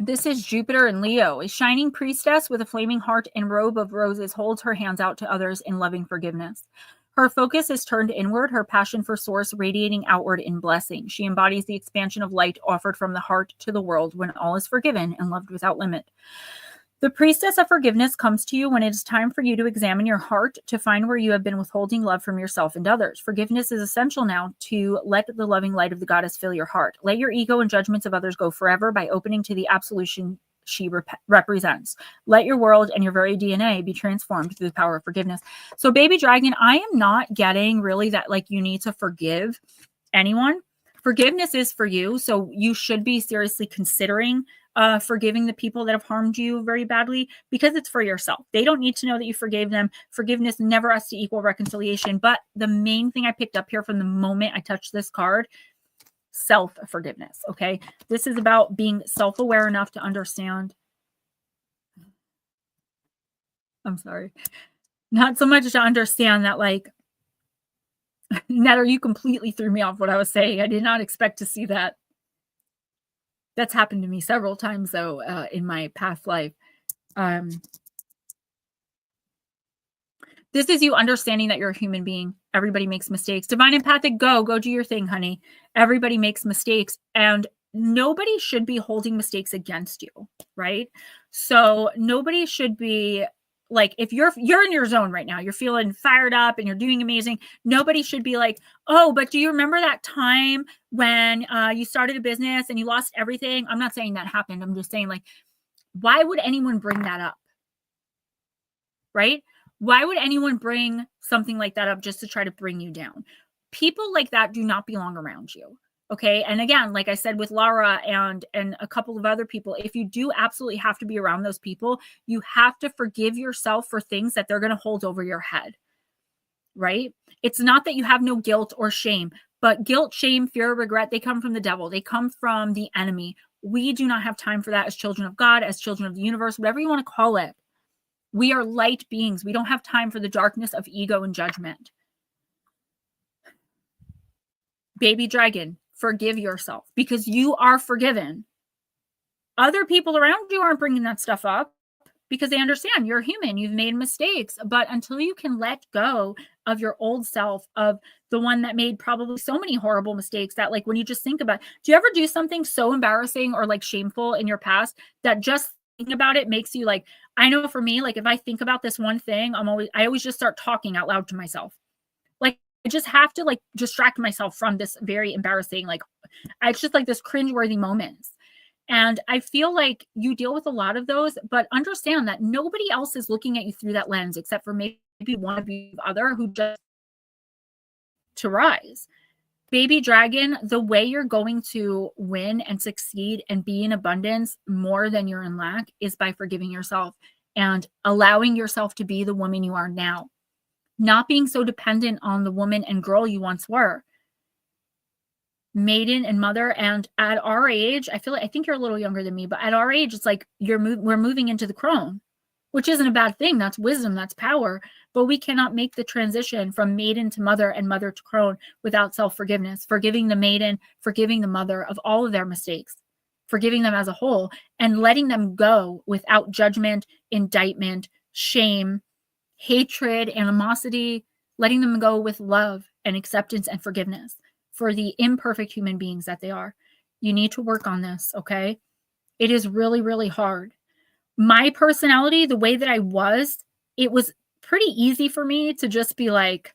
This is Jupiter and Leo. A shining priestess with a flaming heart and robe of roses holds her hands out to others in loving forgiveness. Her focus is turned inward, her passion for source radiating outward in blessing. She embodies the expansion of light offered from the heart to the world when all is forgiven and loved without limit. The priestess of forgiveness comes to you when it is time for you to examine your heart to find where you have been withholding love from yourself and others. Forgiveness is essential now to let the loving light of the goddess fill your heart. Let your ego and judgments of others go forever by opening to the absolution she represents. Let your world and your very DNA be transformed through the power of forgiveness. So, Baby Dragon, I am not getting really that you need to forgive anyone. Forgiveness is for you. So you should be seriously considering forgiving the people that have harmed you very badly because it's for yourself. They don't need to know that you forgave them. Forgiveness never has to equal reconciliation. But the main thing I picked up here from the moment I touched this card, self-forgiveness. Okay. This is about being self-aware enough to understand. I'm sorry. Not so much to understand that Netter, you completely threw me off what I was saying. I did not expect to see that. That's happened to me several times, though, in my past life. This is you understanding that you're a human being. Everybody makes mistakes. Divine Empathic, go do your thing, honey. Everybody makes mistakes, and nobody should be holding mistakes against you, right? So nobody should be if you're in your zone right now, you're feeling fired up and you're doing amazing. Nobody should be like, oh, but do you remember that time when you started a business and you lost everything? I'm not saying that happened. I'm just saying why would anyone bring that up? Right? Why would anyone bring something like that up just to try to bring you down? People like that do not belong around you. Okay. And again, like I said, with Laura and a couple of other people, if you do absolutely have to be around those people, you have to forgive yourself for things that they're going to hold over your head, right? It's not that you have no guilt or shame, but guilt, shame, fear, regret, they come from the devil. They come from the enemy. We do not have time for that as children of God, as children of the universe, whatever you want to call it. We are light beings. We don't have time for the darkness of ego and judgment. Baby dragon, forgive yourself because you are forgiven. Other people around you aren't bringing that stuff up because they understand you're human. You've made mistakes. But until you can let go of your old self, of the one that made probably so many horrible mistakes that, like, when you just think about, do you ever do something so embarrassing or like shameful in your past that just thinking about it makes you like, I know for me, like if I think about this one thing, I always just start talking out loud to myself. Like I just have to like distract myself from this very embarrassing, like it's just like this cringeworthy moments. And I feel like you deal with a lot of those, but understand that nobody else is looking at you through that lens except for maybe one of you other who just to rise. Baby dragon, the way you're going to win and succeed and be in abundance more than you're in lack is by forgiving yourself and allowing yourself to be the woman you are now. Not being so dependent on the woman and girl you once were. Maiden and mother. And at our age, I think you're a little younger than me, but at our age, it's like we're moving into the crone, which isn't a bad thing. That's wisdom, that's power. But we cannot make the transition from maiden to mother and mother to crone without self-forgiveness, forgiving the maiden, forgiving the mother of all of their mistakes, forgiving them as a whole, and letting them go without judgment, indictment, shame, hatred, animosity, letting them go with love and acceptance and forgiveness for the imperfect human beings that they are. You need to work on this, okay? It is really, really hard. My personality, the way that I was, it was pretty easy for me to just be like,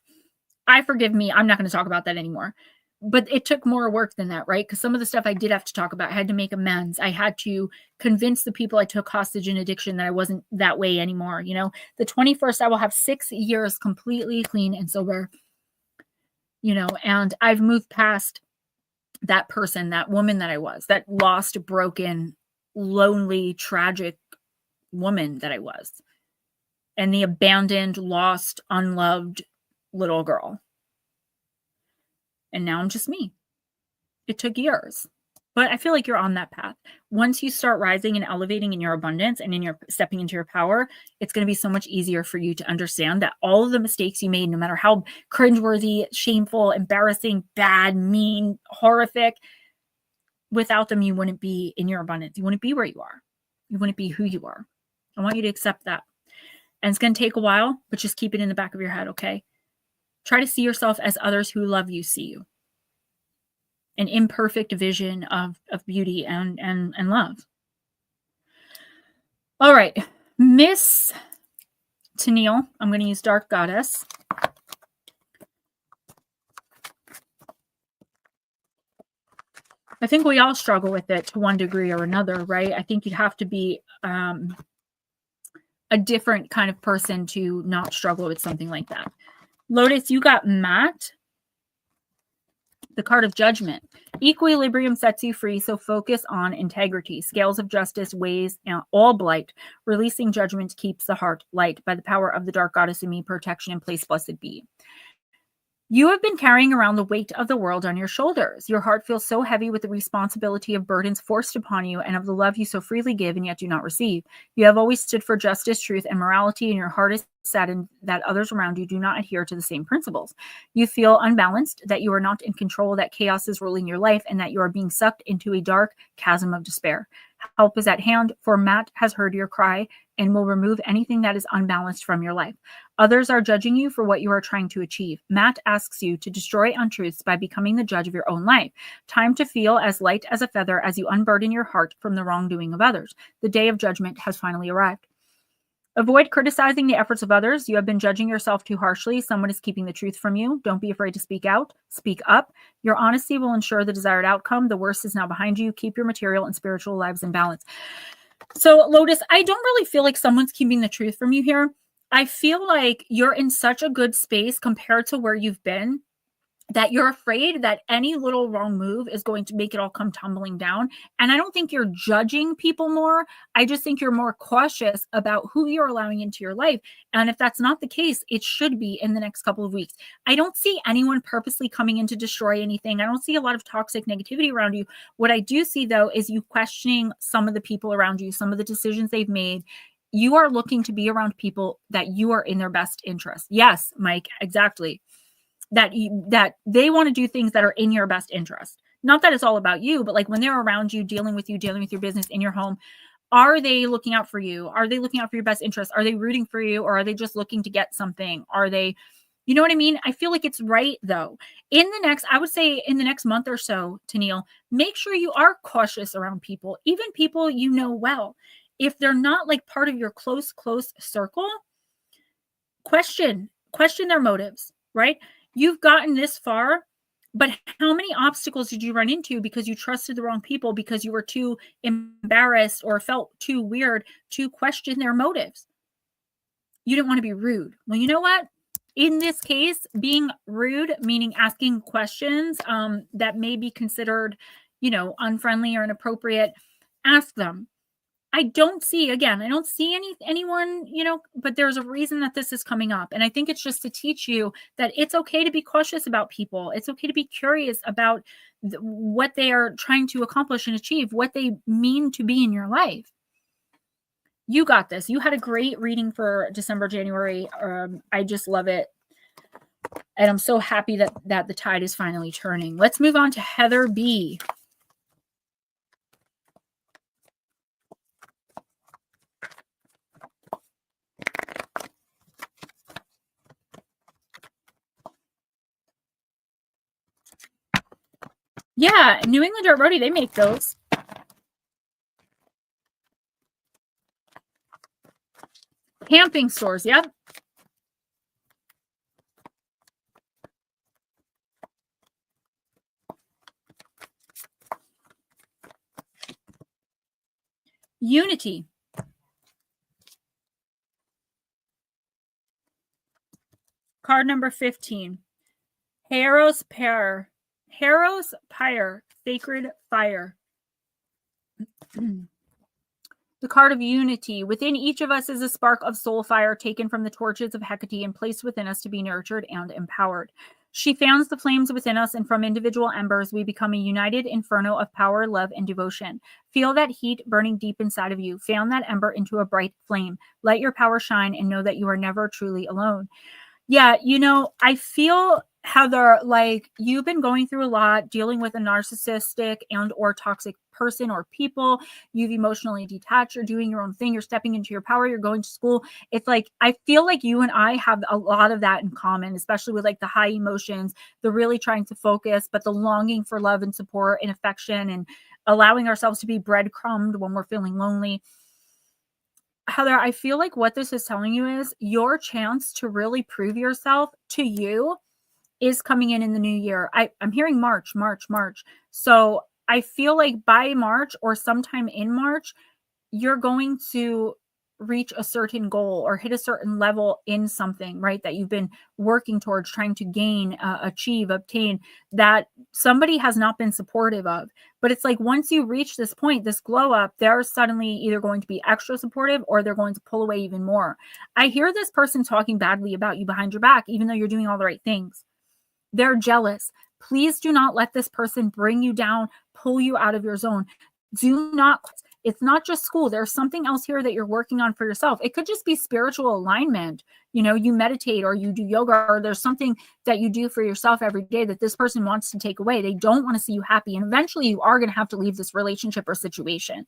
I forgive me. I'm not going to talk about that anymore. But it took more work than that, right? Because some of the stuff I did have to talk about, I had to make amends. I had to convince the people I took hostage in addiction that I wasn't that way anymore. You know, the 21st, I will have 6 years completely clean and sober, you know, and I've moved past that person, that woman that I was, that lost, broken, lonely, tragic woman that I was, and the abandoned, lost, unloved little girl. And now I'm just me. It took years, but I feel like you're on that path. Once you start rising and elevating in your abundance and in your stepping into your power, it's going to be so much easier for you to understand that all of the mistakes you made, no matter how cringeworthy, shameful, embarrassing, bad, mean, horrific, without them, you wouldn't be in your abundance. You wouldn't be where you are. You wouldn't be who you are. I want you to accept that. And it's going to take a while, but just keep it in the back of your head, okay? Try to see yourself as others who love you see you. An imperfect vision of beauty and love. All right. Miss Tennille, I'm going to use Dark Goddess. I think we all struggle with it to one degree or another, right? I think you'd have to be a different kind of person to not struggle with something like that. Lotus, you got Matt. The card of judgment. Equilibrium sets you free, so focus on integrity. Scales of justice weighs all blight. Releasing judgment keeps the heart light. By the power of the dark goddess in me, protection in place, blessed be. You have been carrying around the weight of the world on your shoulders. Your heart feels so heavy with the responsibility of burdens forced upon you and of the love you so freely give and yet do not receive. You have always stood for justice, truth, and morality, and your heart is saddened that others around you do not adhere to the same principles. You feel unbalanced, that you are not in control, that chaos is ruling your life, and that you are being sucked into a dark chasm of despair. Help is at hand, for Matt has heard your cry and will remove anything that is unbalanced from your life. Others are judging you for what you are trying to achieve. Matt asks you to destroy untruths by becoming the judge of your own life. Time to feel as light as a feather as you unburden your heart from the wrongdoing of others. The day of judgment has finally arrived. Avoid criticizing the efforts of others. You have been judging yourself too harshly. Someone is keeping the truth from you. Don't be afraid to speak out. Speak up. Your honesty will ensure the desired outcome. The worst is now behind you. Keep your material and spiritual lives in balance. So, Lotus, I don't really feel like someone's keeping the truth from you here. I feel like you're in such a good space compared to where you've been that you're afraid that any little wrong move is going to make it all come tumbling down. And I don't think you're judging people more. I just think you're more cautious about who you're allowing into your life. And if that's not the case, it should be in the next couple of weeks. I don't see anyone purposely coming in to destroy anything. I don't see a lot of toxic negativity around you. What I do see, though, is you questioning some of the people around you, some of the decisions they've made. You are looking to be around people that you are in their best interest. Yes, Mike, exactly. That they want to do things that are in your best interest. Not that it's all about you, but like when they're around you, dealing with your business in your home, are they looking out for you? Are they looking out for your best interest? Are they rooting for you? Or are they just looking to get something? Are they, you know what I mean? I feel like it's right, though. I would say in the next month or so, Tennille, make sure you are cautious around people, even people you know well. If they're not like part of your close circle, question their motives, right? You've gotten this far, but how many obstacles did you run into because you trusted the wrong people, because you were too embarrassed or felt too weird to question their motives? You didn't want to be rude. Well, you know what? In this case, being rude, meaning asking questions that may be considered, unfriendly or inappropriate, ask them. I don't see anyone, but there's a reason that this is coming up. And I think it's just to teach you that it's okay to be cautious about people. It's okay to be curious about what they are trying to accomplish and achieve, what they mean to be in your life. You got this. You had a great reading for December, January. I just love it. And I'm so happy that the tide is finally turning. Let's move on to Heather B. Yeah, New England Dirt Roadie, they make those. Camping stores, yep. Unity. Card number 15. Heros Pyre, Sacred Fire. The card of unity. Within each of us is a spark of soul fire taken from the torches of Hecate and placed within us to be nurtured and empowered. She fans the flames within us, and from individual embers, we become a united inferno of power, love, and devotion. Feel that heat burning deep inside of you. Fan that ember into a bright flame. Let your power shine and know that you are never truly alone. Yeah, I feel, Heather, like you've been going through a lot, dealing with a narcissistic and or toxic person or people. You've emotionally detached. You're doing your own thing. You're stepping into your power. You're going to school. It's like, I feel like you and I have a lot of that in common, especially with like the high emotions, the really trying to focus, but the longing for love and support and affection and allowing ourselves to be breadcrumbed when we're feeling lonely. Heather, I feel like what this is telling you is your chance to really prove yourself to you is coming in the new year. I'm hearing March. So I feel like by March or sometime in March, you're going to reach a certain goal or hit a certain level in something, right? That you've been working towards, trying to gain, achieve, obtain, that somebody has not been supportive of. But it's like once you reach this point, this glow up, they're suddenly either going to be extra supportive or they're going to pull away even more. I hear this person talking badly about you behind your back, even though you're doing all the right things. They're jealous. Please do not let this person bring you down, pull you out of your zone. Do not. It's not just school. There's something else here that you're working on for yourself. It could just be spiritual alignment. You meditate or you do yoga, or there's something that you do for yourself every day that this person wants to take away. They don't want to see you happy. And eventually you are going to have to leave this relationship or situation.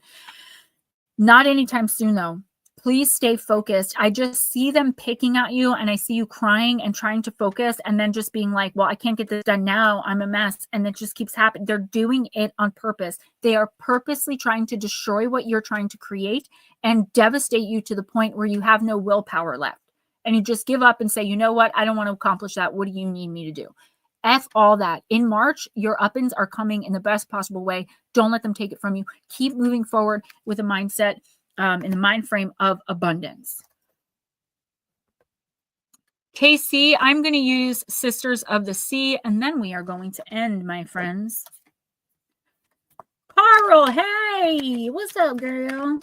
Not anytime soon, though. Please stay focused. I just see them picking at you, and I see you crying and trying to focus and then just being like, well, I can't get this done now. I'm a mess. And it just keeps happening. They're doing it on purpose. They are purposely trying to destroy what you're trying to create and devastate you to the point where you have no willpower left. And you just give up and say, you know what? I don't want to accomplish that. What do you need me to do? F all that. In March, your up-ins are coming in the best possible way. Don't let them take it from you. Keep moving forward with a mindset in the mind frame of abundance. KC, I'm going to use Sisters of the Sea, and then we are going to end, my friends. Carl, hey, what's up, girl?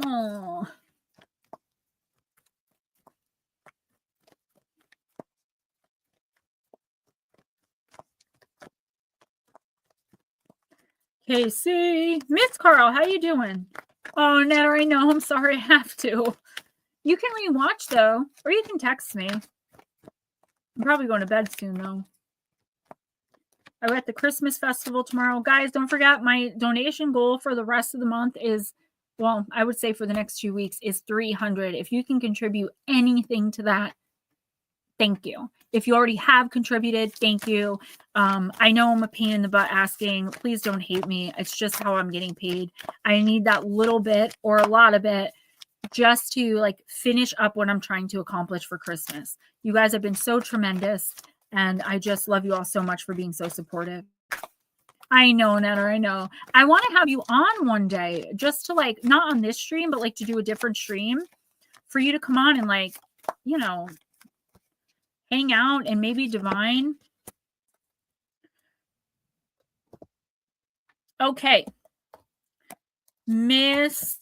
Oh. KC, Miss Carl, how you doing? Oh, Netta, I know. I'm sorry, I have to. You can rewatch though, or you can text me. I'm probably going to bed soon though. I'm at the Christmas festival tomorrow. Guys, don't forget my donation goal for the rest of the month is, well, I would say for the next 2 weeks is 300. If you can contribute anything to that, thank you. If you already have contributed, thank you. I know I'm a pain in the butt asking. Please don't hate me. It's just how I'm getting paid. I need that little bit or a lot of it just to like finish up what I'm trying to accomplish for Christmas. You guys have been so tremendous. And I just love you all so much for being so supportive. I know, Netta, I know. I want to have you on one day just to like, not on this stream, but like to do a different stream for you to come on and like, you know, hang out and maybe divine. Okay. Miss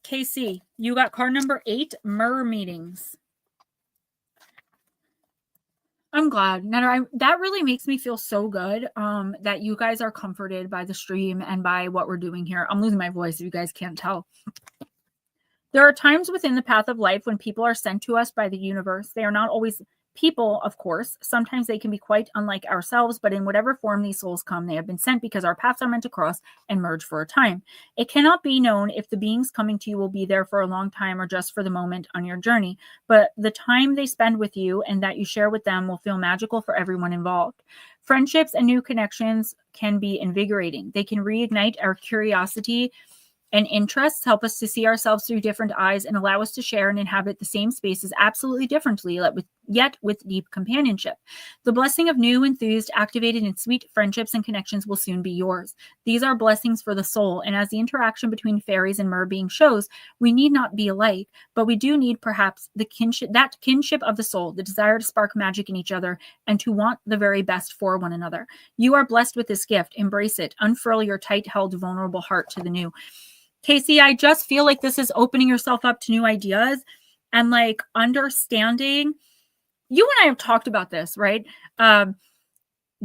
KC, you got card number 8, Mer Meetings. I'm glad. Netta, that really makes me feel so good that you guys are comforted by the stream and by what we're doing here. I'm losing my voice if you guys can't tell. There are times within the path of life when people are sent to us by the universe. They are not always people, of course. Sometimes they can be quite unlike ourselves, but in whatever form these souls come, they have been sent because our paths are meant to cross and merge for a time. It cannot be known if the beings coming to you will be there for a long time or just for the moment on your journey, but the time they spend with you and that you share with them will feel magical for everyone involved. Friendships and new connections can be invigorating. They can reignite our curiosity and interests, help us to see ourselves through different eyes, and allow us to share and inhabit the same spaces absolutely differently, yet with deep companionship. The blessing of new, enthused, activated, and sweet friendships and connections will soon be yours. These are blessings for the soul, and as the interaction between fairies and mer being shows, we need not be alike, but we do need perhaps the kinship of the soul, the desire to spark magic in each other, and to want the very best for one another. You are blessed with this gift. Embrace it. Unfurl your tight-held, vulnerable heart to the new. Casey, I just feel like this is opening yourself up to new ideas and like understanding. You and I have talked about this, right?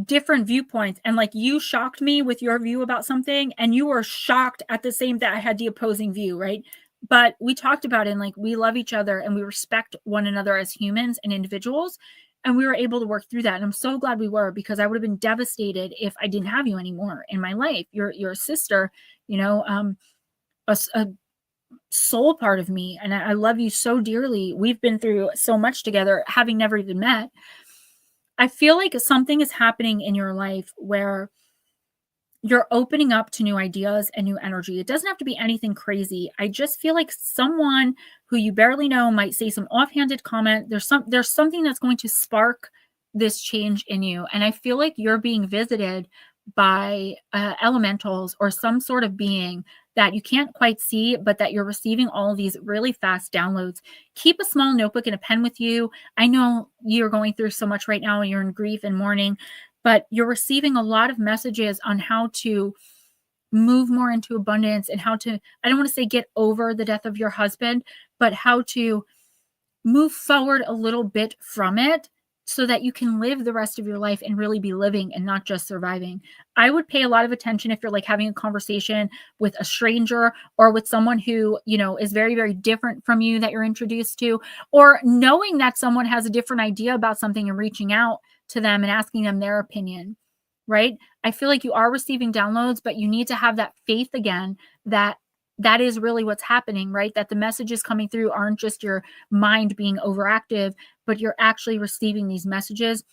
Different viewpoints. And like you shocked me with your view about something and you were shocked at the same that I had the opposing view, right? But we talked about it and like we love each other and we respect one another as humans and individuals. And we were able to work through that. And I'm so glad we were, because I would have been devastated if I didn't have you anymore in my life. You're a sister, you know, a soul part of me, and I love you so dearly. We've been through so much together, having never even met. I feel like something is happening in your life where you're opening up to new ideas and new energy. It doesn't have to be anything crazy. I just feel like someone who you barely know might say some offhanded comment. There's something that's going to spark this change in you, and I feel like you're being visited by elementals or some sort of being that you can't quite see, but that you're receiving all of these really fast downloads. Keep a small notebook and a pen with you. I know you're going through so much right now and you're in grief and mourning, but you're receiving a lot of messages on how to move more into abundance and how to, I don't want to say get over the death of your husband, but how to move forward a little bit from it so that you can live the rest of your life and really be living and not just surviving. I would pay a lot of attention if you're like having a conversation with a stranger or with someone who, you know, is very, very different from you that you're introduced to, or knowing that someone has a different idea about something and reaching out to them and asking them their opinion, right? I feel like you are receiving downloads, but you need to have that faith again that is really what's happening, right? That the messages coming through aren't just your mind being overactive, but you're actually receiving these messages.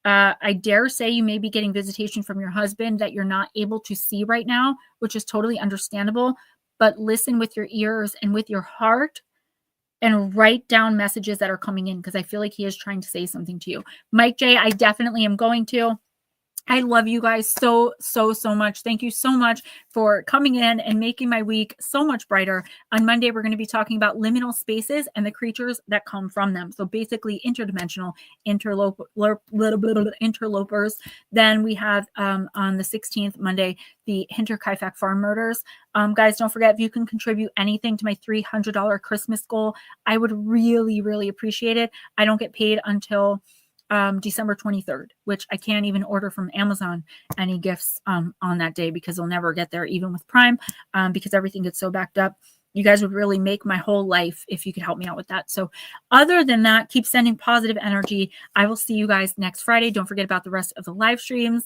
I dare say you may be getting visitation from your husband that you're not able to see right now, which is totally understandable, but listen with your ears and with your heart and write down messages that are coming in, because I feel like he is trying to say something to you. Mike J, I definitely am going to. I love you guys so much. Thank you so much for coming in and making my week so much brighter. On Monday, we're going to be talking about liminal spaces and the creatures that come from them. So basically interdimensional interlopers. Then we have on the 16th, Monday, the Hinterkaifeck farm murders. Guys, don't forget, if you can contribute anything to my $300 Christmas goal, I would really appreciate it. I don't get paid until December 23rd, which I can't even order from Amazon any gifts on that day because they'll never get there, even with Prime, because everything gets so backed up. You guys would really make my whole life if you could help me out with that. So other than that, keep sending positive energy. I will see you guys next Friday. Don't forget about the rest of the live streams.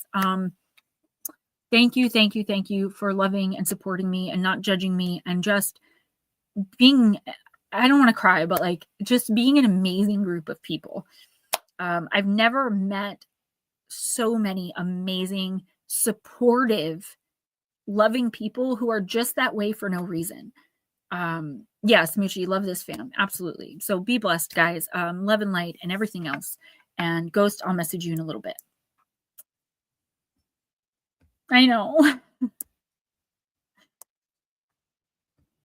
Thank you for loving and supporting me and not judging me and just being, I don't want to cry, but like just being an amazing group of people. I've never met so many amazing, supportive, loving people who are just that way for no reason. Yes, Muchi, love this fam. Absolutely. So be blessed, guys. Love and light and everything else. And Ghost, I'll message you in a little bit. I know.